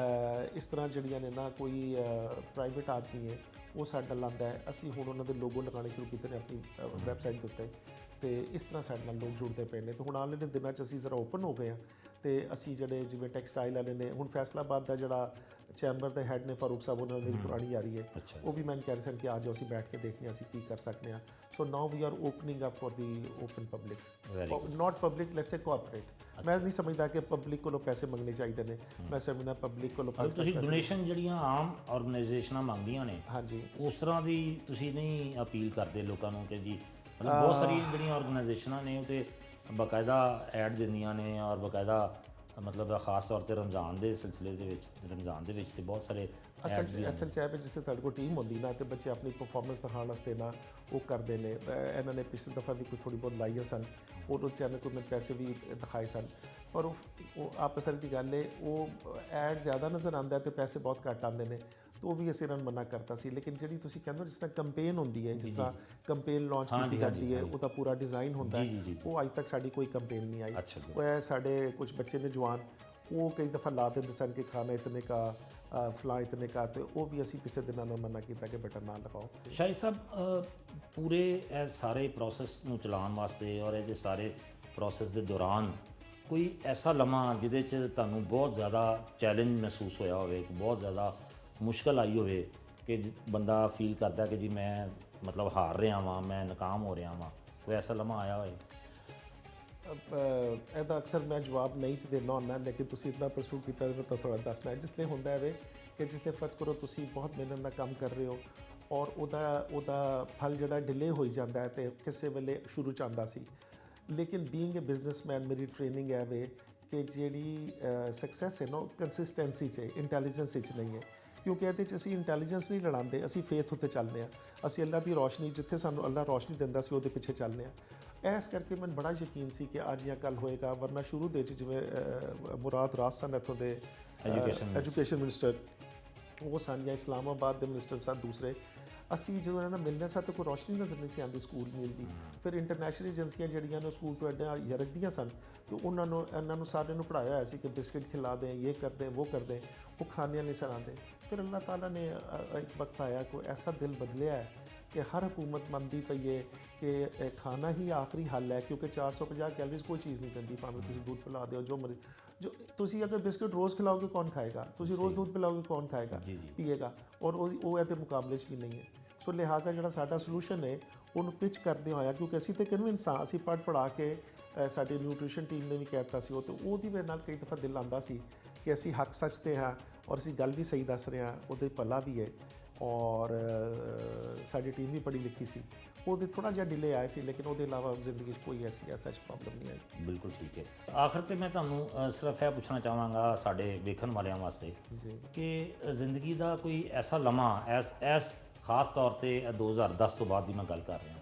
ਇਸ ਤਰ੍ਹਾਂ ਜਿਹੜੀਆਂ ਨੇ ਨਾ, ਕੋਈ ਪ੍ਰਾਈਵੇਟ ਆਦਮੀ ਹੈ ਉਹ ਸਾਡਾ ਲਾਉਂਦਾ ਹੈ। ਅਸੀਂ ਹੁਣ ਉਹਨਾਂ ਦੇ ਲੋਗੋ ਲਗਾਉਣੇ ਸ਼ੁਰੂ ਕੀਤੇ ਨੇ ਆਪਣੀ ਵੈਬਸਾਈਟ ਦੇ ਉੱਤੇ, ਤੇ ਇਸ ਤਰ੍ਹਾਂ ਸਾਡੇ ਨਾਲ ਲੋਕ ਜੁੜਦੇ ਪਏ ਨੇ। ਤੇ ਹੁਣ ਆਉਣ ਵਾਲੇ ਦਿਨਾਂ 'ਚ ਅਸੀਂ ਜ਼ਰਾ ਓਪਨ ਹੋ ਗਏ ਹਾਂ, ਤੇ ਅਸੀਂ ਜਿਹੜੇ ਜਿਵੇਂ ਟੈਕਸਟਾਈਲ ਵਾਲੇ ਨੇ, ਹੁਣ ਫੈਸਲਾਬਾਦ ਦਾ ਜਿਹੜਾ ਚੈਂਬਰ ਦੇ ਹੈੱਡ ਨੇ ਫਾਰੂਕ ਸਾਹਿਬ, ਉਹਨਾਂ ਦੀ ਪੁਰਾਣੀ ਯਾਰੀ ਹੈ, ਉਹ ਵੀ ਮੈਨੂੰ ਕਹਿ ਰਹੇ ਸਨ ਕਿ ਆ ਜਾਓ ਅਸੀਂ ਬੈਠ ਕੇ ਦੇਖਦੇ ਹਾਂ ਅਸੀਂ ਕੀ ਕਰ ਸਕਦੇ ਹਾਂ। So now we are opening up for the open public, not public, let's say cooperate. ਮੈਂ ਨਹੀਂ ਸਮਝਦਾ ਕਿ ਪਬਲਿਕ ਕੋਲੋਂ ਪੈਸੇ ਮੰਗਣੇ ਚਾਹੀਦੇ ਨੇ, ਮੈਂ ਸਮਝਦਾ ਪਬਲਿਕ ਕੋਲੋਂ ਤੁਸੀਂ ਡੋਨੇਸ਼ਨ ਜਿਹੜੀਆਂ ਆਮ ਆਰਗੇਨਾਈਜੇਸ਼ਨਾਂ ਮੰਗਦੀਆਂ ਨੇ, ਹਾਂਜੀ, ਉਸ ਤਰ੍ਹਾਂ ਦੀ ਤੁਸੀਂ ਨਹੀਂ ਅਪੀਲ ਕਰਦੇ ਲੋਕਾਂ ਨੂੰ ਕਿ ਜੀ, ਮਤਲਬ ਬਹੁਤ ਸਾਰੀਆਂ ਜਿਹੜੀਆਂ ਆਰਗੇਨਾਈਜੇਸ਼ਨਾਂ ਨੇ ਉਹ ਤੇ ਬਾਕਾਇਦਾ ਐਡ ਦਿੰਦੀਆਂ ਨੇ, ਔਰ ਬਾਕਾਇਦਾ ਮਤਲਬ ਖਾਸ ਤੌਰ ਤੇ ਰਮਜ਼ਾਨ ਦੇ ਸਿਲਸਿਲੇ ਦੇ ਵਿੱਚ, ਰਮਜ਼ਾਨ ਦੇ ਵਿੱਚ ਤੇ ਬਹੁਤ ਸਾਰੇ ਅਸਲ 'ਚ ਹੈ ਜਿਸ ਤੇ ਤੁਹਾਡੇ ਕੋਲ ਟੀਮ ਹੁੰਦੀ ਨਾ, ਤੇ ਬੱਚੇ ਆਪਣੀ ਪਰਫਾਰਮੈਂਸ ਦਿਖਾਉਣ ਵਾਸਤੇ ਨਾ ਉਹ ਕਰਦੇ ਨੇ। ਇਹਨਾਂ ਨੇ ਪਿਛਲੀ ਦਫਾ ਵੀ ਕੋਈ ਥੋੜੀ ਬਹੁਤ ਲਾਈਆਂ ਸਨ, ਉਦੋਂ ਚੈਨਲ ਕੋਲ ਪੈਸੇ ਵੀ ਦਿਖਾਏ ਸਨ, ਪਰ ਉਹ ਆਪਸ ਦੀ ਗੱਲ ਹੈ, ਉਹ ਐਡ ਜ਼ਿਆਦਾ ਨਜ਼ਰ ਆਉਂਦਾ ਤੇ ਪੈਸੇ ਬਹੁਤ ਘੱਟ ਆਉਂਦੇ ਨੇ, ਤਾਂ ਉਹ ਵੀ ਅਸੀਂ ਇਹਨਾਂ ਨੂੰ ਮਨਾ ਕਰਤਾ ਸੀ। ਲੇਕਿਨ ਜਿਹੜੀ ਤੁਸੀਂ ਕਹਿੰਦੇ ਹੋ ਜਿਸ ਤਰ੍ਹਾਂ ਕੰਪੇਨ ਹੁੰਦੀ ਹੈ, ਜਿਸ ਤਰ੍ਹਾਂ ਕੰਪੇਨ ਲਾਂਚ ਕੀਤੀ ਜਾਂਦੀ ਹੈ, ਉਹਦਾ ਪੂਰਾ ਡਿਜ਼ਾਈਨ ਹੁੰਦਾ ਹੈ, ਉਹ ਅੱਜ ਤੱਕ ਸਾਡੀ ਕੋਈ ਕੰਪੇਨ ਨਹੀਂ ਆਈ। ਉਹ ਹੈ ਸਾਡੇ ਕੁਝ ਬੱਚੇ ਨੇ ਜਵਾਨ, ਉਹ ਕਈ ਦਫਾ ਲਾ ਦਿੰਦੇ ਸਨ ਕਿ ਖਾਣਾ ਇਤਨੇ ਕਾ, ਫਲਾ ਇਤਨੇ ਕਾ, ਤੇ ਉਹ ਵੀ ਅਸੀਂ ਪਿਛਲੇ ਦਿਨਾਂ ਨੂੰ ਮਨਾ ਕੀਤਾ ਕਿ ਬਟਨ ਨਾ ਲਗਾਓ। ਸ਼ਾਹਿਦ ਸਾਹਿਬ, ਪੂਰੇ ਇਹ ਸਾਰੇ ਪ੍ਰੋਸੈਸ ਨੂੰ ਚਲਾਉਣ ਵਾਸਤੇ ਔਰ ਇਹਦੇ ਸਾਰੇ ਪ੍ਰੋਸੈਸ ਦੇ ਦੌਰਾਨ ਕੋਈ ਐਸਾ ਲਮਾ ਜਿਹਦੇ 'ਚ ਤੁਹਾਨੂੰ ਬਹੁਤ ਜ਼ਿਆਦਾ ਚੈਲੰਜ ਮਹਿਸੂਸ ਹੋਇਆ ਹੋਵੇ, ਬਹੁਤ ਜ਼ਿਆਦਾ ਮੁਸ਼ਕਲ ਆਈ ਹੋਵੇ, ਕਿ ਬੰਦਾ ਫੀਲ ਕਰਦਾ ਕਿ ਜੀ ਮੈਂ ਮਤਲਬ ਹਾਰ ਰਿਹਾ ਵਾਂ, ਮੈਂ ਨਾਕਾਮ ਹੋ ਰਿਹਾ ਵਾਂ, ਕੋਈ ਐਸਾ ਲਮਾ ਆਇਆ ਹੋਏ? ਇਹਦਾ ਅਕਸਰ ਮੈਂ ਜਵਾਬ ਨਹੀਂ ਦਿੰਦਾ ਹੁੰਦਾ, ਲੇਕਿਨ ਤੁਸੀਂ ਇਤਨਾ ਪ੍ਰਸਤੁਤ ਕੀਤਾ ਮੈਂ ਤਾਂ ਥੋੜ੍ਹਾ ਦੱਸਣਾ ਹੈ। ਜਿਸ ਲਈ ਹੁੰਦਾ ਹੈ ਕਿ ਜਿਸ ਲਈ ਫਰਜ਼ ਕਰੋ ਤੁਸੀਂ ਬਹੁਤ ਮਿਹਨਤ ਨਾਲ ਕੰਮ ਕਰ ਰਹੇ ਹੋ, ਔਰ ਉਹਦਾ ਫਲ ਜਿਹੜਾ ਡਿਲੇ ਹੋਈ ਜਾਂਦਾ ਹੈ, ਤੇ ਕਿਸੇ ਵੇਲੇ ਸ਼ੁਰੂ 'ਚ ਆਉਂਦਾ ਸੀ। ਲੇਕਿਨ ਬੀਇੰਗ ਅ ਬਿਜ਼ਨਸਮੈਨ ਮੇਰੀ ਟ੍ਰੇਨਿੰਗ ਹੈ ਵੇ ਕਿ ਜਿਹੜੀ ਸਕਸੈਸ ਹੈ ਨਾ, ਕੰਸਿਸਟੈਂਸੀ 'ਚ, ਇੰਟੈਲੀਜੈਂਸ 'ਚ ਨਹੀਂ ਹੈ। ਕਿਉਂਕਿ ਇਹਦੇ 'ਚ ਅਸੀਂ ਇੰਟੈਲੀਜੈਂਸ ਨਹੀਂ ਲੜਾਉਂਦੇ, ਅਸੀਂ ਫੇਥ ਉੱਤੇ ਚੱਲਦੇ ਹਾਂ। ਅਸੀਂ ਅੱਲਾ ਦੀ ਰੋਸ਼ਨੀ, ਜਿੱਥੇ ਸਾਨੂੰ ਅੱਲਾ ਰੋਸ਼ਨੀ ਦਿੰਦਾ ਸੀ, ਉਹਦੇ ਪਿੱਛੇ ਚੱਲਦੇ ਹਾਂ। ਇਸ ਕਰਕੇ ਮੈਨੂੰ ਬੜਾ ਯਕੀਨ ਸੀ ਕਿ ਅੱਜ ਜਾਂ ਕੱਲ੍ਹ ਹੋਏਗਾ, ਵਰਨਾ ਸ਼ੁਰੂ ਦੇ 'ਚ ਜਿਵੇਂ ਮੁਰਾਦ ਰਾਜ ਸਨ ਇੱਥੋਂ ਦੇ ਐਜੂਕੇਸ਼ਨ ਮਿਨਿਸਟਰ, ਉਹ ਸਨ, ਜਾਂ ਇਸਲਾਮਾਬਾਦ ਦੇ ਮਿਨਿਸਟਰ ਸਨ ਦੂਸਰੇ, ਅਸੀਂ ਜਦੋਂ ਇਹਨਾਂ ਨਾਲ ਮਿਲਦੇ ਸਾਂ ਤਾਂ ਕੋਈ ਰੋਸ਼ਨੀ ਨਜ਼ਰ ਨਹੀਂ ਸੀ ਆਉਂਦੀ ਸਕੂਲ ਮਿਲਦੀ। ਫਿਰ ਇੰਟਰਨੈਸ਼ਨਲ ਏਜੰਸੀਆਂ ਜਿਹੜੀਆਂ ਨੇ ਸਕੂਲ ਤੋਂ ਐਡਾ ਯਰਕਦੀਆਂ ਸਨ, ਤੇ ਇਹਨਾਂ ਨੂੰ ਸਾਰਿਆਂ ਨੂੰ ਪੜ੍ਹਾਇਆ ਹੋਇਆ ਸੀ ਕਿ ਬਿਸਕਿਟ ਖਿਲਾ ਦੇं, ਇਹ ਕਰਦੇ ਉਹ ਕਰਦੇ, ਉਹ ਖਾਣੇ ਨਹੀਂ ਸਨ ਆਉਂਦੇ। ਫਿਰ ਅੱਲਾਹ ਤਾਲਾ ਨੇ ਇੱਕ ਵਕਤ ਆਇਆ, ਕੋਈ ਐਸਾ ਦਿਲ ਬਦਲਿਆ ਹੈ ਕਿ ਹਰ ਹਕੂਮਤ ਮੰਨਦੀ ਪਈ ਹੈ ਕਿ ਖਾਣਾ ਹੀ ਆਖਰੀ ਹੱਲ ਹੈ, ਕਿਉਂਕਿ 450 ਕੈਲਰੀਜ਼ ਕੋਈ ਚੀਜ਼ ਨਹੀਂ ਦਿੰਦੀ, ਭਾਵੇਂ ਤੁਸੀਂ ਦੁੱਧ ਪਿਲਾ ਦਿਓ, ਜੋ ਤੁਸੀਂ ਅਗਰ ਬਿਸਕਿਟ ਰੋਜ਼ ਖਿਲਾਓਗੇ ਕੌਣ ਖਾਏਗਾ, ਤੁਸੀਂ ਰੋਜ਼ ਦੁੱਧ ਪਿਲਾਓਗੇ ਕੌਣ ਖਾਏਗਾ, ਪੀਏਗਾ, ਔਰ ਉਹ ਇਹਦੇ ਮੁਕਾਬਲੇ 'ਚ ਵੀ ਨਹੀਂ ਹੈ। ਸੋ ਲਿਹਾਜ਼ਾ ਜਿਹੜਾ ਸਾਡਾ ਸੋਲੂਸ਼ਨ ਹੈ ਉਹਨੂੰ ਪਿਚ ਕਰਦੇ ਹੋਇਆ, ਕਿਉਂਕਿ ਅਸੀਂ ਤਾਂ ਕਨਵਿੰਸ ਹਾਂ, ਅਸੀਂ ਪੜ੍ਹਾ ਕੇ ਸਾਡੀ ਨਿਊਟ੍ਰੀਸ਼ਨ ਟੀਮ ਨੇ ਵੀ ਕਹਿ ਦਿੱਤਾ ਸੀ ਉਹ, ਤੇ ਉਹਦੀ ਵਜ੍ਹਾ ਨਾਲ ਕਈ ਦਫਾ ਦਿਲ ਆਉਂਦਾ ਸੀ ਕਿ ਅਸੀਂ ਹੱਕ ਸੱਚ 'ਤੇ ਹਾਂ, ਔਰ ਅਸੀਂ ਗੱਲ ਵੀ ਸਹੀ ਦੱਸ ਰਹੇ ਹਾਂ, ਉਹਦੇ ਭਲਾ ਵੀ ਹੈ, ਔਰ ਸਾਡੀ ਟੀਮ ਵੀ ਪੜ੍ਹੀ ਲਿਖੀ ਸੀ। ਉਹਦੇ ਥੋੜ੍ਹਾ ਜਿਹਾ ਡਿਲੇ ਆਇਆ ਸੀ, ਲੇਕਿਨ ਉਹਦੇ ਇਲਾਵਾ ਜ਼ਿੰਦਗੀ 'ਚ ਕੋਈ ਐਸੀ ਸੱਚ ਪ੍ਰੋਬਲਮ ਨਹੀਂ ਆਈ। ਬਿਲਕੁਲ ਠੀਕ ਹੈ। ਆਖਰ ਤੇ ਮੈਂ ਤੁਹਾਨੂੰ ਸਿਰਫ ਇਹ ਪੁੱਛਣਾ ਚਾਹਾਂਗਾ ਸਾਡੇ ਵੇਖਣ ਵਾਲਿਆਂ ਵਾਸਤੇ ਜੀ, ਕਿ ਜ਼ਿੰਦਗੀ ਦਾ ਕੋਈ ਐਸਾ ਲਮਾ, ਐਸ ਖਾਸ ਤੌਰ ਤੇ 2010 ਤੋਂ ਬਾਅਦ ਦੀ ਮੈਂ ਗੱਲ ਕਰ ਰਿਹਾ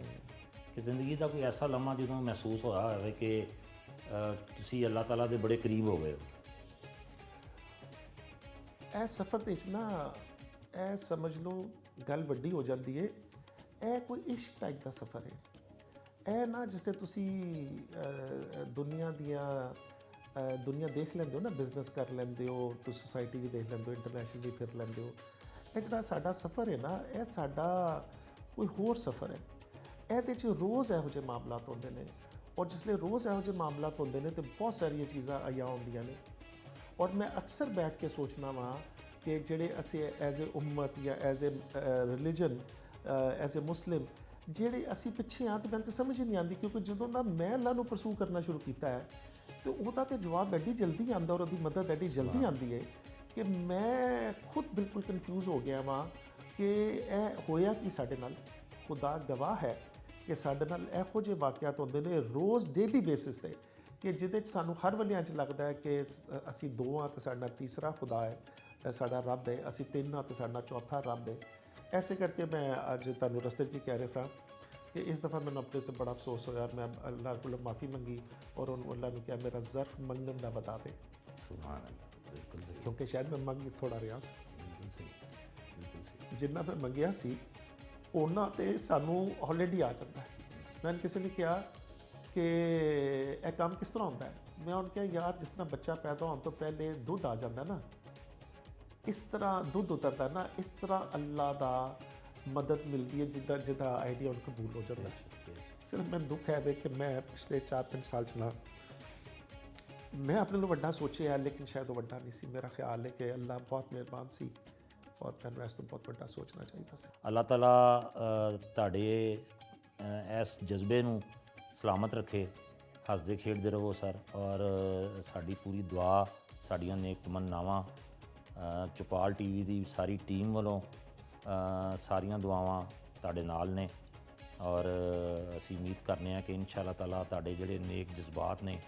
ਕਿ ਜ਼ਿੰਦਗੀ ਦਾ ਕੋਈ ਐਸਾ ਲਮਾ ਜਦੋਂ ਮਹਿਸੂਸ ਹੋਇਆ ਹੋਵੇ ਕਿ ਤੁਸੀਂ ਅੱਲਾਹ ਤਾਲਾ ਦੇ ਬੜੇ ਕਰੀਬ ਹੋ ਗਏ ਹੋ? ਇਹ ਸਫ਼ਰ ਦੇ ਵਿੱਚ ਨਾ, ਇਹ ਸਮਝ ਲਓ ਗੱਲ ਵੱਡੀ ਹੋ ਜਾਂਦੀ ਹੈ। ਇਹ ਕੋਈ ਇਸ਼ਕ ਟਾਈਪ ਦਾ ਸਫ਼ਰ ਹੈ। ਇਹ ਨਾ ਜਿਸ ਤੇ ਤੁਸੀਂ ਦੁਨੀਆ ਦੇਖ ਲੈਂਦੇ ਹੋ ਨਾ, ਬਿਜ਼ਨਸ ਕਰ ਲੈਂਦੇ ਹੋ, ਤੁਸੀਂ ਸੁਸਾਇਟੀ ਵੀ ਦੇਖ ਲੈਂਦੇ ਹੋ, ਇੰਟਰਨੈਸ਼ਨਲ ਵੀ ਫਿਰ ਲੈਂਦੇ ਹੋ। ਇਹ ਜਿਹੜਾ ਸਾਡਾ ਸਫ਼ਰ ਹੈ ਨਾ, ਇਹ ਸਾਡਾ ਕੋਈ ਹੋਰ ਸਫ਼ਰ ਹੈ। ਇਹਦੇ 'ਚ ਰੋਜ਼ ਇਹੋ ਜਿਹੇ ਮਾਮਲਾਤ ਹੁੰਦੇ ਨੇ, ਔਰ ਜਿਸ ਲਈ ਰੋਜ਼ ਇਹੋ ਜਿਹੇ ਮਾਮਲਾਤ ਹੁੰਦੇ ਨੇ, ਤਾਂ ਬਹੁਤ ਸਾਰੀਆਂ ਚੀਜ਼ਾਂ ਆਈਆਂ ਹੁੰਦੀਆਂ ਨੇ। ਔਰ ਮੈਂ ਅਕਸਰ ਬੈਠ ਕੇ ਸੋਚਣਾ ਵਾਂ ਕਿ ਜਿਹੜੇ ਅਸੀਂ ਐਜ਼ ਏ ਉਮਤ ਜਾਂ as a religion, as a Muslim, ਜਿਹੜੇ ਅਸੀਂ ਪਿੱਛੇ ਆ, ਤਾਂ ਮੈਨੂੰ ਤਾਂ ਸਮਝ ਹੀ ਨਹੀਂ ਆਉਂਦੀ। ਕਿਉਂਕਿ ਜਦੋਂ ਦਾ ਮੈਂ ਅੱਲਾਹ ਨੂੰ ਪਰਸੂ ਕਰਨਾ ਸ਼ੁਰੂ ਕੀਤਾ ਹੈ, ਤੇ ਉਹਦਾ ਤਾਂ ਜਵਾਬ ਐਡੀ ਜਲਦੀ ਆਉਂਦਾ, ਔਰ ਉਹਦੀ ਮਦਦ ਐਡੀ ਜਲਦੀ ਆਉਂਦੀ ਹੈ ਕਿ ਮੈਂ ਖੁਦ ਬਿਲਕੁਲ ਕਨਫਿਊਜ਼ ਹੋ ਗਿਆ ਵਾਂ ਕਿ ਇਹ ਹੋਇਆ ਕੀ ਸਾਡੇ ਨਾਲ। ਖੁਦਾ ਗਵਾਹ ਹੈ ਕਿ ਸਾਡੇ ਨਾਲ ਇਹੋ ਜਿਹੇ ਵਾਕਿਆਤ ਹੁੰਦੇ ਨੇ ਰੋਜ਼, ਡੇਲੀ ਬੇਸਿਸ 'ਤੇ, ਕਿ ਜਿਹਦੇ 'ਚ ਸਾਨੂੰ ਹਰ ਵੇਲੇ 'ਚ ਲੱਗਦਾ ਹੈ ਕਿ ਅਸੀਂ ਦੋ ਹਾਂ ਅਤੇ ਸਾਡਾ ਤੀਸਰਾ ਖੁਦਾ ਹੈ, ਸਾਡਾ ਰੱਬ ਹੈ, ਅਸੀਂ ਤਿੰਨ ਹਾਂ ਅਤੇ ਸਾਡਾ ਚੌਥਾ ਰੱਬ ਹੈ। ਐਸੇ ਕਰਕੇ ਮੈਂ ਅੱਜ ਤੁਹਾਨੂੰ ਰਸਤੇ 'ਚ ਵੀ ਕਹਿ ਰਿਹਾ ਸਾਂ ਕਿ ਇਸ ਦਫਾ ਮੈਨੂੰ ਆਪਣੇ 'ਤੇ ਬੜਾ ਅਫਸੋਸ ਹੋਇਆ। ਮੈਂ ਅੱਲਾਹ ਕੋਲੋਂ ਮਾफ़ी ਮੰਗੀ, ਔਰ ਉਹਨੂੰ ਅੱਲਾਹ ਨੂੰ ਕਿਹਾ ਮੇਰਾ ਜ਼ਰਫ ਮੰਗਣ ਦਾ ਬਤਾ ਦੇ। ਸੁਭਾਨ ਅੱਲਾਹ, ਬਿਲਕੁਲ ਸਹੀ, ਕਿਉਂਕਿ ਸ਼ਾਇਦ ਮੈਂ ਮੰਗ ਥੋੜ੍ਹਾ ਰਿਹਾ ਸੀ। ਬਿਲਕੁਲ ਸਹੀ, ਬਿਲਕੁਲ ਸਹੀ। ਜਿੰਨਾ ਮੈਂ ਮੰਗਿਆ ਸੀ ਉਹਨਾਂ ਤੇ ਸਾਨੂੰ ਆਲਰੇਡੀ ਆ ਜਾਂਦਾ ਹੈ। ਮੈਨੂੰ ਕਿਸੇ ਨੇ ਕਿਹਾ ਕਿ ਇਹ ਕੰਮ ਕਿਸ ਤਰ੍ਹਾਂ ਹੁੰਦਾ ਹੈ, ਮੈਂ ਉਹਨੂੰ ਕਿਹਾ ਯਾਰ ਜਿਸ ਤਰ੍ਹਾਂ ਬੱਚਾ ਪੈਦਾ ਹੋਣ ਤੋਂ ਪਹਿਲੇ ਦੁੱਧ ਆ ਜਾਂਦਾ ਨਾ, ਇਸ ਤਰ੍ਹਾਂ ਦੁੱਧ ਉਤਰਦਾ ਨਾ, ਇਸ ਤਰ੍ਹਾਂ ਅੱਲਾ ਦਾ ਮਦਦ ਮਿਲਦੀ ਹੈ ਜਿਹਦਾ ਆਈਡੀਆ ਉਹਨੂੰ ਕਬੂਲ ਹੋ ਜਾਂਦਾ ਹੈ। ਸਿਰਫ ਮੈਨੂੰ ਦੁੱਖ ਹੈ ਕਿ ਮੈਂ ਪਿਛਲੇ 4-5 ਸਾਲ 'ਚ ਨਾ ਮੈਂ ਆਪਣੇ ਨੂੰ ਵੱਡਾ ਸੋਚਿਆ, ਲੇਕਿਨ ਸ਼ਾਇਦ ਉਹ ਵੱਡਾ ਨਹੀਂ ਸੀ। ਮੇਰਾ ਖਿਆਲ ਹੈ ਕਿ ਅੱਲਾ ਬਹੁਤ ਮਿਹਰਬਾਨ ਸੀ ਔਰ ਮੈਨੂੰ ਇਸ ਤੋਂ ਬਹੁਤ ਵੱਡਾ ਸੋਚਣਾ ਚਾਹੀਦਾ ਸੀ। ਅੱਲਾਹ ਤਾਲਾ ਤੁਹਾਡੇ ਇਸ ਜਜ਼ਬੇ ਨੂੰ ਸਲਾਮਤ ਰੱਖੇ, ਹੱਸਦੇ ਖੇਡਦੇ ਰਹੋ ਸਰ। ਔਰ ਸਾਡੀ ਪੂਰੀ ਦੁਆ, ਸਾਡੀਆਂ ਨੇਕ ਤਮੰਨਾਵਾਂ ਚੌਪਾਲ ਟੀਵੀ ਦੀ ਸਾਰੀ ਟੀਮ ਵੱਲੋਂ ਸਾਰੀਆਂ ਦੁਆਵਾਂ ਤੁਹਾਡੇ ਨਾਲ ਨੇ। ਔਰ ਅਸੀਂ ਉਮੀਦ ਕਰਨੇ ਆ ਕਿ ਇਨਸ਼ਾ ਅੱਲਾਹ ਤਾਲਾ ਤੁਹਾਡੇ ਜਿਹੜੇ ਨੇਕ ਜਜ਼ਬਾਤ ਨੇ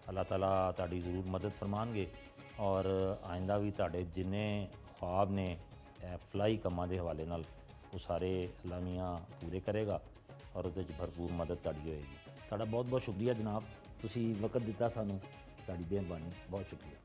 ਅੱਲਾਹ ਤਾਲਾ ਤੁਹਾਡੀ ਜ਼ਰੂਰ ਮਦਦ ਫਰਮਾਣਗੇ ਔਰ ਆਇੰਦਾ ਵੀ ਤੁਹਾਡੇ ਜਿੰਨੇ ख्वाब ਨੇ ਫਲਾਈ ਕੰਮਾਂ ਦੇ ਹਵਾਲੇ ਨਾਲ ਉਹ ਸਾਰੇ ਅੱਲਾਹ ਮੀਆਂ ਪੂਰੇ ਕਰੇਗਾ ਔਰ ਉਹਦੇ 'ਚ ਭਰਪੂਰ ਮਦਦ ਤੁਹਾਡੀ ਹੋਏਗੀ। ਤੁਹਾਡਾ ਬਹੁਤ ਬਹੁਤ ਸ਼ੁਕਰੀਆ ਜਨਾਬ, ਤੁਸੀਂ ਵਕਤ ਦਿੱਤਾ ਸਾਨੂੰ, ਤੁਹਾਡੀ ਮਿਹਰਬਾਨੀ, ਬਹੁਤ ਸ਼ੁਕਰੀਆ।